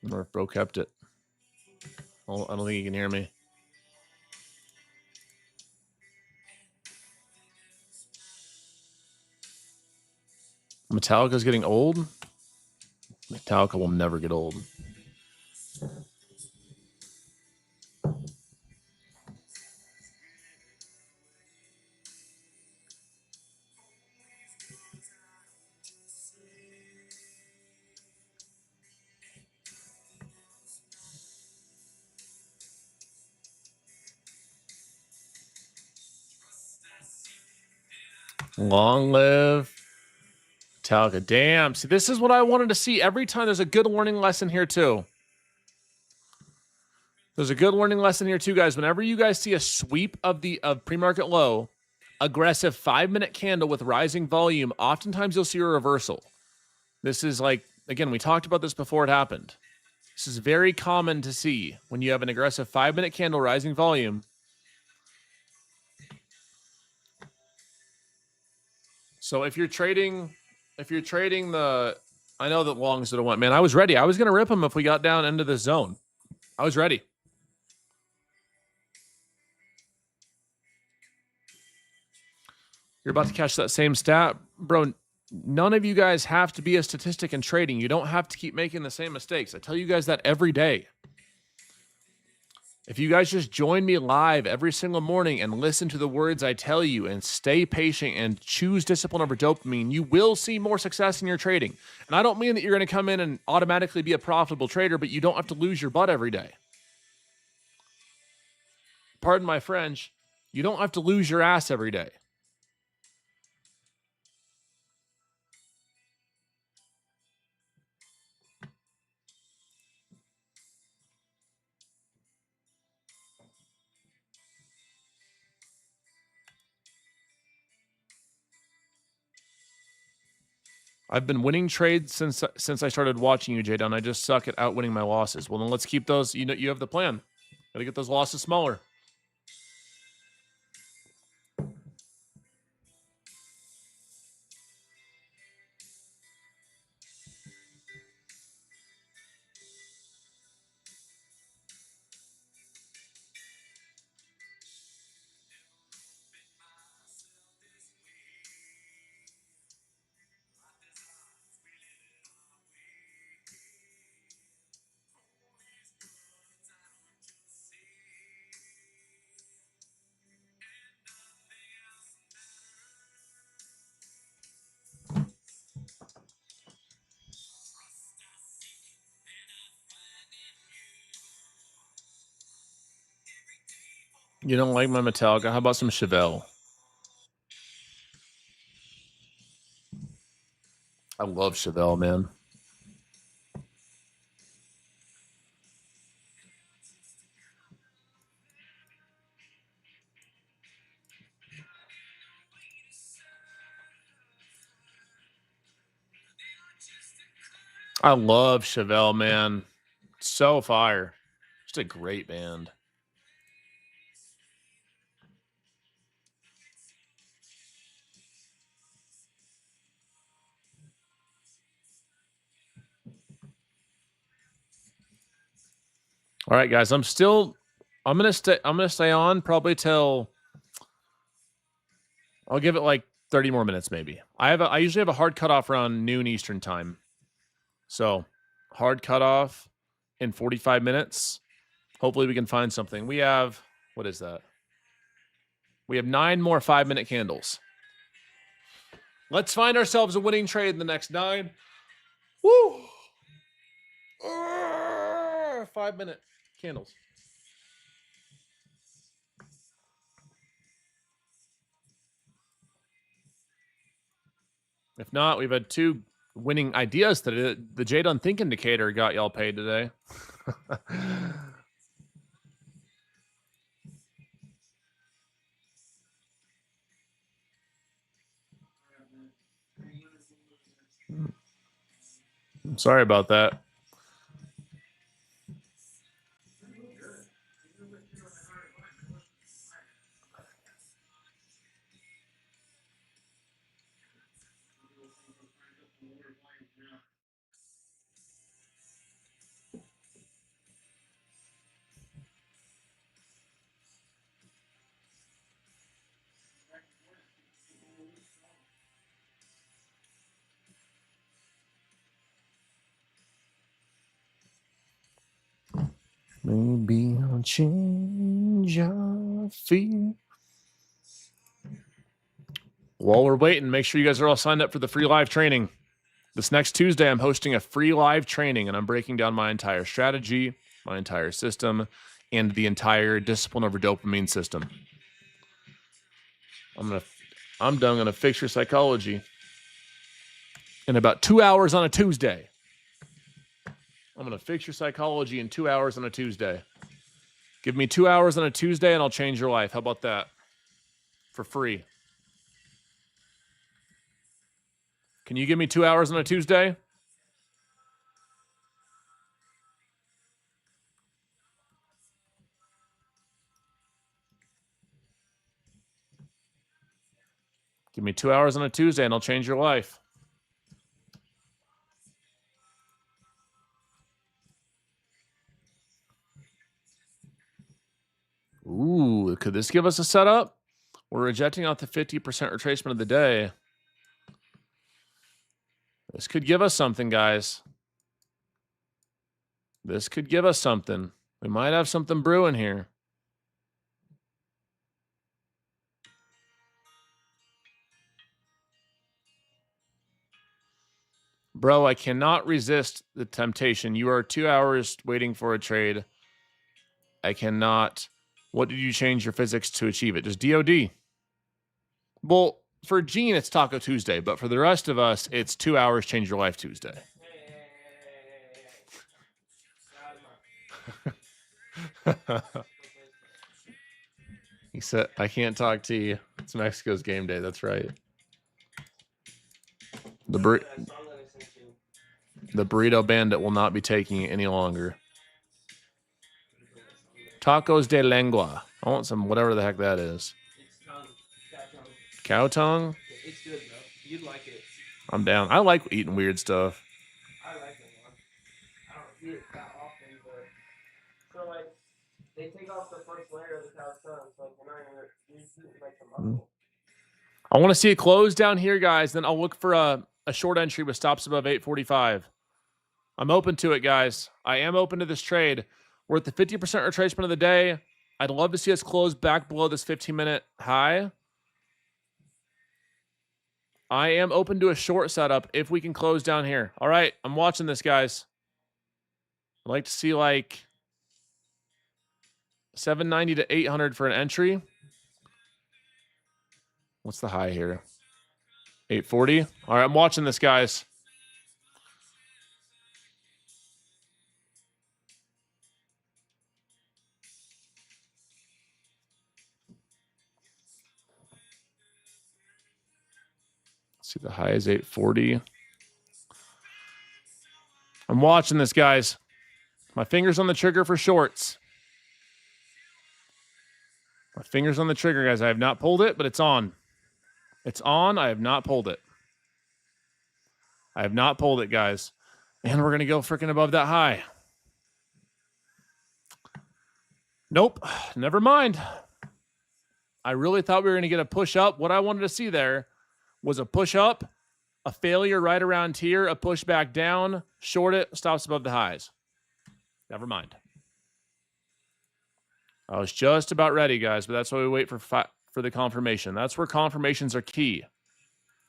don't know if Bro kept it. Oh, I don't think he can hear me. Metallica's getting old? Metallica will never get old. Long live Metallica. Damn. See, this is what I wanted to see. Every time there's a good learning lesson here, too. There's a good learning lesson here, too, guys. Whenever you guys see a sweep of pre-market low, aggressive 5-minute candle with rising volume, oftentimes you'll see a reversal. This is like, again, we talked about this before it happened. This is very common to see when you have an aggressive 5-minute candle rising volume. So if you're trading the, I know that longs would have went, man, I was ready. I was going to rip them if we got down into the zone. I was ready. You're about to catch that same stat. Bro, none of you guys have to be a statistic in trading. You don't have to keep making the same mistakes. I tell you guys that every day. If you guys just join me live every single morning and listen to the words I tell you and stay patient and choose discipline over dopamine, you will see more success in your trading. And I don't mean that you're going to come in and automatically be a profitable trader, but you don't have to lose your butt every day. Pardon my French. You don't have to lose your ass every day. I've been winning trades since I started watching you, Jdun. I just suck at outwinning my losses. Well, then let's keep those. You know, you have the plan. Got to get those losses smaller. You don't like my Metallica? How about some Chevelle? I love Chevelle, man. I love Chevelle, man. So fire. Just a great band. All right, guys. I'm gonna stay on probably till, I'll give it like 30 more minutes, maybe. I usually have a hard cutoff around noon Eastern time. So hard cutoff in 45 minutes. Hopefully we can find something. We have, what is that? We have 9 more 5-minute candles. Let's find ourselves a winning trade in the next 9. Woo! 5-minute candles. If not, we've had 2 winning ideas today. The Jdun Think Indicator got y'all paid today. I'm sorry about that. Maybe I'll change your fear. While we're waiting, make sure you guys are all signed up for the free live training. This next Tuesday, I'm hosting a free live training, and I'm breaking down my entire strategy, my entire system, and the entire discipline over dopamine system. I'm done. I'm gonna fix your psychology in about 2 hours on a Tuesday. I'm gonna fix your psychology in 2 hours on a Tuesday. Give me 2 hours on a Tuesday, and I'll change your life. How about that? For free. Can you give me 2 hours on a Tuesday? Give me 2 hours on a Tuesday, and I'll change your life. Ooh, could this give us a setup? We're rejecting out the 50% retracement of the day. This could give us something, guys. This could give us something. We might have something brewing here. Bro, I cannot resist the temptation. You are 2 hours waiting for a trade. I cannot. What did you change your physics to achieve it? Just DOD. Well, for Gene, it's Taco Tuesday, but for the rest of us, it's 2 hours change your life Tuesday. He said, I can't talk to you. It's Mexico's game day. That's right. The burrito bandit will not be taking it any longer. Tacos de lengua. I want some whatever the heck that is. It's tongue. Cow tongue? It's good, though. You'd like it. I'm down. I like eating weird stuff. I like it a lot. I don't eat it that often, but so like they take off the first layer of the cow's tongue, so like you're eating like the muscle. I want to see it close down here, guys. Then I'll look for a short entry with stops above 845. I'm open to it, guys. I am open to this trade. We're at the 50% retracement of the day. I'd love to see us close back below this 15-minute high. I am open to a short setup if we can close down here. All right, I'm watching this, guys. I'd like to see like 790 to 800 for an entry. What's the high here? 840. All right, I'm watching this, guys. Let's see, the high is 840. I'm watching this, guys. My fingers on the trigger for shorts. My fingers on the trigger, guys. I have not pulled it, but it's on. It's on. I have not pulled it. I have not pulled it, guys. And we're going to go freaking above that high. Nope. Never mind. I really thought we were going to get a push up. What I wanted to see there was a push up, a failure right around here, a push back down, short it, stops above the highs. Never mind. I was just about ready, guys, but that's why we wait for the confirmation. That's where confirmations are key.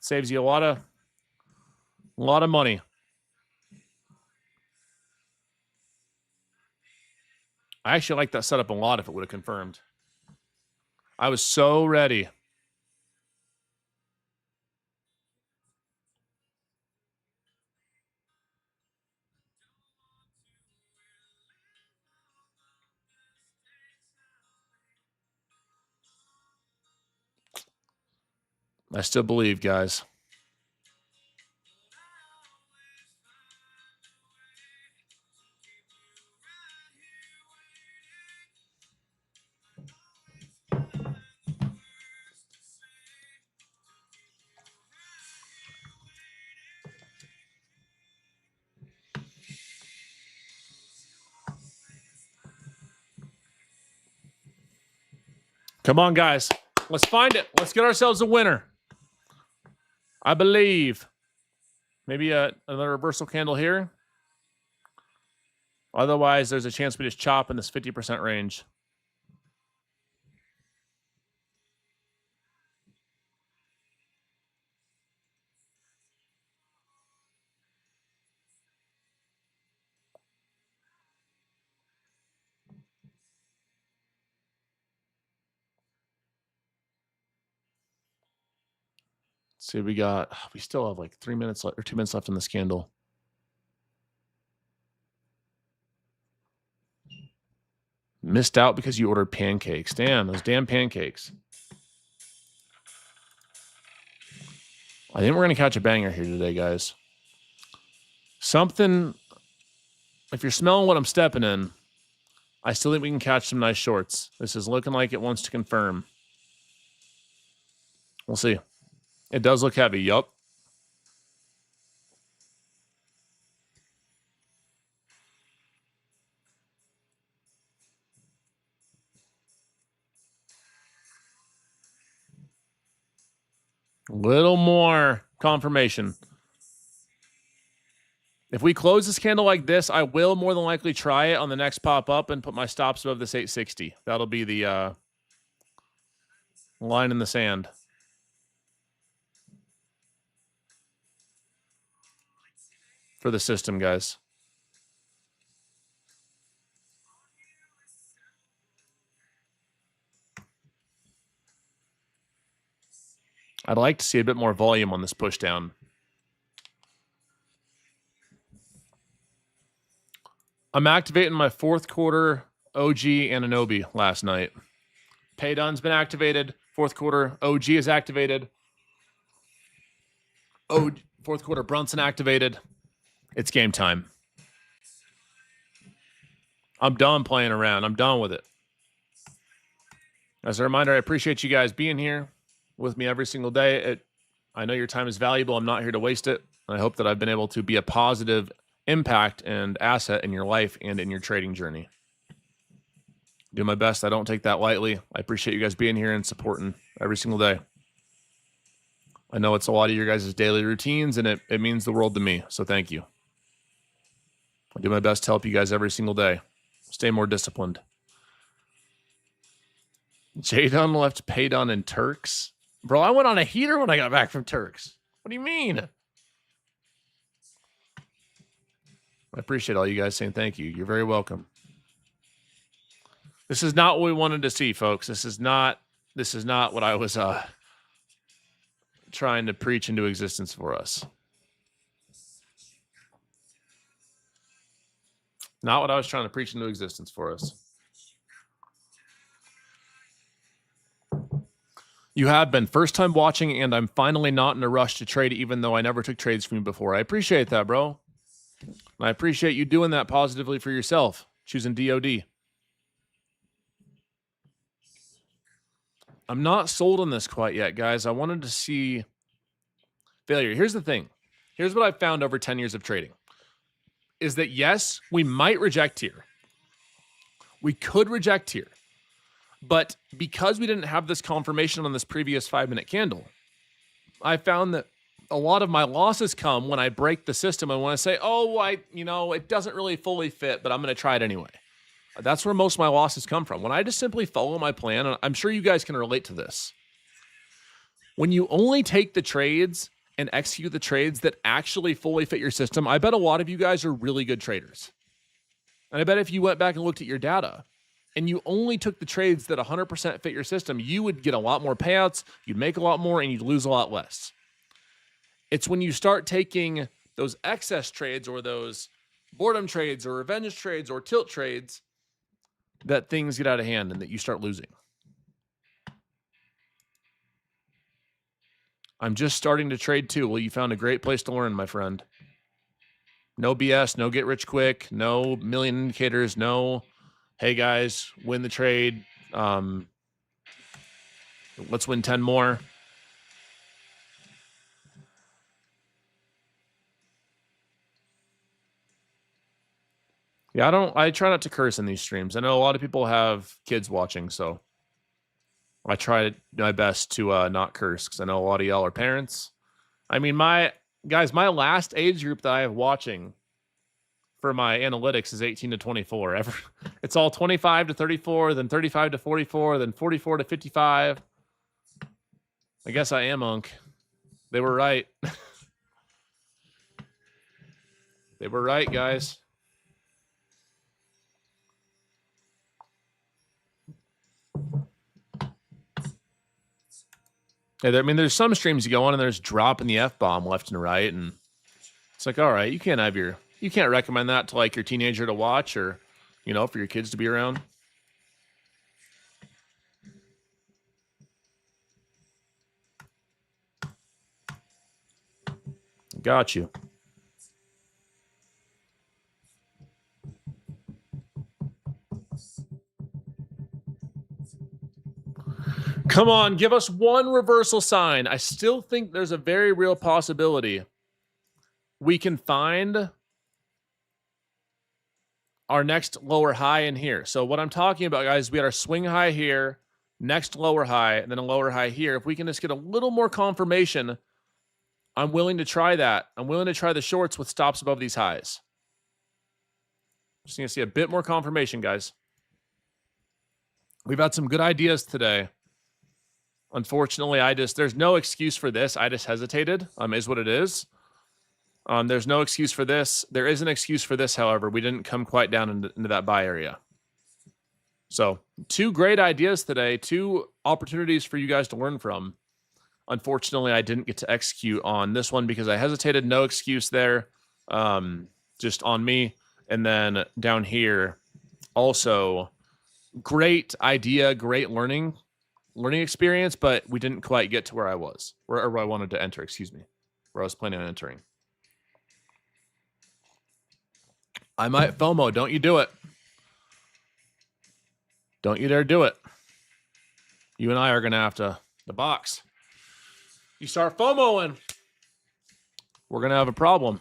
Saves you a lot of money. I actually like that setup a lot if it would have confirmed. I was so ready. I still believe, guys. Come on, guys. Let's find it. Let's get ourselves a winner. I believe. Maybe another reversal candle here. Otherwise, there's a chance we just chop in this 50% range. Let's see, we still have like 3 minutes left or 2 minutes left in this candle. Missed out because you ordered pancakes. Damn, those damn pancakes. I think we're going to catch a banger here today, guys. Something, if you're smelling what I'm stepping in, I still think we can catch some nice shorts. This is looking like it wants to confirm. We'll see. It does look heavy. Yup. Little more confirmation. If we close this candle like this, I will more than likely try it on the next pop up and put my stops above this 860. That'll be the line in the sand. For the system, guys. I'd like to see a bit more volume on this push down. I'm activating my fourth quarter OG Ananobi last night. Paydon's been activated. Fourth quarter OG is activated. Fourth quarter Brunson activated. It's game time. I'm done playing around. I'm done with it. As a reminder, I appreciate you guys being here with me every single day. I know your time is valuable. I'm not here to waste it. I hope that I've been able to be a positive impact and asset in your life and in your trading journey. Do my best. I don't take that lightly. I appreciate you guys being here and supporting every single day. I know it's a lot of your guys' daily routines, and it means the world to me. So thank you. I do my best to help you guys every single day. Stay more disciplined. Jdun left Paydon in Turks. Bro, I went on a heater when I got back from Turks. What do you mean? I appreciate all you guys saying thank you. You're very welcome. This is not what we wanted to see, folks. This is not what I was trying to preach into existence for us. Not what I was trying to preach into existence for us. You have been first time watching, and I'm finally not in a rush to trade, even though I never took trades from you before. I appreciate that, bro. I appreciate you doing that positively for yourself, choosing DOD. I'm not sold on this quite yet, guys. I wanted to see failure. Here's the thing. Here's what I've found over 10 years of trading. Is that, yes, we might reject here. We could reject here. But because we didn't have this confirmation on this previous 5-minute candle, I found that a lot of my losses come when I break the system and when I say, oh, it doesn't really fully fit, but I'm going to try it anyway. That's where most of my losses come from. When I just simply follow my plan, and I'm sure you guys can relate to this. When you only take the trades and execute the trades that actually fully fit your system, I bet a lot of you guys are really good traders. And I bet if you went back and looked at your data and you only took the trades that 100% fit your system, you would get a lot more payouts, you'd make a lot more, and you'd lose a lot less. It's when you start taking those excess trades or those boredom trades or revenge trades or tilt trades that things get out of hand and that you start losing. I'm just starting to trade too. Well, you found a great place to learn, my friend. No BS, no get rich quick, no million indicators, no, hey guys, win the trade. Let's win 10 more. Yeah, I try not to curse in these streams. I know a lot of people have kids watching, so I try my best to not curse because I know a lot of y'all are parents. I mean, my last age group that I have watching for my analytics is 18 to 24. It's all 25 to 34, then 35 to 44, then 44 to 55. I guess I am Unc. They were right. They were right, guys. Yeah, I mean, there's some streams you go on and there's dropping the F-bomb left and right, and it's like, all right, you can't recommend that to like your teenager to watch or, you know, for your kids to be around. Got you. Come on, give us one reversal sign. I still think there's a very real possibility we can find our next lower high in here. So what I'm talking about, guys, we had our swing high here, next lower high, and then a lower high here. If we can just get a little more confirmation, I'm willing to try that. I'm willing to try the shorts with stops above these highs. Just going to see a bit more confirmation, guys. We've had some good ideas today. Unfortunately, there's no excuse for this. I just hesitated, is what it is. There's no excuse for this. There is an excuse for this, however. We didn't come quite down into that buy area. So 2 great ideas today, 2 opportunities for you guys to learn from. Unfortunately, I didn't get to execute on this one because I hesitated. No excuse there, just on me. And then down here, also great idea, great learning experience, but we didn't quite get to where I was, or where I wanted to enter, excuse me, where I was planning on entering. I might FOMO. Don't you do it. Don't you dare do it. You and I are going to have to, the box. You start FOMOing, we're going to have a problem.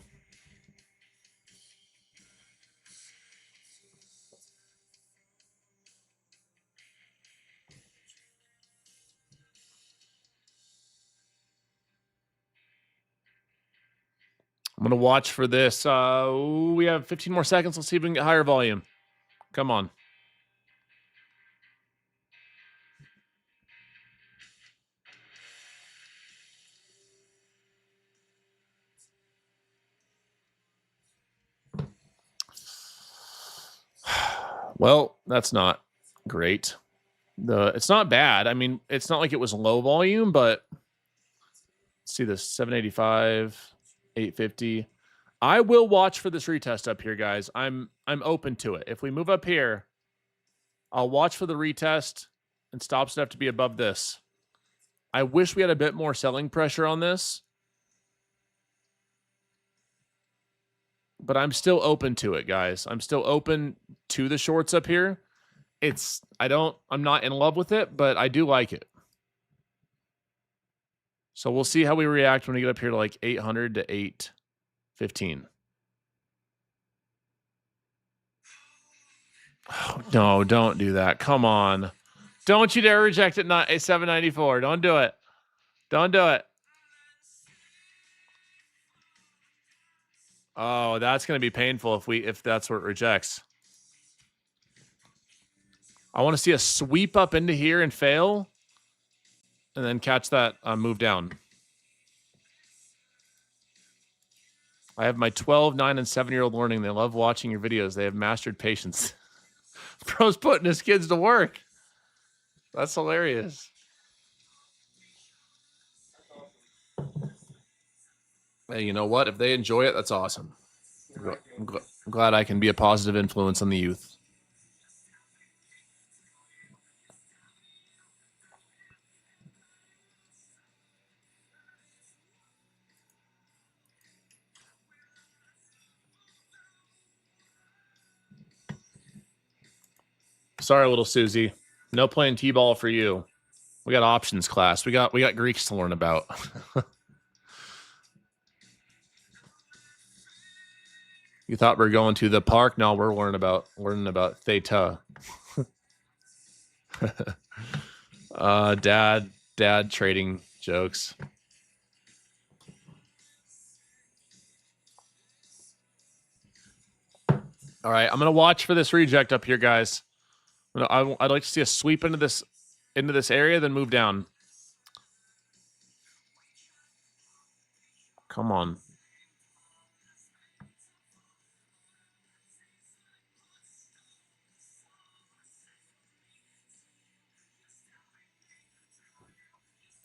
I'm going to watch for this. We have 15 more seconds. Let's see if we can get higher volume. Come on. Well, that's not great. It's not bad. I mean, it's not like it was low volume, but let's see this 785, 850. I will watch for this retest up here, guys. I'm open to it. If we move up here, I'll watch for the retest and stops enough to be above this. I wish we had a bit more selling pressure on this, but I'm still open to it, guys. I'm still open to the shorts up here. I'm not in love with it, but I do like it. So we'll see how we react when we get up here to like 800 to 815. Oh, no, don't do that. Come on. Don't you dare reject it, not a 794. Don't do it. Don't do it. Oh, that's going to be painful if that's what it rejects. I want to see a sweep up into here and fail, and then catch that move down. I have my 12, 9, and 7-year-old learning. They love watching your videos. They have mastered patience. Bro's putting his kids to work. That's hilarious. Hey, you know what? If they enjoy it, that's awesome. I'm glad I can be a positive influence on the youth. Sorry, little Susie. No playing T-ball for you. We got options class. We got Greeks to learn about. You thought we were going to the park? No, we're learning about theta. Dad trading jokes. All right, I'm gonna watch for this reject up here, guys. I'd like to see a sweep into this area, then move down. Come on.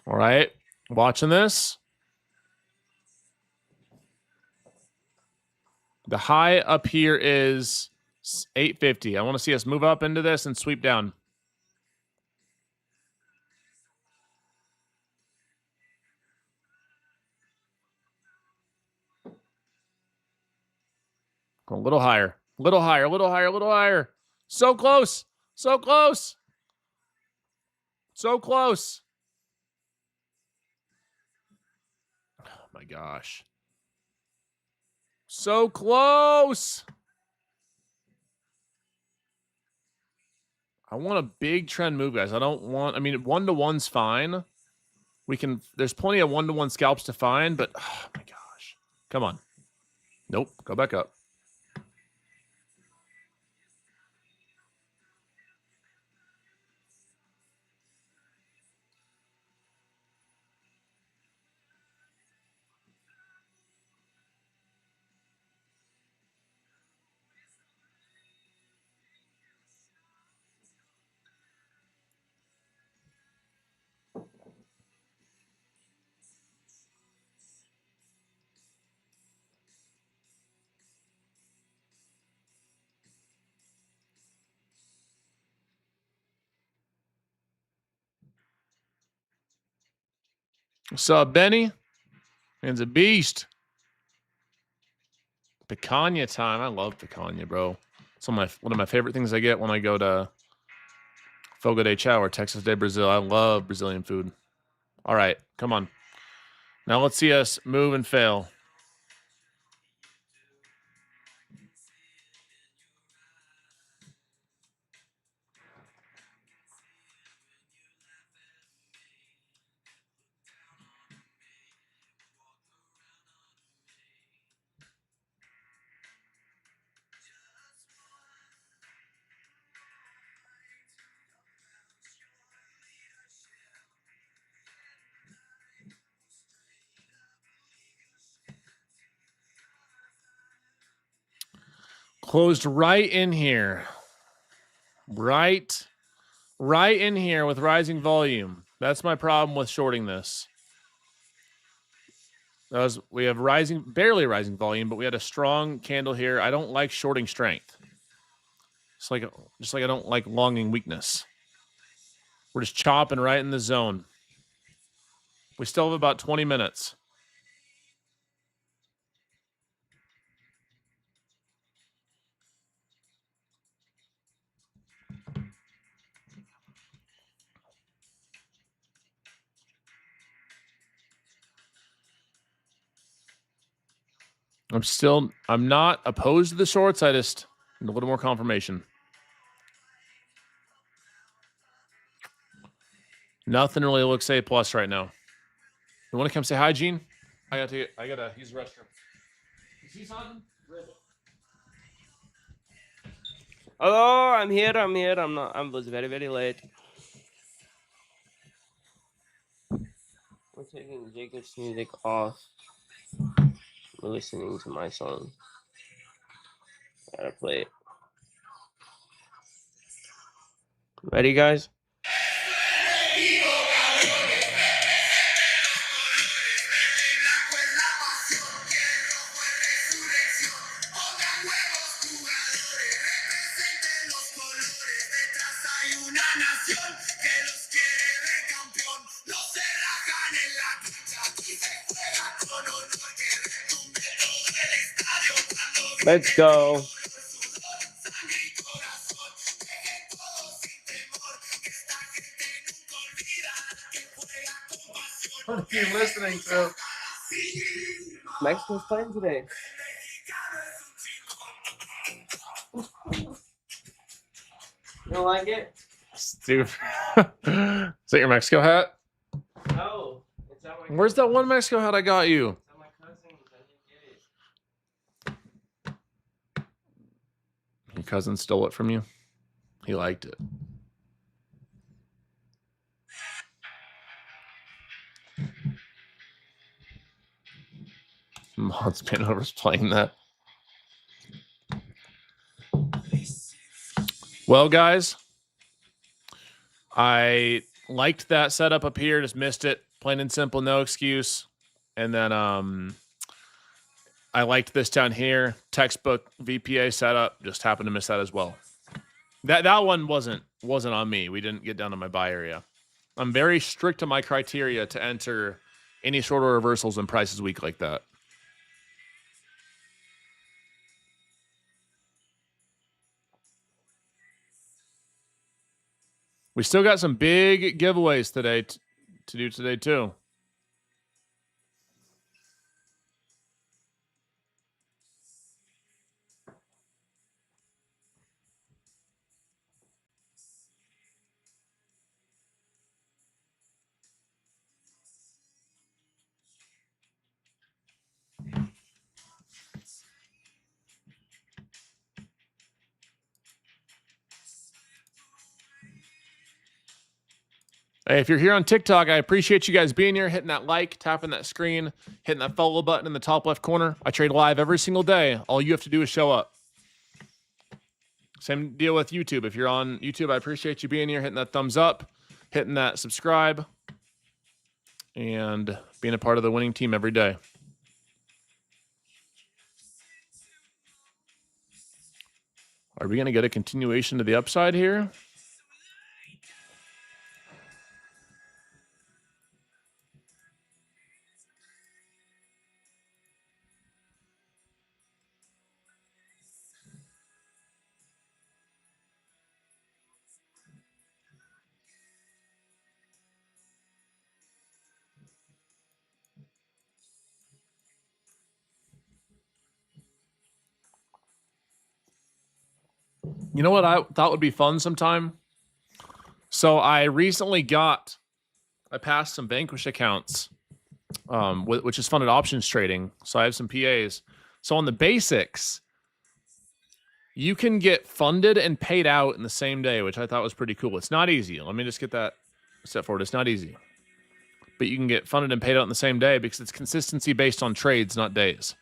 All right, watching this. The high up here is 850. I want to see us move up into this and sweep down. A little higher, a little higher, a little higher, a little higher. So close, so close, so close. Oh my gosh. So close. I want a big trend move, guys. I don't want, I mean, 1-to-1's fine. We can, there's plenty of 1-to-1 scalps to find, but oh my gosh. Come on. Nope. Go back up. What's up, Benny? Man's a beast. Picanha time. I love picanha, bro. It's one of my favorite things I get when I go to Fogo de Chao or Texas de Brazil. I love Brazilian food. All right, come on. Now let's see us move and fail. Closed right in here. Right in here with rising volume. That's my problem with shorting this. We have barely rising volume, but we had a strong candle here. I don't like shorting strength. Just like I don't like longing weakness. We're just chopping right in the zone. We still have about 20 minutes. I'm not opposed to the shorts. I just need a little more confirmation. Nothing really looks A+ right now. You want to come say hi, Gene? I gotta use the restroom. You see something? Hello, I'm here. I was very, very late. We're taking Jacob's music off. We're listening to my song. Gotta play it. Ready, guys? Let's go. What are you listening to? Mexico's playing today. You don't like it? Stupid. Is that your Mexico hat? No. It's at my Where's that one Mexico hat I got you? It's at my cousin's. I didn't get it. Your cousin stole it from you? He liked it. Mods Panover's playing that. Well, guys, I liked that setup up here. Just missed it. Plain and simple, no excuse. And then I liked this down here. Textbook VPA setup. Just happened to miss that as well. That one wasn't on me. We didn't get down to my buy area. I'm very strict on my criteria to enter any short order reversals in prices week like that. We still got some big giveaways today to do today too. Hey, if you're here on TikTok, I appreciate you guys being here, hitting that like, tapping that screen, hitting that follow button in the top left corner. I trade live every single day. All you have to do is show up. Same deal with YouTube. If you're on YouTube, I appreciate you being here, hitting that thumbs up, hitting that subscribe, and being a part of the winning team every day. Are we going to get a continuation to the upside here? You know what I thought would be fun sometime? So I recently I passed some Vanquish accounts, which is fun at options trading. So I have some PAs. So on the basics, you can get funded and paid out in the same day, which I thought was pretty cool. It's not easy. Let me just get that step forward. It's not easy. But you can get funded and paid out in the same day because it's consistency based on trades, not days.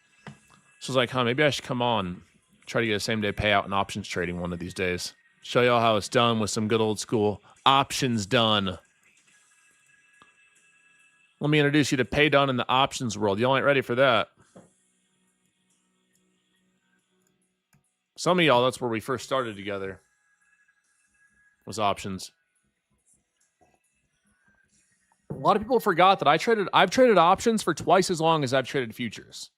So I was like, maybe I should come on, try to get a same day payout in options trading one of these days. Show y'all how it's done with some good old school options done. Let me introduce you to pay done in the options world. Y'all ain't ready for that. Some of y'all, that's where we first started together, was options. A lot of people forgot that I've traded options for twice as long as I've traded futures.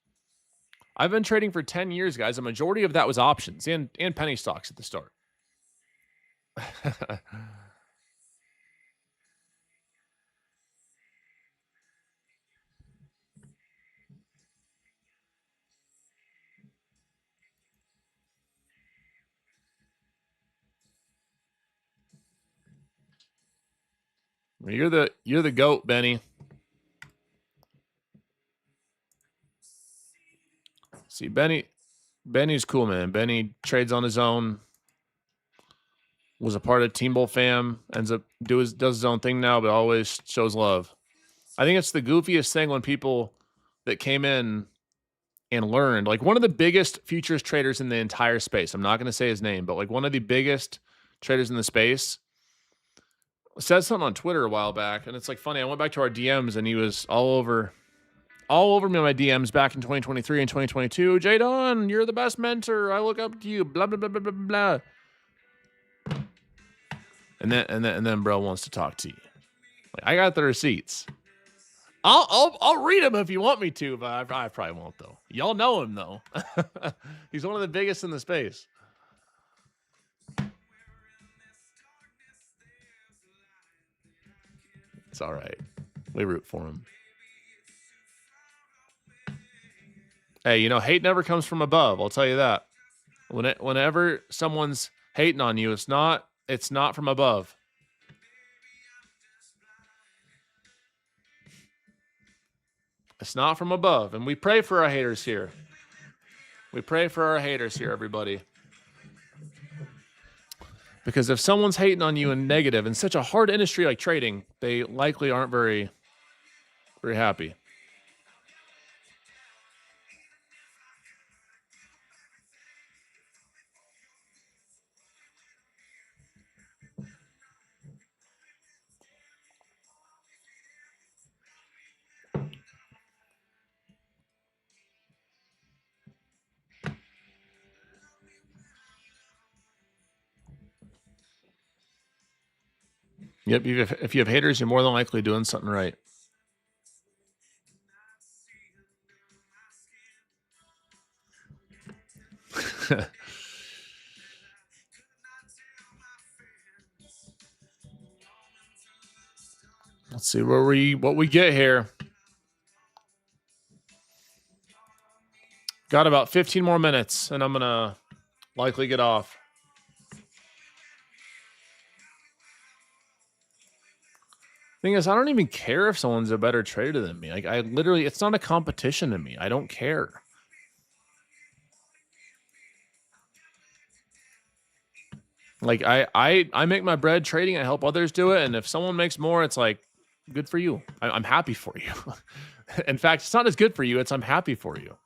I've been trading for 10 years, guys. A majority of that was options and penny stocks at the start. You're the GOAT, Benny. See, Benny's cool, man. Benny trades on his own. Was a part of Team Bull fam. Ends up does his own thing now, but always shows love. I think it's the goofiest thing when people that came in and learned, like one of the biggest futures traders in the entire space. I'm not going to say his name, but like one of the biggest traders in the space said something on Twitter a while back, and it's like funny. I went back to our DMs, and he was all over me on my DMs back in 2023 and 2022. Jdun, you're the best mentor. I look up to you. Blah blah blah blah blah blah. And then bro wants to talk to you. Like, I got the receipts. I'll read them if you want me to, but I probably won't though. Y'all know him though. He's one of the biggest in the space. It's all right. We root for him. Hey, hate never comes from above. I'll tell you that. Whenever someone's hating on you, it's not from above. It's not from above. And we pray for our haters here. We pray for our haters here, everybody. Because if someone's hating on you and negative in such a hard industry like trading, they likely aren't very happy. Yep, if you have haters, you're more than likely doing something right. Let's see what we get here. Got about 15 more minutes, and I'm gonna likely get off. Thing is, I don't even care if someone's a better trader than me. Like, I literally, it's not a competition to me. I don't care. Like, I make my bread trading. I help others do it, and if someone makes more, it's like, good for you. I'm happy for you. In fact, it's not as good for you. It's I'm happy for you.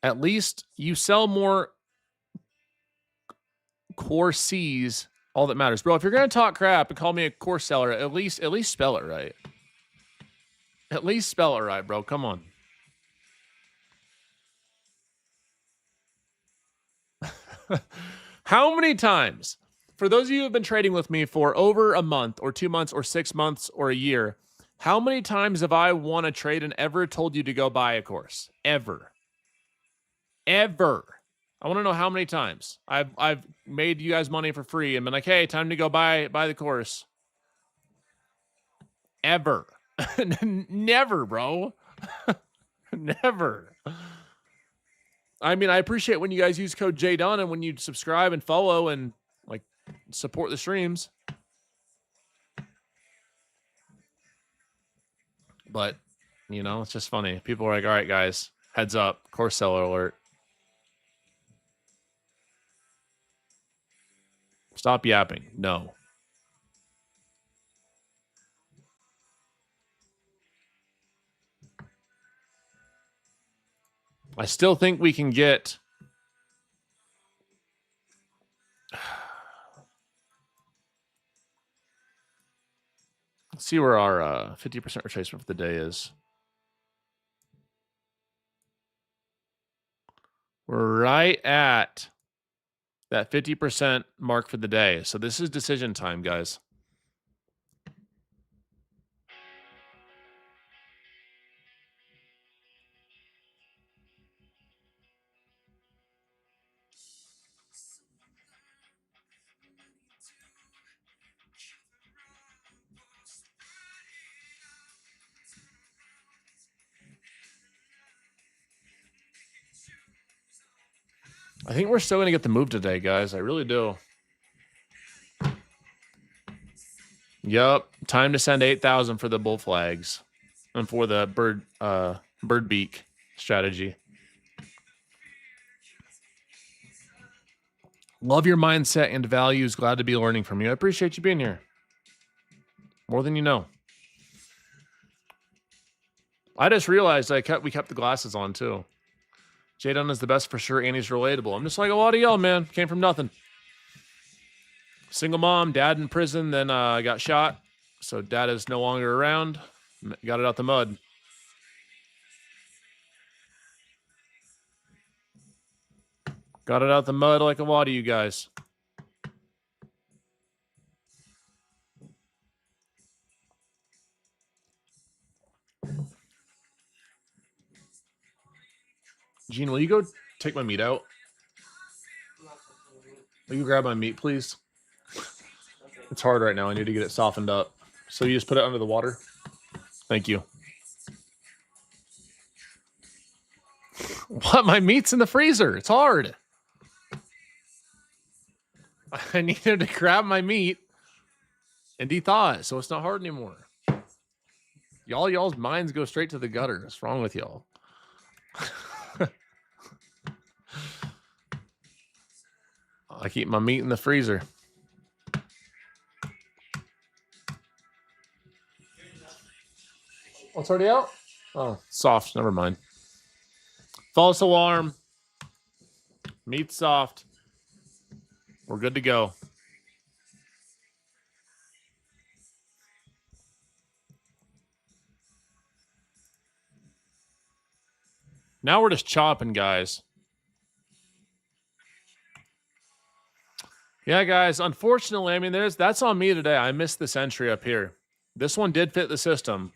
At least you sell more core C's. All that matters, bro. If you're gonna talk crap and call me a core seller, at least spell it right. At least spell it right, bro. Come on. How many times, for those of you who have been trading with me for over a month or 2 months or 6 months or a year, how many times have I won a trade and ever told you to go buy a course? Ever. I want to know how many times I've made you guys money for free and been like, hey, time to go buy the course. Ever. Never, bro. Never. I mean, I appreciate when you guys use code Jdun and when you subscribe and follow and like support the streams. But, you know, it's just funny. People are like, all right, guys, heads up, course seller alert. Stop yapping. No. I still think we can get... Let's see where our 50% retracement for the day is. We're right at that 50% mark for the day. So this is decision time, guys. I think we're still going to get the move today, guys. I really do. Yep. Time to send 8,000 for the bull flags and for the bird beak strategy. Love your mindset and values. Glad to be learning from you. I appreciate you being here. More than you know. I just realized we kept the glasses on too. Jdun is the best for sure, and he's relatable. I'm just like a lot of y'all, man. Came from nothing. Single mom, dad in prison, then got shot. So dad is no longer around. Got it out the mud. Got it out the mud like a lot of you guys. Gene, will you go take my meat out? Will you grab my meat, please? It's hard right now. I need to get it softened up. So you just put it under the water? Thank you. What? My meat's in the freezer. It's hard. I needed to grab my meat and de-thaw it, so it's not hard anymore. Y'all's minds go straight to the gutter. What's wrong with y'all? I keep my meat in the freezer. Oh, it's already out? Oh, soft. Never mind. False alarm. Meat soft. We're good to go. Now we're just chopping, guys. Yeah, guys. Unfortunately, I mean, that's on me today. I missed this entry up here. This one did fit the system.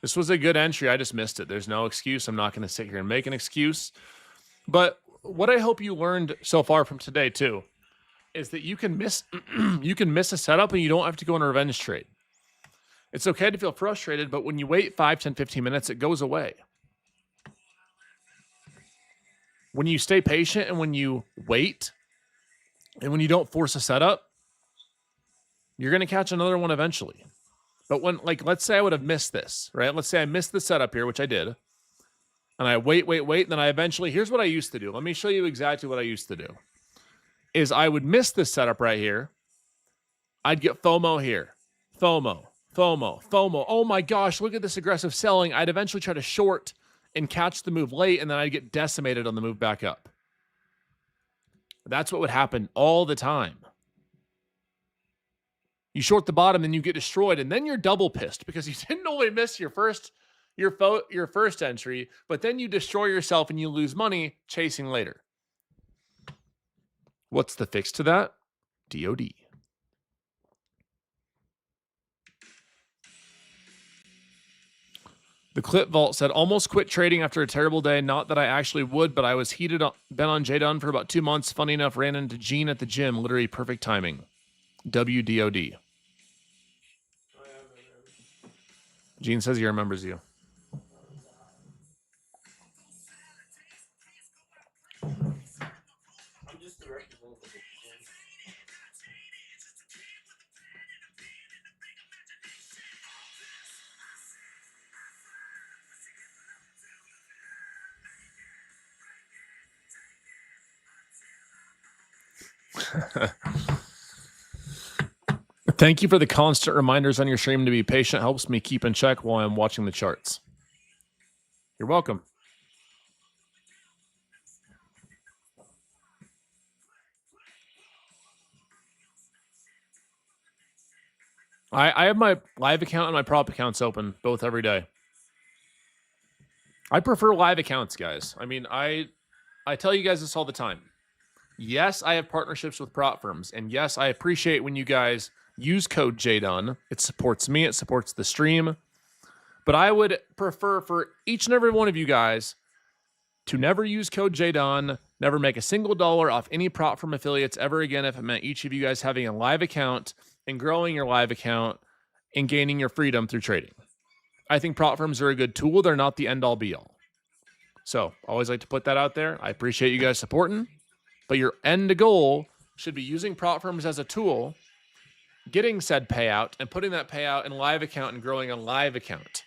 This was a good entry. I just missed it. There's no excuse. I'm not going to sit here and make an excuse. But what I hope you learned so far from today too is that you can miss you can miss a setup and you don't have to go on a revenge trade. It's okay to feel frustrated, but when you wait 5, 10, 15 minutes, it goes away. When you stay patient and when you wait and when you don't force a setup, you're going to catch another one eventually. But when, like, let's say I would have missed this, right? Let's say I missed the setup here, which I did. And I wait, and then I eventually, here's what I used to do. Let me show you exactly what I used to do. Is I would miss this setup right here. I'd get FOMO here. FOMO. Oh my gosh, look at this aggressive selling. I'd eventually try to short and catch the move late, and then I'd get decimated on the move back up. That's what would happen all the time. You short the bottom, then you get destroyed, and then you're double pissed because you didn't only miss your first entry, but then you destroy yourself and you lose money chasing later. What's the fix to that? DOD. The Clip Vault said, almost quit trading after a terrible day. Not that I actually would, but I was been on Jdun for about 2 months. Funny enough, ran into Gene at the gym. Literally perfect timing. WDOD. Gene says he remembers you. I'm just the representative. Thank you for the constant reminders on your stream to be patient. Helps me keep in check while I'm watching the charts. You're welcome. I have my live account and my prop accounts open both every day. I prefer live accounts, guys. I mean, I tell you guys this all the time. Yes, I have partnerships with prop firms, and yes, I appreciate when you guys use code Jdun. It supports me, it supports the stream. But I would prefer for each and every one of you guys to never use code Jdun, never make a single dollar off any prop firm affiliates ever again if it meant each of you guys having a live account and growing your live account and gaining your freedom through trading. I think prop firms are a good tool. They're not the end-all be-all. So, always like to put that out there. I appreciate you guys supporting, but your end goal should be using prop firms as a tool, getting said payout, and putting that payout in a live account and growing a live account.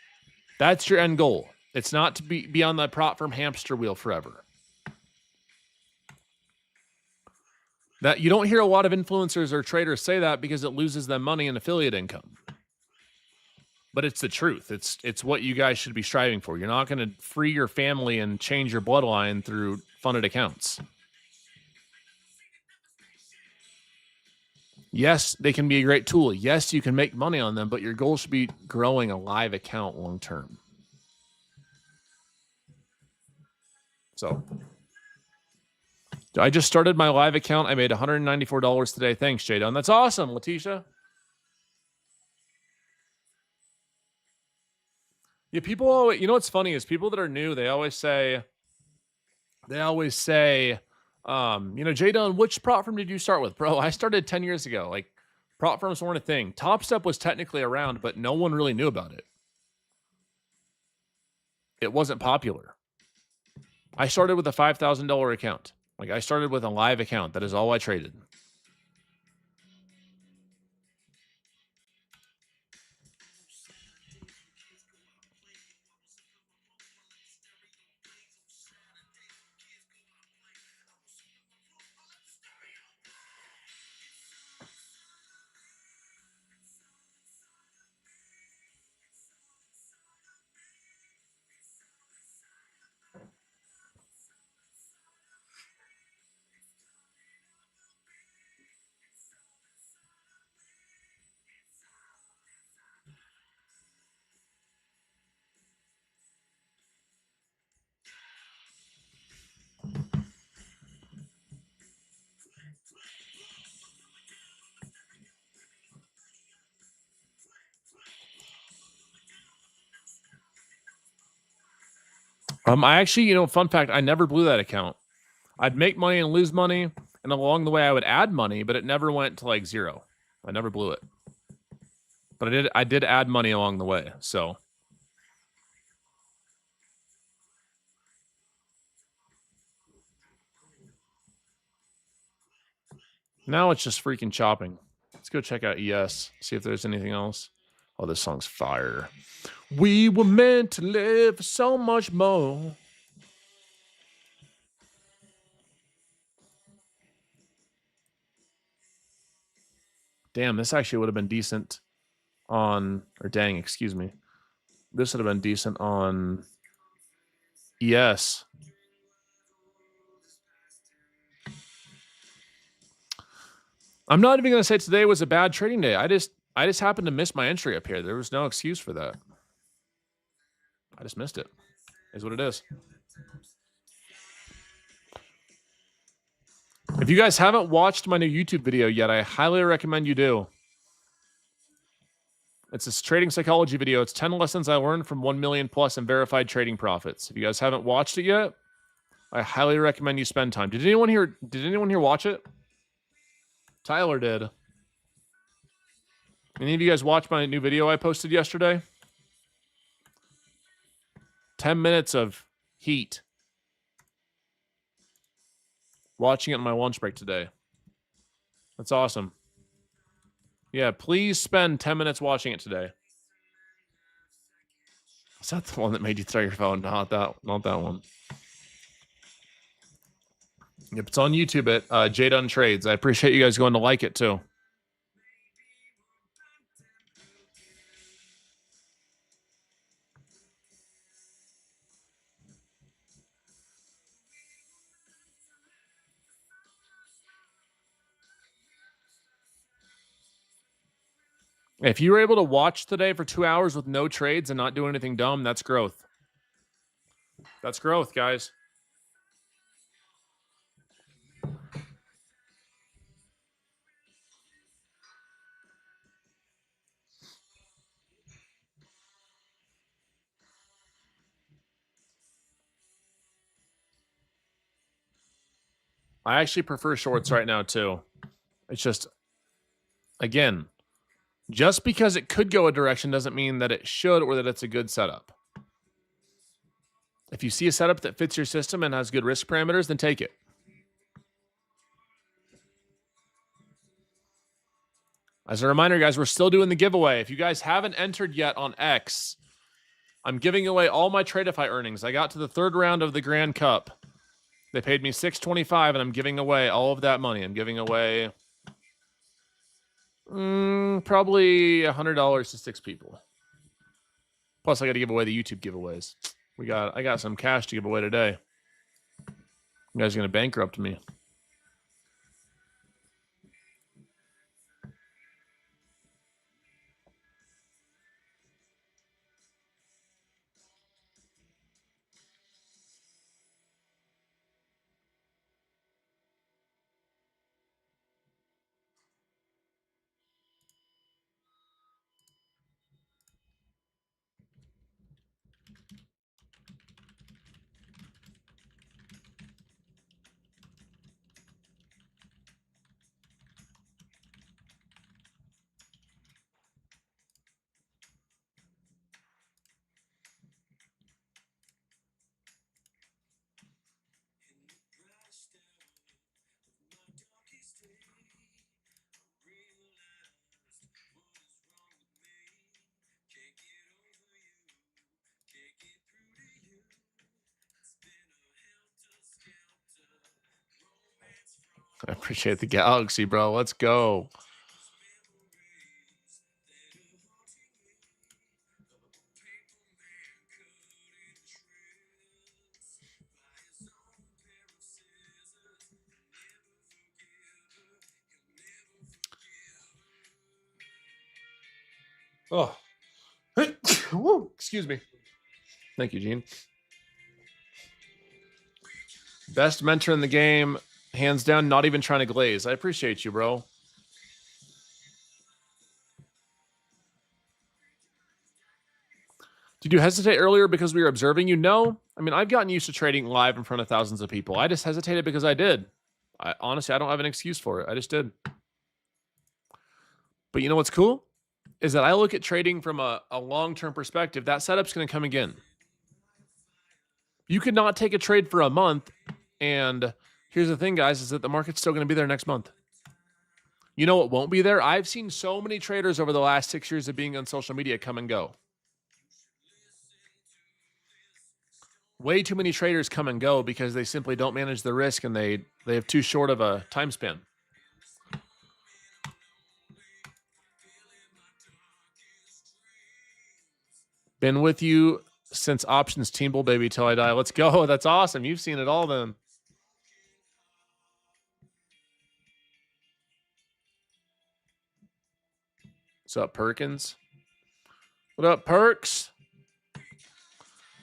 That's your end goal. It's not to be on the prop firm hamster wheel forever. That you don't hear a lot of influencers or traders say that because it loses them money and affiliate income. But it's the truth. It's what you guys should be striving for. You're not going to free your family and change your bloodline through funded accounts. Yes, they can be a great tool. Yes, you can make money on them, but your goal should be growing a live account long term. So I just started my live account. I made $194 today. Thanks, Jdun. That's awesome, Letitia. Yeah, people always, you know what's funny is people that are new, they always say, you know, Jdun, which prop firm did you start with? Bro, I started 10 years ago. Like, prop firms weren't a thing. Top Step was technically around, but no one really knew about it. It wasn't popular. I started with a $5,000 account. Like, I started with a live account. That is all I traded. I actually, fun fact, I never blew that account. I'd make money and lose money, and along the way I would add money, but it never went to like zero. I never blew it. But I did add money along the way, so. Now it's just freaking chopping. Let's go check out ES, see if there's anything else. Oh, this song's fire. We were meant to live for so much more. Damn, this actually would have been decent on, or dang, excuse me. This would have been decent on ES. I'm not even going to say today was a bad trading day. I just happened to miss my entry up here. There was no excuse for that. I just missed it. Is what it is. If you guys haven't watched my new YouTube video yet, I highly recommend you do. It's this trading psychology video. It's 10 lessons I learned from 1 million plus in verified trading profits. If you guys haven't watched it yet, I highly recommend you spend time. Did anyone here watch it? Tyler did. Any of you guys watch my new video I posted yesterday? 10 minutes of heat. Watching it on my lunch break today. That's awesome. Yeah, please spend 10 minutes watching it today. Is that the one that made you throw your phone? Not that one. Yep, it's on YouTube at Jdun Trades. I appreciate you guys going to like it too. If you were able to watch today for 2 hours with no trades and not do anything dumb, that's growth. That's growth, guys. I actually prefer shorts right now too. It's just, again, just because it could go a direction doesn't mean that it should or that it's a good setup. If you see a setup that fits your system and has good risk parameters, then take it. As a reminder, guys, we're still doing the giveaway. If you guys haven't entered yet on X, I'm giving away all my Tradeify earnings. I got to the third round of the Grand Cup. They paid me $625, and I'm giving away all of that money. I'm giving away probably $100 to 6 people. Plus, I got to give away the YouTube giveaways. I got some cash to give away today. You guys are going to bankrupt me. I appreciate the galaxy, bro. Let's go. Oh, woo, excuse me. Thank you, Gene. Best mentor in the game, hands down. Not even trying to glaze. I appreciate you, bro. Did you hesitate earlier because we were observing you? No. I mean, I've gotten used to trading live in front of thousands of people. I just hesitated because I did. Honestly, I don't have an excuse for it. I just did. But you know what's cool? Is that I look at trading from a long-term perspective. That setup's going to come again. You could not take a trade for a month. And here's the thing, guys, is that the market's still going to be there next month. You know what won't be there? I've seen so many traders over the last 6 years of being on social media come and go. Way too many traders come and go because they simply don't manage the risk and they have too short of a time span. Been with you since options team bull baby till I die. Let's go. That's awesome. You've seen it all then. What's up, Perkins? What up, Perks?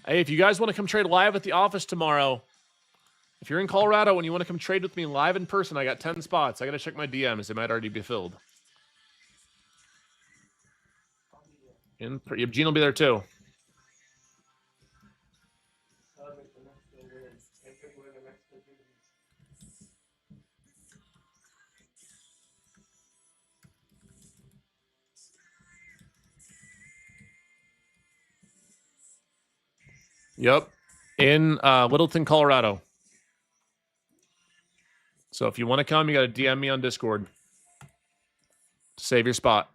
Hey, if you guys want to come trade live at the office tomorrow, if you're in Colorado and you want to come trade with me live in person, I got 10 spots. I got to check my DMs. They might already be filled. Gene will be there too. Yep. In Littleton, Colorado. So if you want to come, you got to DM me on Discord to save your spot.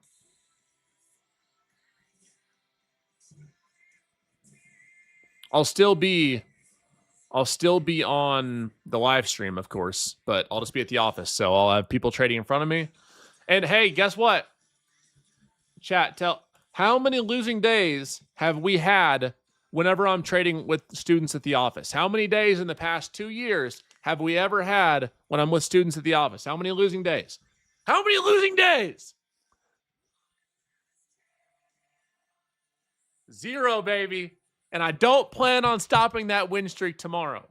I'll still be on the live stream, of course, but I'll just be at the office. So I'll have people trading in front of me. And hey, guess what? Chat, tell how many losing days have we had whenever I'm trading with students at the office? How many days in the past 2 years have we ever had when I'm with students at the office? How many losing days? How many losing days? 0, baby. And I don't plan on stopping that win streak tomorrow.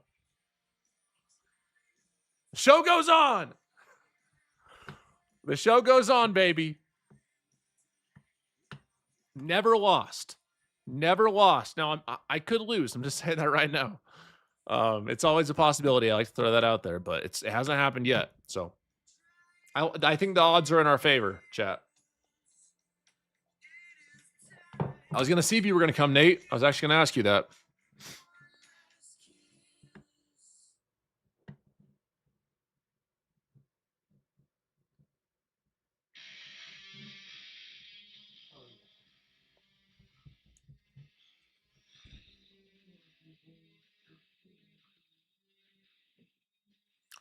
The show goes on. The show goes on, baby. Never lost. Never lost. Now, I could lose. I'm just saying that right now. It's always a possibility. I like to throw that out there, but it hasn't happened yet. So I think the odds are in our favor, chat. I was going to see if you were going to come, Nate. I was actually going to ask you that.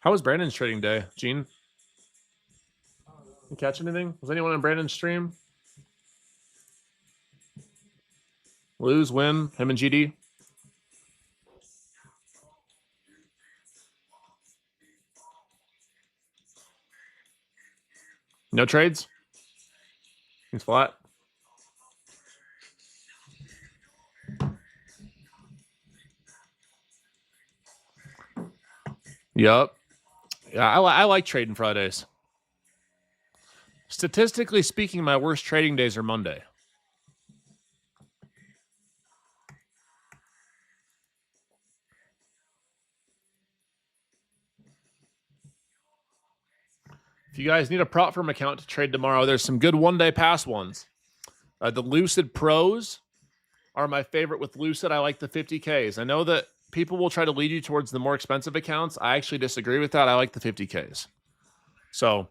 How was Brandon's trading day, Gene? You catch anything? Was anyone on Brandon's stream? Lose, win, him and GD? No trades? He's flat. Yep. Yeah, I like trading Fridays. Statistically speaking, my worst trading days are Monday. If you guys need a prop firm account to trade tomorrow, there's some good one-day pass ones. The Lucid Pros are my favorite with Lucid. I like the 50Ks. I know that people will try to lead you towards the more expensive accounts. I actually disagree with that. I like the 50Ks. So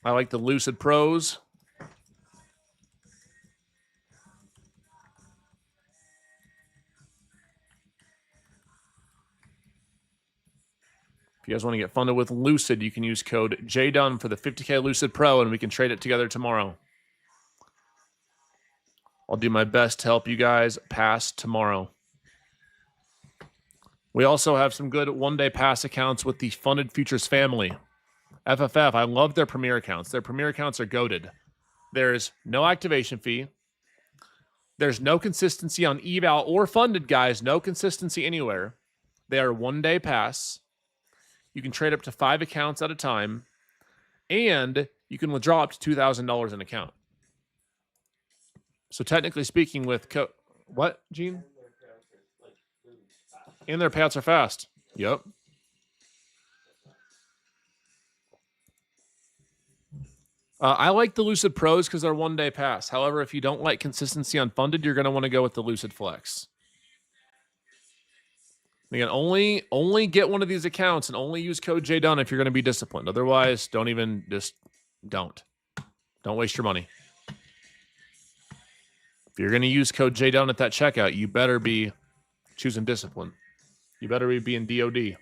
I like the Lucid Pros. If you guys want to get funded with Lucid, you can use code Jdun for the 50K Lucid Pro, and we can trade it together tomorrow. I'll do my best to help you guys pass tomorrow. We also have some good one-day pass accounts with the Funded Futures family. FFF, I love their Premier accounts. Their Premier accounts are goated. There's no activation fee. There's no consistency on eval or funded, guys. No consistency anywhere. They are one-day pass. You can trade up to 5 accounts at a time. And you can withdraw up to $2,000 in account. So technically speaking with... What, Gene? And their payouts are fast. Yep. I like the Lucid Pros because they're one-day pass. However, if you don't like consistency on funded, you're going to want to go with the Lucid Flex. Again, only get one of these accounts and only use code JDUN if you're going to be disciplined. Otherwise, don't waste your money. If you're going to use code JDUN at that checkout, you better be choosing discipline. You better be being DOD.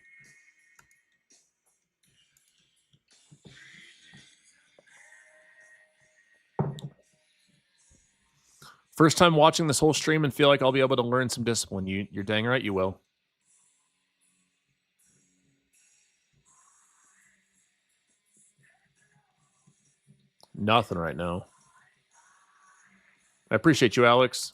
First time watching this whole stream and feel like I'll be able to learn some discipline. You're dang right you will. Nothing right now. I appreciate you, Alex.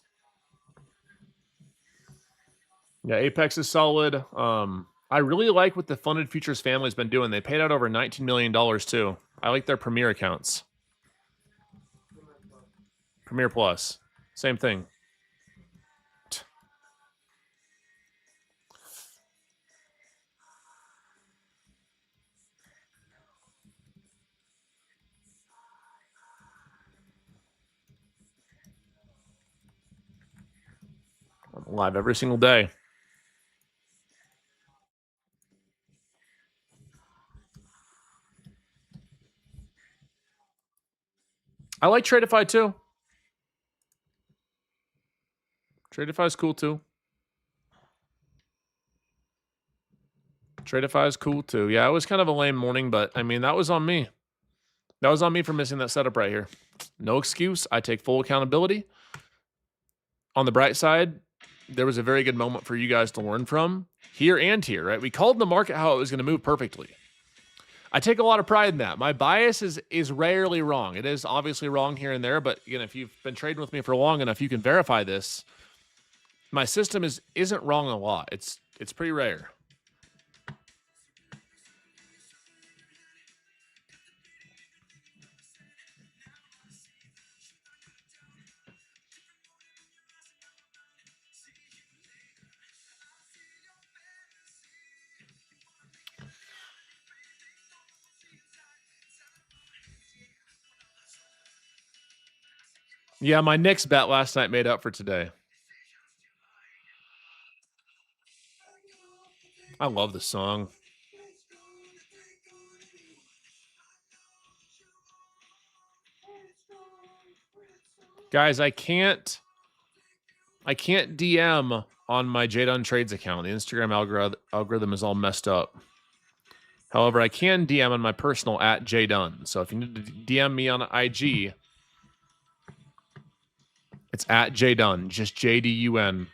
Yeah, Apex is solid. I really like what the Funded Futures family's been doing. They paid out over $19 million too. I like their Premier accounts. Premier Plus. Same thing. I'm live every single day. I like Tradeify too. Tradeify is cool too. Tradeify is cool too. Yeah, it was kind of a lame morning, but I mean, that was on me. That was on me for missing that setup right here. No excuse. I take full accountability. On the bright side, there was a very good moment for you guys to learn from here and here, right? We called the market how it was going to move perfectly. I take a lot of pride in that. My bias is rarely wrong. It is obviously wrong here and there, but again, if you've been trading with me for long enough, you can verify this. My system isn't wrong a lot. It's pretty rare. Yeah, my Knicks bet last night made up for today. I love this song. Guys, I can't DM on my Jdun Trades account. The Instagram algorithm is all messed up. However, I can DM on my personal at Jdun. So if you need to DM me on IG, it's at Jdun, just JDUN.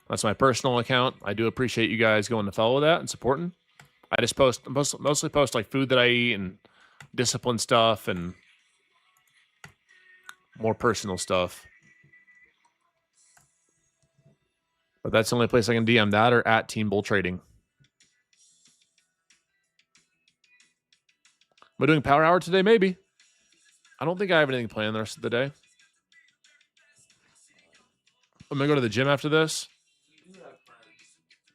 That's my personal account. I do appreciate you guys going to follow that and supporting. I just mostly post like food that I eat and discipline stuff and more personal stuff. But that's the only place I can DM that or at Team Bull Trading. Am I doing Power Hour today? Maybe. I don't think I have anything planned the rest of the day. I'm going to go to the gym after this.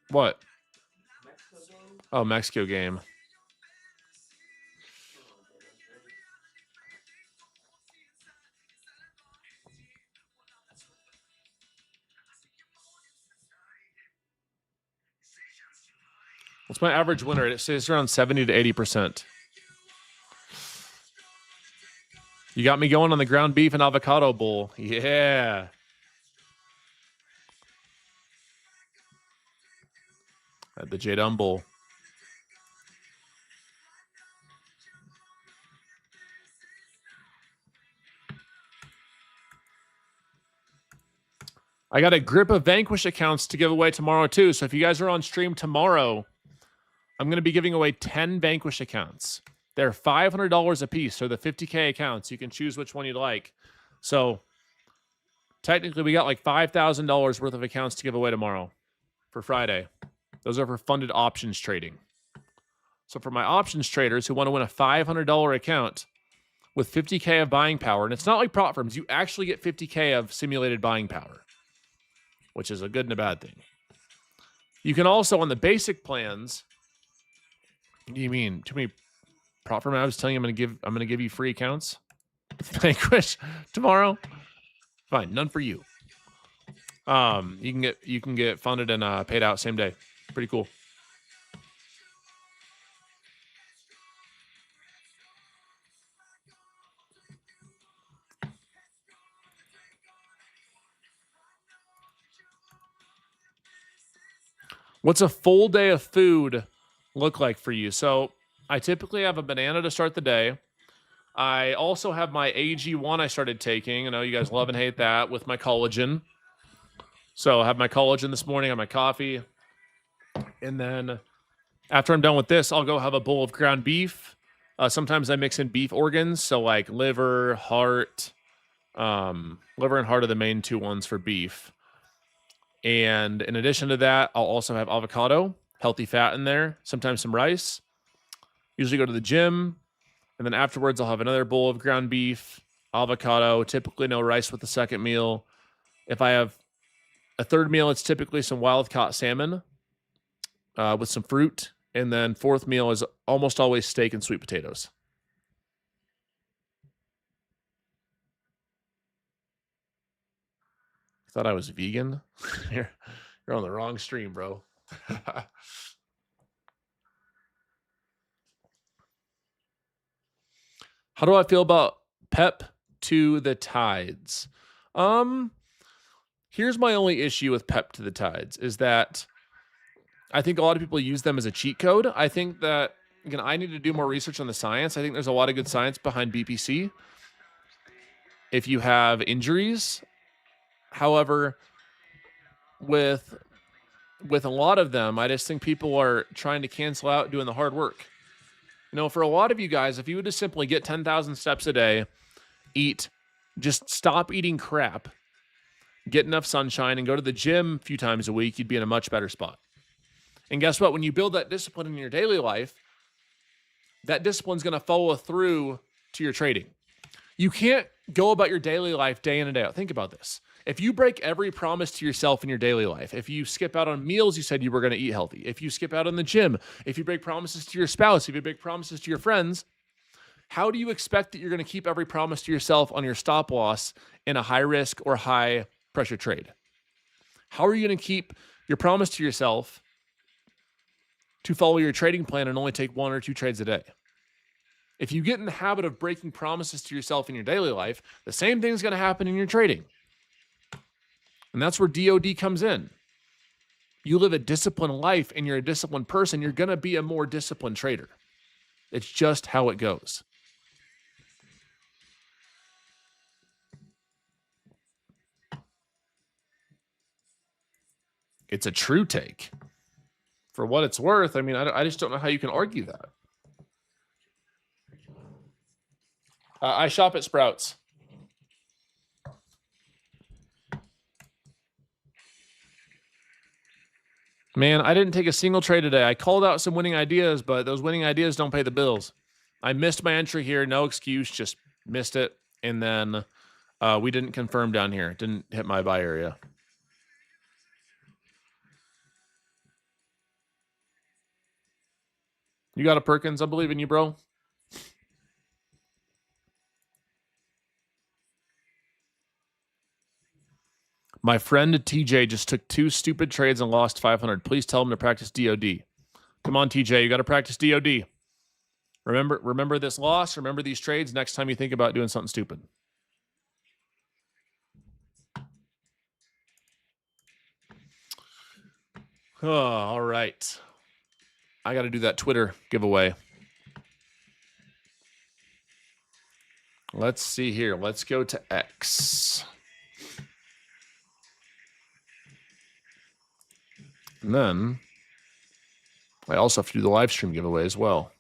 What? Oh, Mexico game. What's my average winner? It says around 70 to 80%. You got me going on the ground beef and avocado bowl. Yeah. At the Jdun Bowl. I got a grip of Vanquish accounts to give away tomorrow too. So if you guys are on stream tomorrow, I'm going to be giving away 10 Vanquish accounts. They're $500 a piece. So the 50K accounts, you can choose which one you'd like. So technically, we got like $5,000 worth of accounts to give away tomorrow for Friday. Those are for funded options trading. So for my options traders who want to win a $500 account with 50K of buying power, and it's not like prop firms, you actually get 50K of simulated buying power, which is a good and a bad thing. You can also, on the basic plans, what do you mean? Too many prop firm abs telling you I'm gonna give you free accounts? Vanquish tomorrow? Fine, none for you. You can get funded and paid out same day. Pretty cool. What's a full day of food look like for you? So I typically have a banana to start the day. I also have my AG1 I started taking. I know you guys love and hate that with my collagen. So I have my collagen this morning, I have my coffee. And then after I'm done with this, I'll go have a bowl of ground beef. Sometimes I mix in beef organs. So like liver, heart. Liver and heart are the main two ones for beef. And in addition to that, I'll also have avocado, healthy fat in there, sometimes some rice. Usually go to the gym. And then afterwards, I'll have another bowl of ground beef, avocado, typically no rice with the second meal. If I have a third meal, it's typically some wild-caught salmon with some fruit. And then fourth meal is almost always steak and sweet potatoes. Thought I was vegan? You're on the wrong stream, bro. How do I feel about Pep to the Tides? Here's my only issue with Pep to the Tides is that I think a lot of people use them as a cheat code. I think that, again, I need to do more research on the science. I think there's a lot of good science behind BPC if you have injuries. However, with a lot of them, I just think people are trying to cancel out doing the hard work. You know, for a lot of you guys, if you would just simply get 10,000 steps a day, just stop eating crap, get enough sunshine, and go to the gym a few times a week, you'd be in a much better spot. And guess what? When you build that discipline in your daily life, that discipline's going to follow through to your trading. You can't go about your daily life day in and day out. Think about this. If you break every promise to yourself in your daily life, if you skip out on meals you said you were going to eat healthy, if you skip out on the gym, if you break promises to your spouse, if you break promises to your friends, how do you expect that you're going to keep every promise to yourself on your stop loss in a high risk or high pressure trade? How are you going to keep your promise to yourself to follow your trading plan and only take 1 or 2 trades a day? If you get in the habit of breaking promises to yourself in your daily life, the same thing's going to happen in your trading. And that's where DOD comes in. You live a disciplined life and you're a disciplined person, you're going to be a more disciplined trader. It's just how it goes. It's a true take. For what it's worth, I mean, I just don't know how you can argue that. I shop at Sprouts. Man, I didn't take a single trade today. I called out some winning ideas, but those winning ideas don't pay the bills. I missed my entry here. No excuse. Just missed it. And then we didn't confirm down here. It didn't hit my buy area. You got a Perkins? I believe in you, bro. My friend TJ just took 2 stupid trades and lost 500. Please tell him to practice DOD. Come on, TJ. You got to practice DOD. Remember this loss. Remember these trades next time you think about doing something stupid. Oh, all right. I got to do that Twitter giveaway. Let's see here. Let's go to X. And then I also have to do the live stream giveaway as well.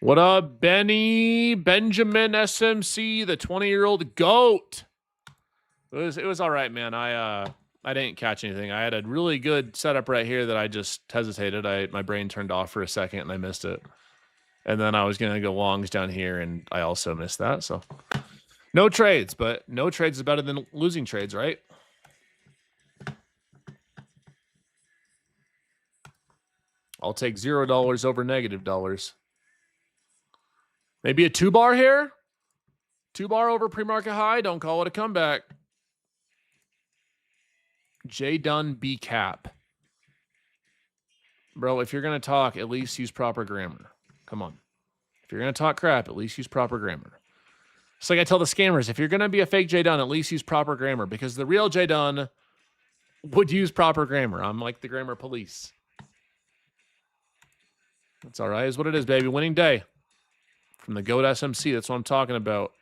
What up, Benny Benjamin SMC, the 20-year-old GOAT? It was all right, man. I didn't catch anything. I had a really good setup right here that I just hesitated. My brain turned off for a second and I missed it. And then I was gonna go longs down here and I also missed that. So no trades, but no trades is better than losing trades, right? I'll take $0 over -$. Maybe a 2-bar here? 2-bar over pre-market high. Don't call it a comeback. Jdun B cap. Bro, if you're going to talk, at least use proper grammar. Come on. If you're going to talk crap, at least use proper grammar. It's like I tell the scammers, if you're going to be a fake Jdun, at least use proper grammar, because the real Jdun would use proper grammar. I'm like the grammar police. That's all right. Is what it is, baby. Winning day. From the GOAT SMC. That's what I'm talking about.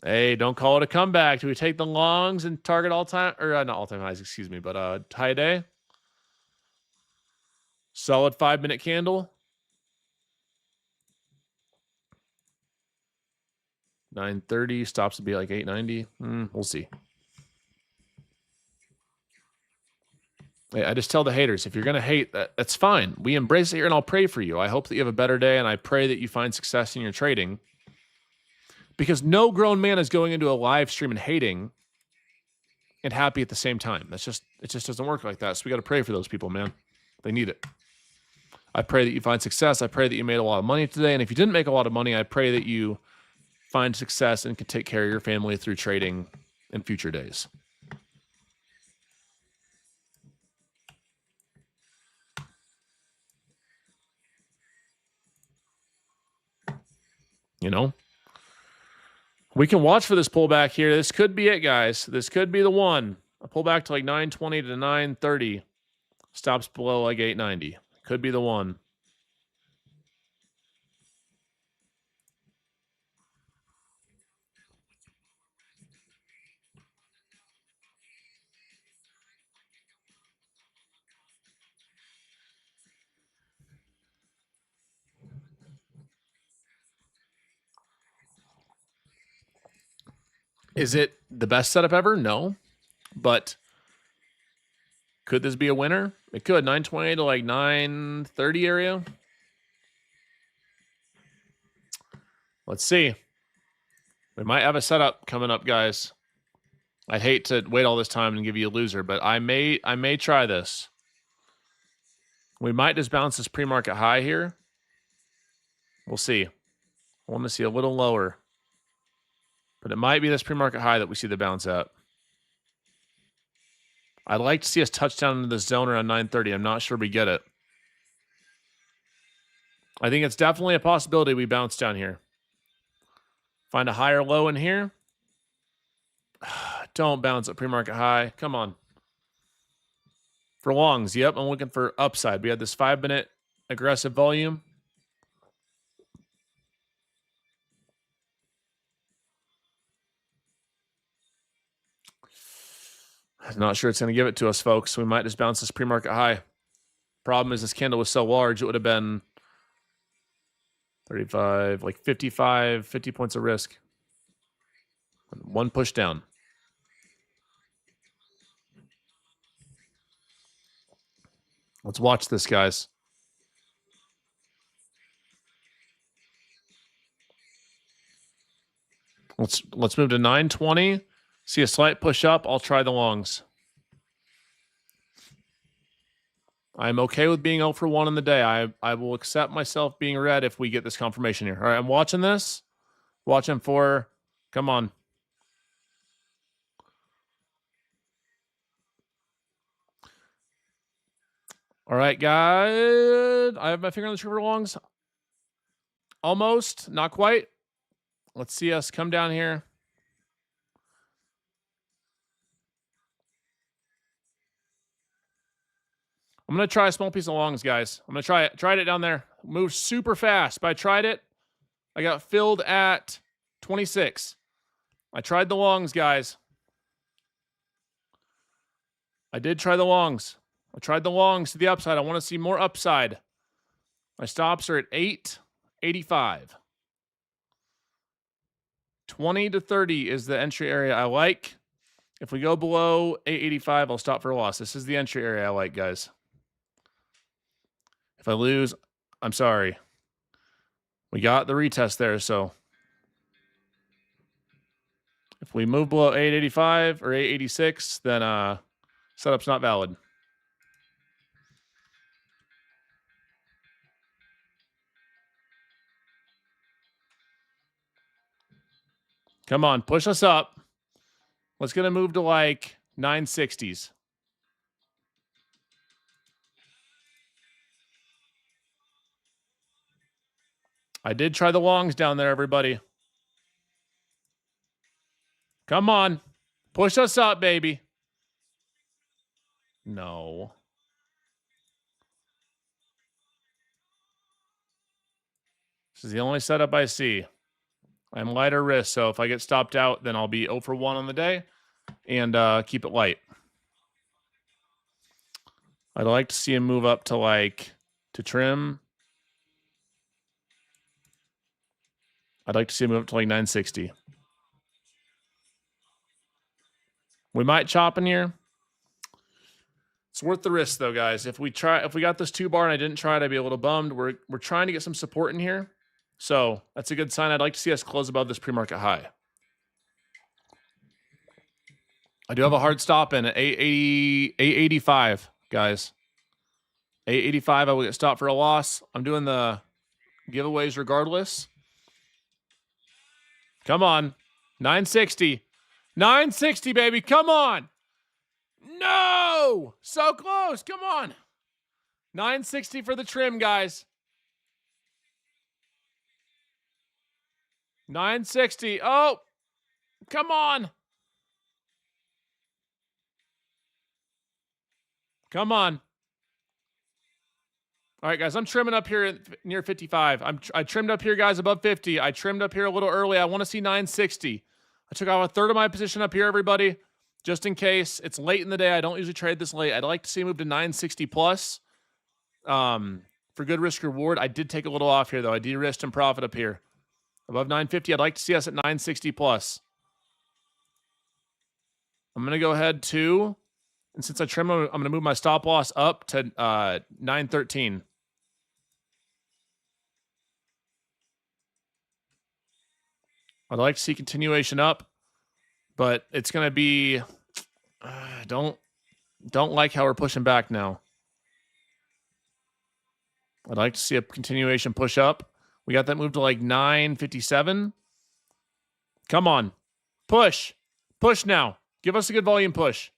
Hey, don't call it a comeback. Do we take the longs and target all-time, or not all-time highs, excuse me, but high day? Solid 5-minute candle. 930 stops to be like 890. We'll see. Hey, I just tell the haters, if you're going to hate, that's fine. We embrace it here, and I'll pray for you. I hope that you have a better day, and I pray that you find success in your trading. Because no grown man is going into a live stream and hating and happy at the same time. It just doesn't work like that. So we got to pray for those people, man. They need it. I pray that you find success. I pray that you made a lot of money today. And if you didn't make a lot of money, I pray that you find success and can take care of your family through trading in future days. You know? We can watch for this pullback here. This could be it, guys. This could be the one. A pullback to like 920 to 930. Stops below like 890. Could be the one. Is it the best setup ever? No. But could this be a winner? It could. 920 to like 930 area. Let's see. We might have a setup coming up, guys. I'd hate to wait all this time and give you a loser, but I may try this. We might just bounce this pre-market high here. We'll see. I want to see a little lower. But it might be this pre-market high that we see the bounce at. I'd like to see us touch down into the zone around 930. I'm not sure we get it. I think it's definitely a possibility we bounce down here. Find a higher low in here. Don't bounce at pre-market high. Come on. For longs, yep, I'm looking for upside. We had this 5-minute aggressive volume. I'm not sure it's going to give it to us, folks. We might just bounce this pre-market high. Problem is this candle was so large, it would have been 35, like 55, 50 points of risk. One push down. Let's watch this, guys. Let's move to 920. See a slight push up. I'll try the longs. I'm okay with being 0 for 1 in the day. I will accept myself being red if we get this confirmation here. All right, I'm watching this. Watching for, come on. All right, guys. I have my finger on the trigger longs. Almost, not quite. Let's see us come down here. I'm going to try a small piece of longs, guys. I'm going to try it. Tried it down there. Moved super fast, but I tried it. I got filled at 26. I tried the longs, guys. I did try the longs. I tried the longs to the upside. I want to see more upside. My stops are at 885. 20 to 30 is the entry area I like. If we go below 885, I'll stop for a loss. This is the entry area I like, guys. If I lose, I'm sorry. We got the retest there, so if we move below 885 or 886, then setup's not valid. Come on, push us up. Let's get a move to like 960s. I did try the longs down there, everybody. Come on. Push us up, baby. No. This is the only setup I see. I'm lighter risk, so if I get stopped out, then I'll be 0 for 1 on the day and keep it light. I'd like to see him move up to like, to trim. I'd like to see him move up to like 960. We might chop in here. It's worth the risk though, guys. If we got this 2 bar and I didn't try it, I'd be a little bummed. We're trying to get some support in here. So that's a good sign. I'd like to see us close above this pre-market high. I do have a hard stop in at 885, guys. 885, I will get stopped for a loss. I'm doing the giveaways regardless. Come on. 960. 960, baby. Come on. No! So close. Come on. 960 for the trim, guys. 960. Oh, come on. Come on. All right, guys, I'm trimming up here near 55. I trimmed up here, guys, above 50. I trimmed up here a little early. I want to see 960. I took out a third of my position up here, everybody, just in case. It's late in the day. I don't usually trade this late. I'd like to see it move to 960 plus for good risk reward. I did take a little off here, though. I de-risked and profit up here. Above 950, I'd like to see us at 960 plus. I'm going to go ahead to, and since I trim, I'm going to move my stop loss up to 913. I'd like to see continuation up, but it's going to be, don't like how we're pushing back now. I'd like to see a continuation push up. We got that move to like 957. Come on. Push. Push now. Give us a good volume push.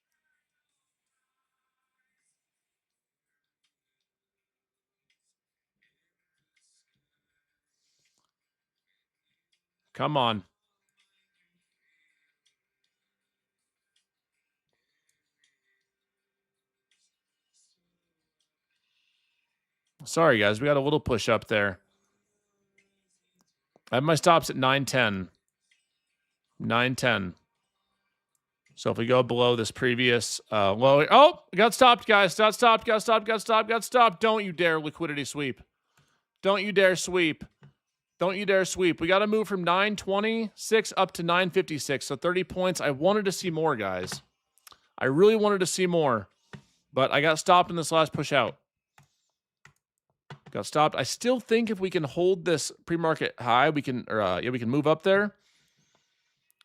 Come on. Sorry, guys. We got a little push up there. I have my stops at 910. 910. So if we go below this previous low, oh, got stopped, guys. Got stopped. Don't you dare liquidity sweep. Don't you dare sweep. Don't you dare sweep. We got to move from 926 up to 956. So 30 points. I wanted to see more, guys. I really wanted to see more. But I got stopped in this last push out. Got stopped. I still think if we can hold this pre-market high, we can, we can move up there.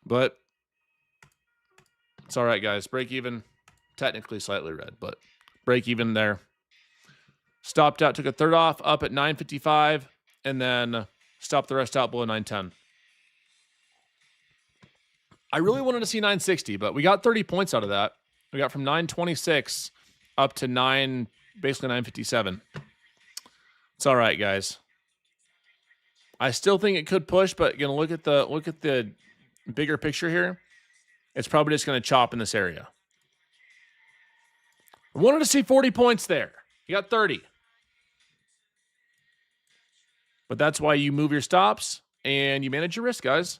But it's all right, guys. Break even, technically slightly red, but break even there. Stopped out, took a third off, up at 955, and then stopped the rest out below 910. I really wanted to see 960, but we got 30 points out of that. We got from 926 up to basically 957. It's all right, guys. I still think it could push, but you know, look at the bigger picture here. It's probably just going to chop in this area. I wanted to see 40 points there. You got 30. But that's why you move your stops and you manage your risk, guys.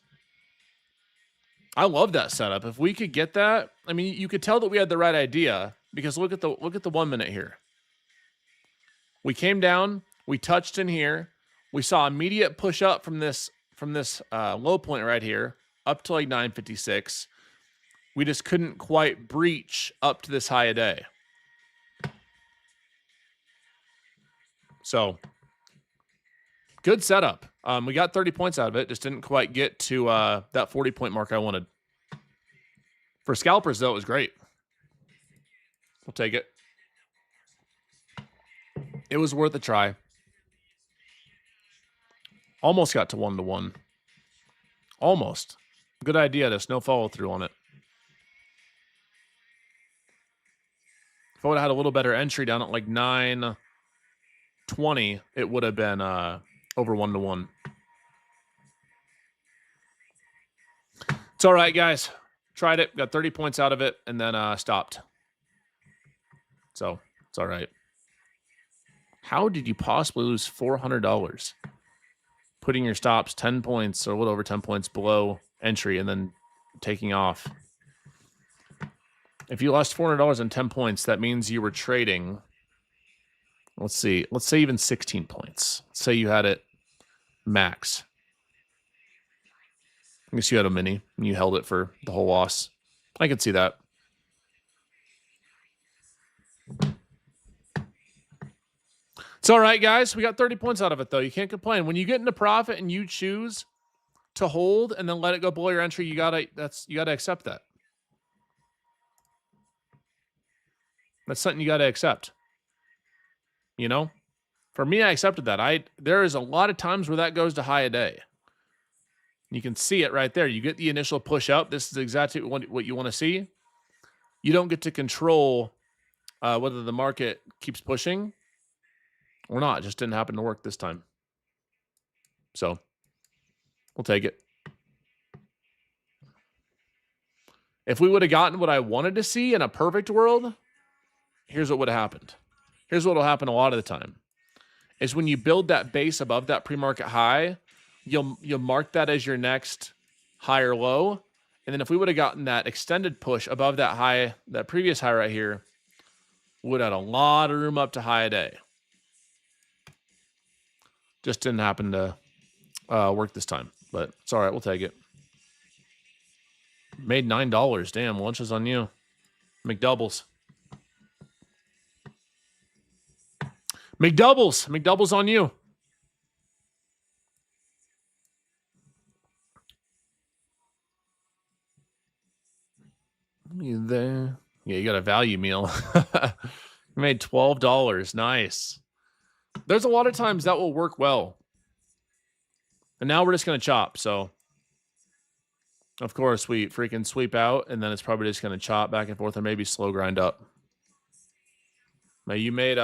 I love that setup. If we could get that, I mean, you could tell that we had the right idea because look at the 1 minute here. We came down, we touched in here, we saw immediate push up from this low point right here up to like 956. We just couldn't quite breach up to this high a day. So good setup. We got 30 points out of it. Just didn't quite get to that 40-point mark I wanted. For scalpers, though, it was great. We'll take it. It was worth a try. Almost got to 1-to-1. Almost. Good idea. There's no follow-through on it. If I would have had a little better entry down at like 920, it would have been over 1-to-1. It's all right, guys. Tried it, got 30 points out of it, and then stopped. So it's all right. How did you possibly lose $400? Putting your stops 10 points or a little over 10 points below entry and then taking off. If you lost $400 on 10 points, that means you were trading. Let's see. Let's say even 16 points. Let's say you had it max. I guess you had a mini and you held it for the whole loss. I could see that. It's all right, guys. We got 30 points out of it, though. You can't complain. When you get into profit and you choose to hold and then let it go below your entry, you gotta accept that. That's something you gotta accept. You know? For me, I accepted that. There is a lot of times where that goes to high a day. You can see it right there. You get the initial push up. This is exactly what you want to see. You don't get to control whether the market keeps pushing or not. It just didn't happen to work this time. So we'll take it. If we would have gotten what I wanted to see in a perfect world, here's what would have happened. Here's what will happen a lot of the time. Is when you build that base above that pre-market high, you'll mark that as your next high or low. And then if we would have gotten that extended push above that high, that previous high right here, would have had a lot of room up to high a day. Just didn't happen to work this time, but it's all right. We'll take it. Made $9. Damn, lunch is on you. McDoubles. McDoubles on you. You there? Yeah, you got a value meal. You made $12. Nice. There's a lot of times that will work well. And now we're just going to chop. So, of course, we freaking sweep out, and then it's probably just going to chop back and forth or maybe slow grind up. Now, you made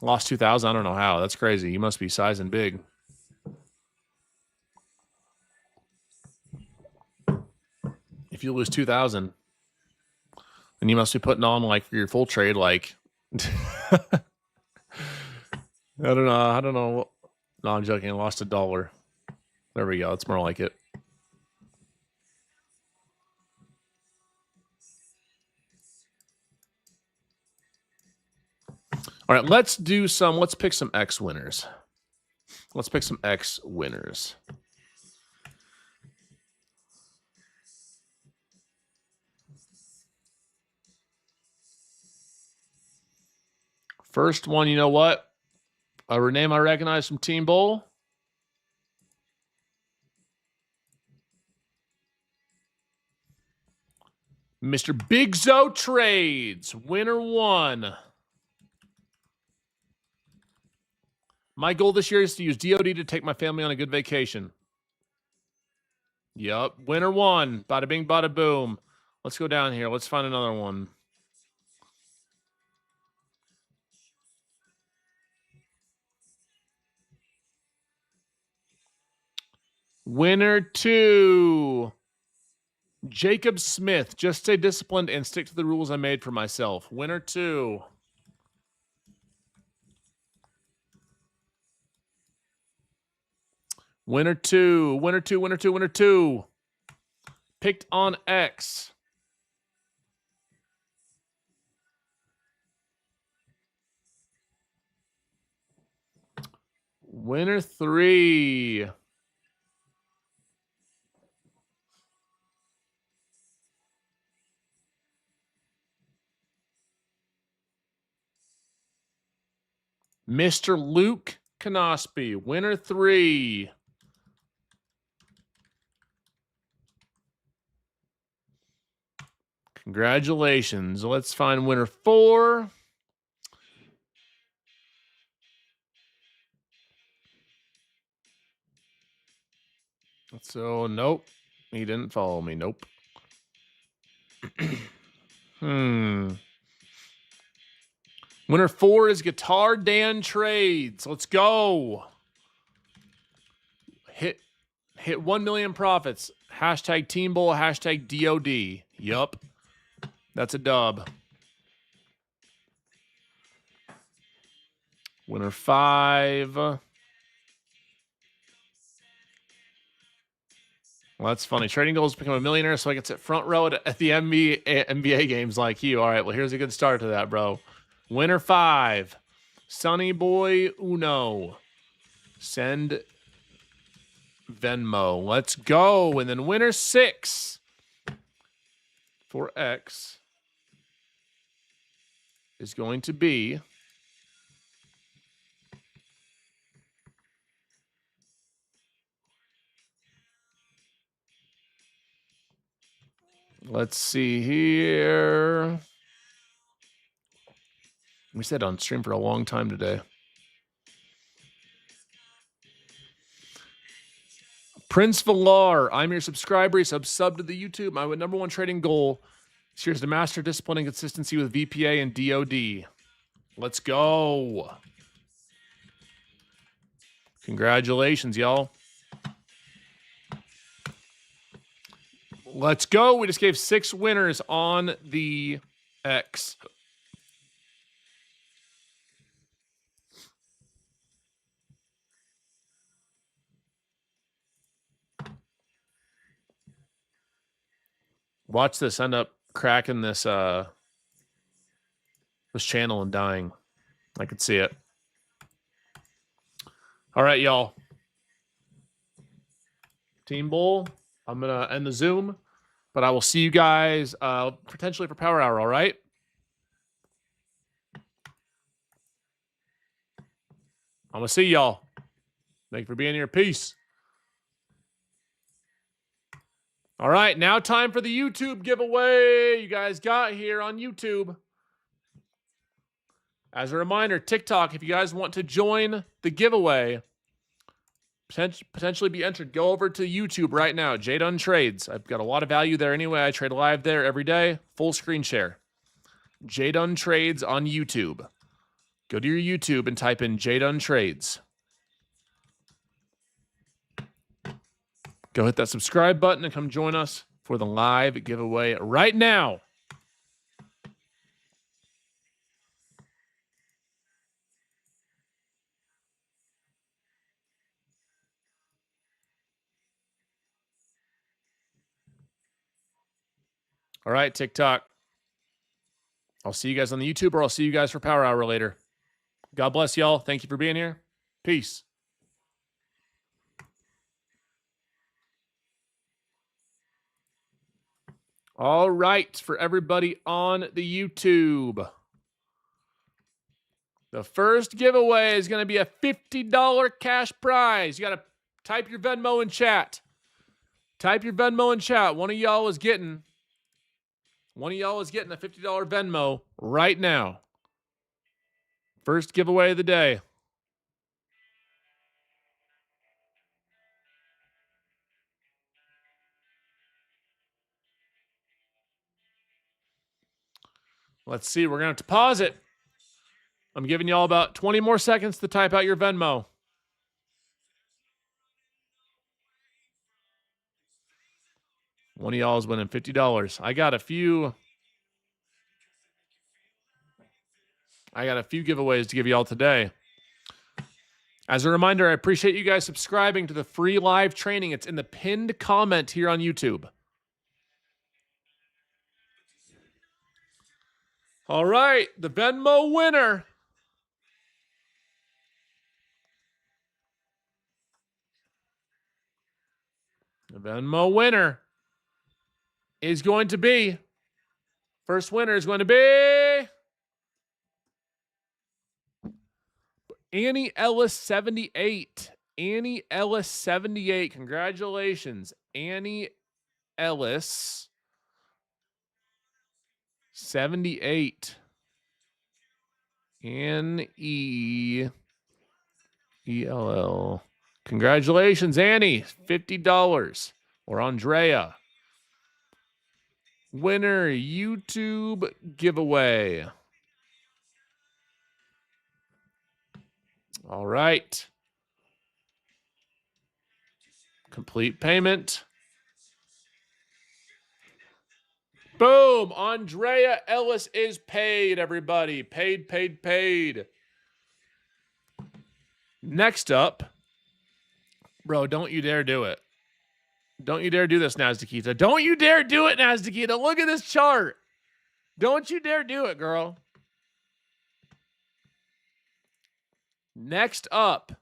lost 2,000. I don't know how. That's crazy. You must be sizing big. If you lose 2,000, then you must be putting on like for your full trade, like I don't know. No, I'm joking. I lost $1. There we go. It's more like it. All right, let's pick some X winners. Let's pick some X winners. First one, you know what? A name I recognize from Team Bowl. Mr. Big Zo Trades, winner 1. My goal this year is to use DOD to take my family on a good vacation. Yep, winner 1. Bada bing, bada boom. Let's go down here. Let's find another one. Winner 2. Jacob Smith. Just stay disciplined and stick to the rules I made for myself. Winner 2. Winner 2. Winner 2. Winner 2. Winner 2. Picked on X. Winner 3. Mr. Luke Knospe. Winner 3. Congratulations. Let's find winner 4. So, nope. He didn't follow me. Nope. Winner 4 is Guitar Dan Trades. Let's go. Hit 1 million profits. Hashtag Team Bowl, hashtag DOD. Yup. That's a dub. Winner 5. Well, that's funny. Trading goals become a millionaire so I can sit front row at the NBA games like you. All right, well, here's a good start to that, bro. Winner 5. Sunny Boy Uno. Send Venmo. Let's go. And then winner 6 for X is going to be let's see here. We said on stream for a long time today. Prince Villar, I'm your subscriber. Sub to the YouTube. My number 1 trading goal this year is to master discipline and consistency with VPA and DOD. Let's go. Congratulations, y'all. Let's go. We just gave 6 winners on the X. Watch this end up cracking this this channel and dying. I could see it. All right, y'all. Team Bowl. I'm going to end the Zoom, but I will see you guys potentially for Power Hour, all right? I'm going to see y'all. Thank you for being here. Peace. All right, now time for the YouTube giveaway you guys got here on YouTube. As a reminder, TikTok, if you guys want to join the giveaway, potentially be entered, go over to YouTube right now, Jdun Trades. I've got a lot of value there anyway. I trade live there every day, full screen share. Jdun Trades on YouTube. Go to your YouTube and type in Jdun Trades. Go hit that subscribe button and come join us for the live giveaway right now. All right, TikTok. I'll see you guys on the YouTube, or I'll see you guys for Power Hour later. God bless y'all. Thank you for being here. Peace. All right, for everybody on the YouTube, the first giveaway is going to be a $50 cash prize. You got to type your Venmo in chat. Type your Venmo in chat. One of y'all is getting a $50 Venmo right now. First giveaway of the day. Let's see. We're going to have to pause it. I'm giving y'all about 20 more seconds to type out your Venmo. One of y'all is winning $50. I got a few giveaways to give y'all today. As a reminder, I appreciate you guys subscribing to the free live training. It's in the pinned comment here on YouTube. All right, the Venmo winner. The Venmo winner is going to be, first winner is going to be Annie Ellis 78. Annie Ellis 78. Congratulations, Annie Ellis 78. N-E-E-L-L. Congratulations, Annie. $50. Or Andrea. Winner YouTube giveaway. All right. Complete payment. Boom. Andrea Ellis is paid, everybody. Paid, paid, paid. Next up. Bro, don't you dare do it. Don't you dare do this, Nazdakita. Don't you dare do it, Nazdakita. Look at this chart. Don't you dare do it, girl. Next up,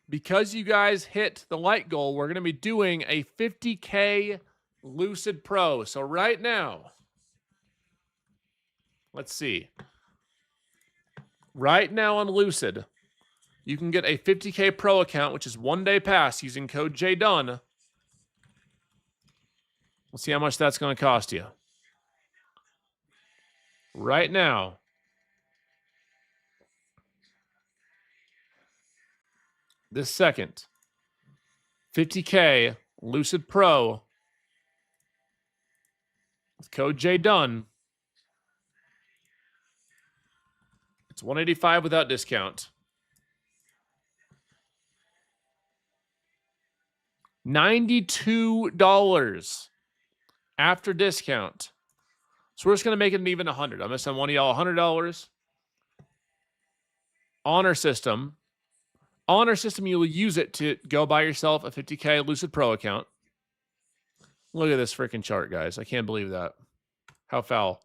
because you guys hit the light goal, we're going to be doing a 50K Lucid Pro. So right now, let's see. Right now on Lucid, you can get a 50K Pro account, which is 1 day pass using code Jdun. Let's see how much that's going to cost you. Right now, this second, 50K Lucid Pro with code Jdun. It's $185 without discount. $92 after discount. So we're just going to make it an even $100. I'm going to send one of y'all $100. Honor System. Honor System, you'll use it to go buy yourself a 50K Lucid Pro account. Look at this freaking chart, guys. I can't believe that. How foul.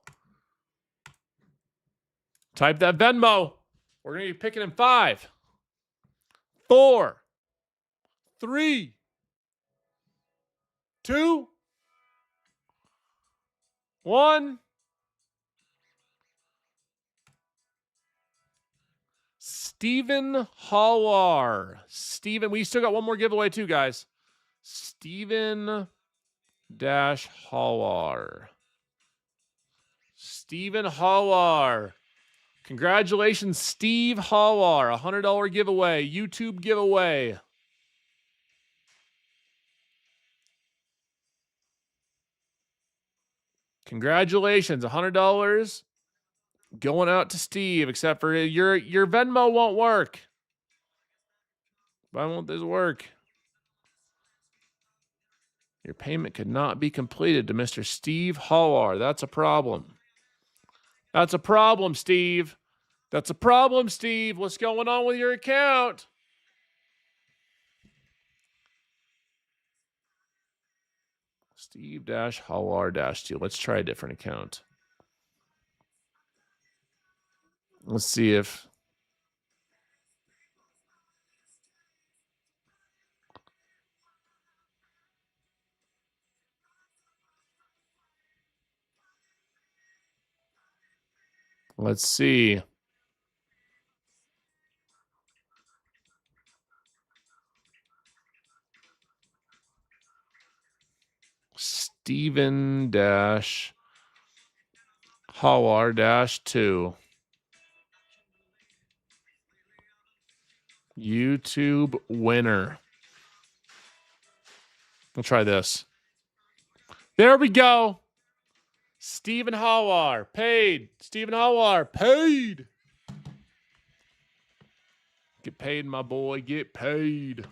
Type that Venmo. We're going to be picking in 5, 4, 3, 2, 1. Stephen Hawar. Stephen, we still got one more giveaway too, guys. Stephen Hawar. Stephen Hawar. Congratulations, Steve Hawar. $100 giveaway. YouTube giveaway. Congratulations. $100 going out to Steve, except for your Venmo won't work. Why won't this work? Your payment could not be completed to Mr. Steve Hawar. That's a problem. That's a problem, Steve. That's a problem, Steve. What's going on with your account? Steve-Hawar-2. Let's try a different account. Let's see if... Let's see. Steven-Hawar-2. YouTube winner. We'll try this. There we go. Stephen Hawar, paid. Stephen Hawar, paid. Get paid, my boy. Get paid.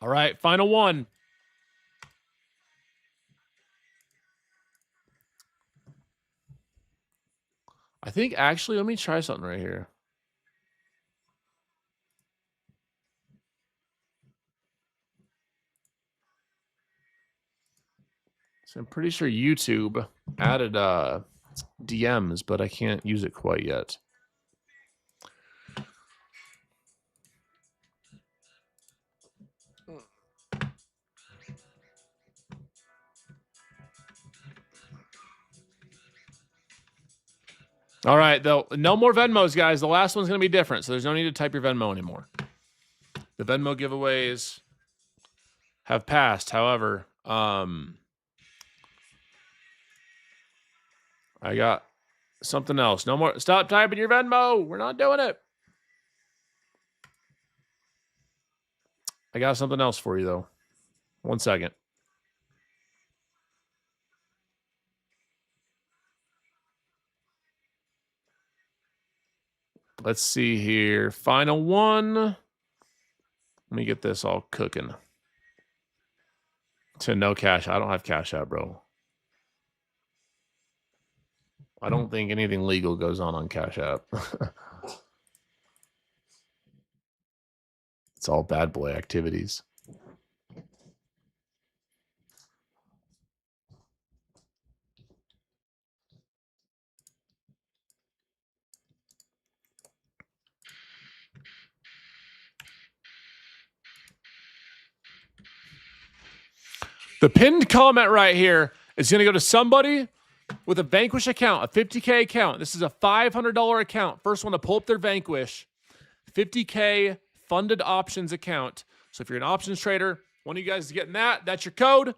All right, final one. I think actually, let me try something right here. So I'm pretty sure YouTube added DMs, but I can't use it quite yet. All right, though. No more Venmos, guys. The last one's going to be different, so there's no need to type your Venmo anymore. The Venmo giveaways have passed. However, I got something else. No more. Stop typing your Venmo. We're not doing it. I got something else for you, though. 1 second. Let's see here. Final one. Let me get this all cooking. To no cash. I don't have Cash App, bro. I don't think anything legal goes on Cash App. It's all bad boy activities. The pinned comment right here is going to go to somebody with a Vanquish account, a 50K account. This is a $500 account. First one to pull up their Vanquish. 50K funded options account. So if you're an options trader, one of you guys is getting that. That's your code.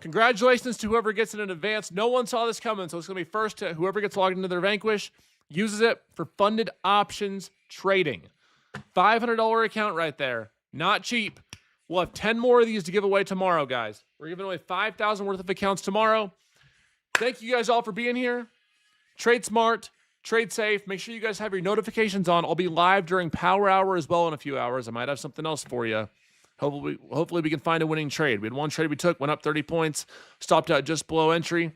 Congratulations to whoever gets it in advance. No one saw this coming, so it's going to be first to whoever gets logged into their Vanquish, uses it for funded options trading. $500 account right there. Not cheap. We'll have 10 more of these to give away tomorrow, guys. We're giving away 5,000 worth of accounts tomorrow. Thank you guys all for being here. Trade smart, trade safe. Make sure you guys have your notifications on. I'll be live during Power Hour as well in a few hours. I might have something else for you. Hopefully we can find a winning trade. We had one trade we took, went up 30 points, stopped out just below entry.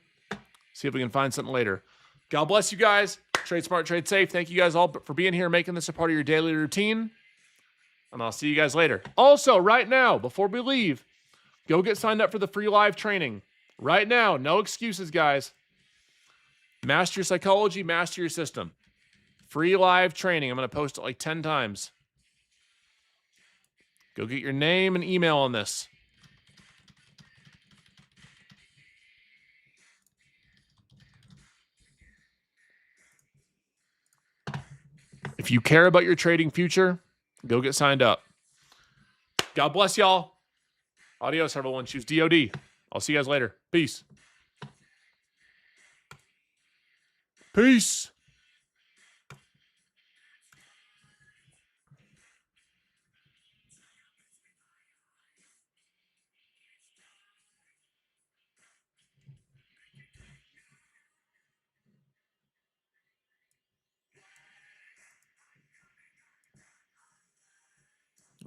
See if we can find something later. God bless you guys. Trade smart, trade safe. Thank you guys all for being here, making this a part of your daily routine. And I'll see you guys later. Also, right now, before we leave, go get signed up for the free live training. Right now, no excuses, guys. Master your psychology, master your system. Free live training. I'm going to post it like 10 times. Go get your name and email on this. If you care about your trading future, go get signed up. God bless y'all. Adios, everyone. Choose DOD. I'll see you guys later. Peace. Peace.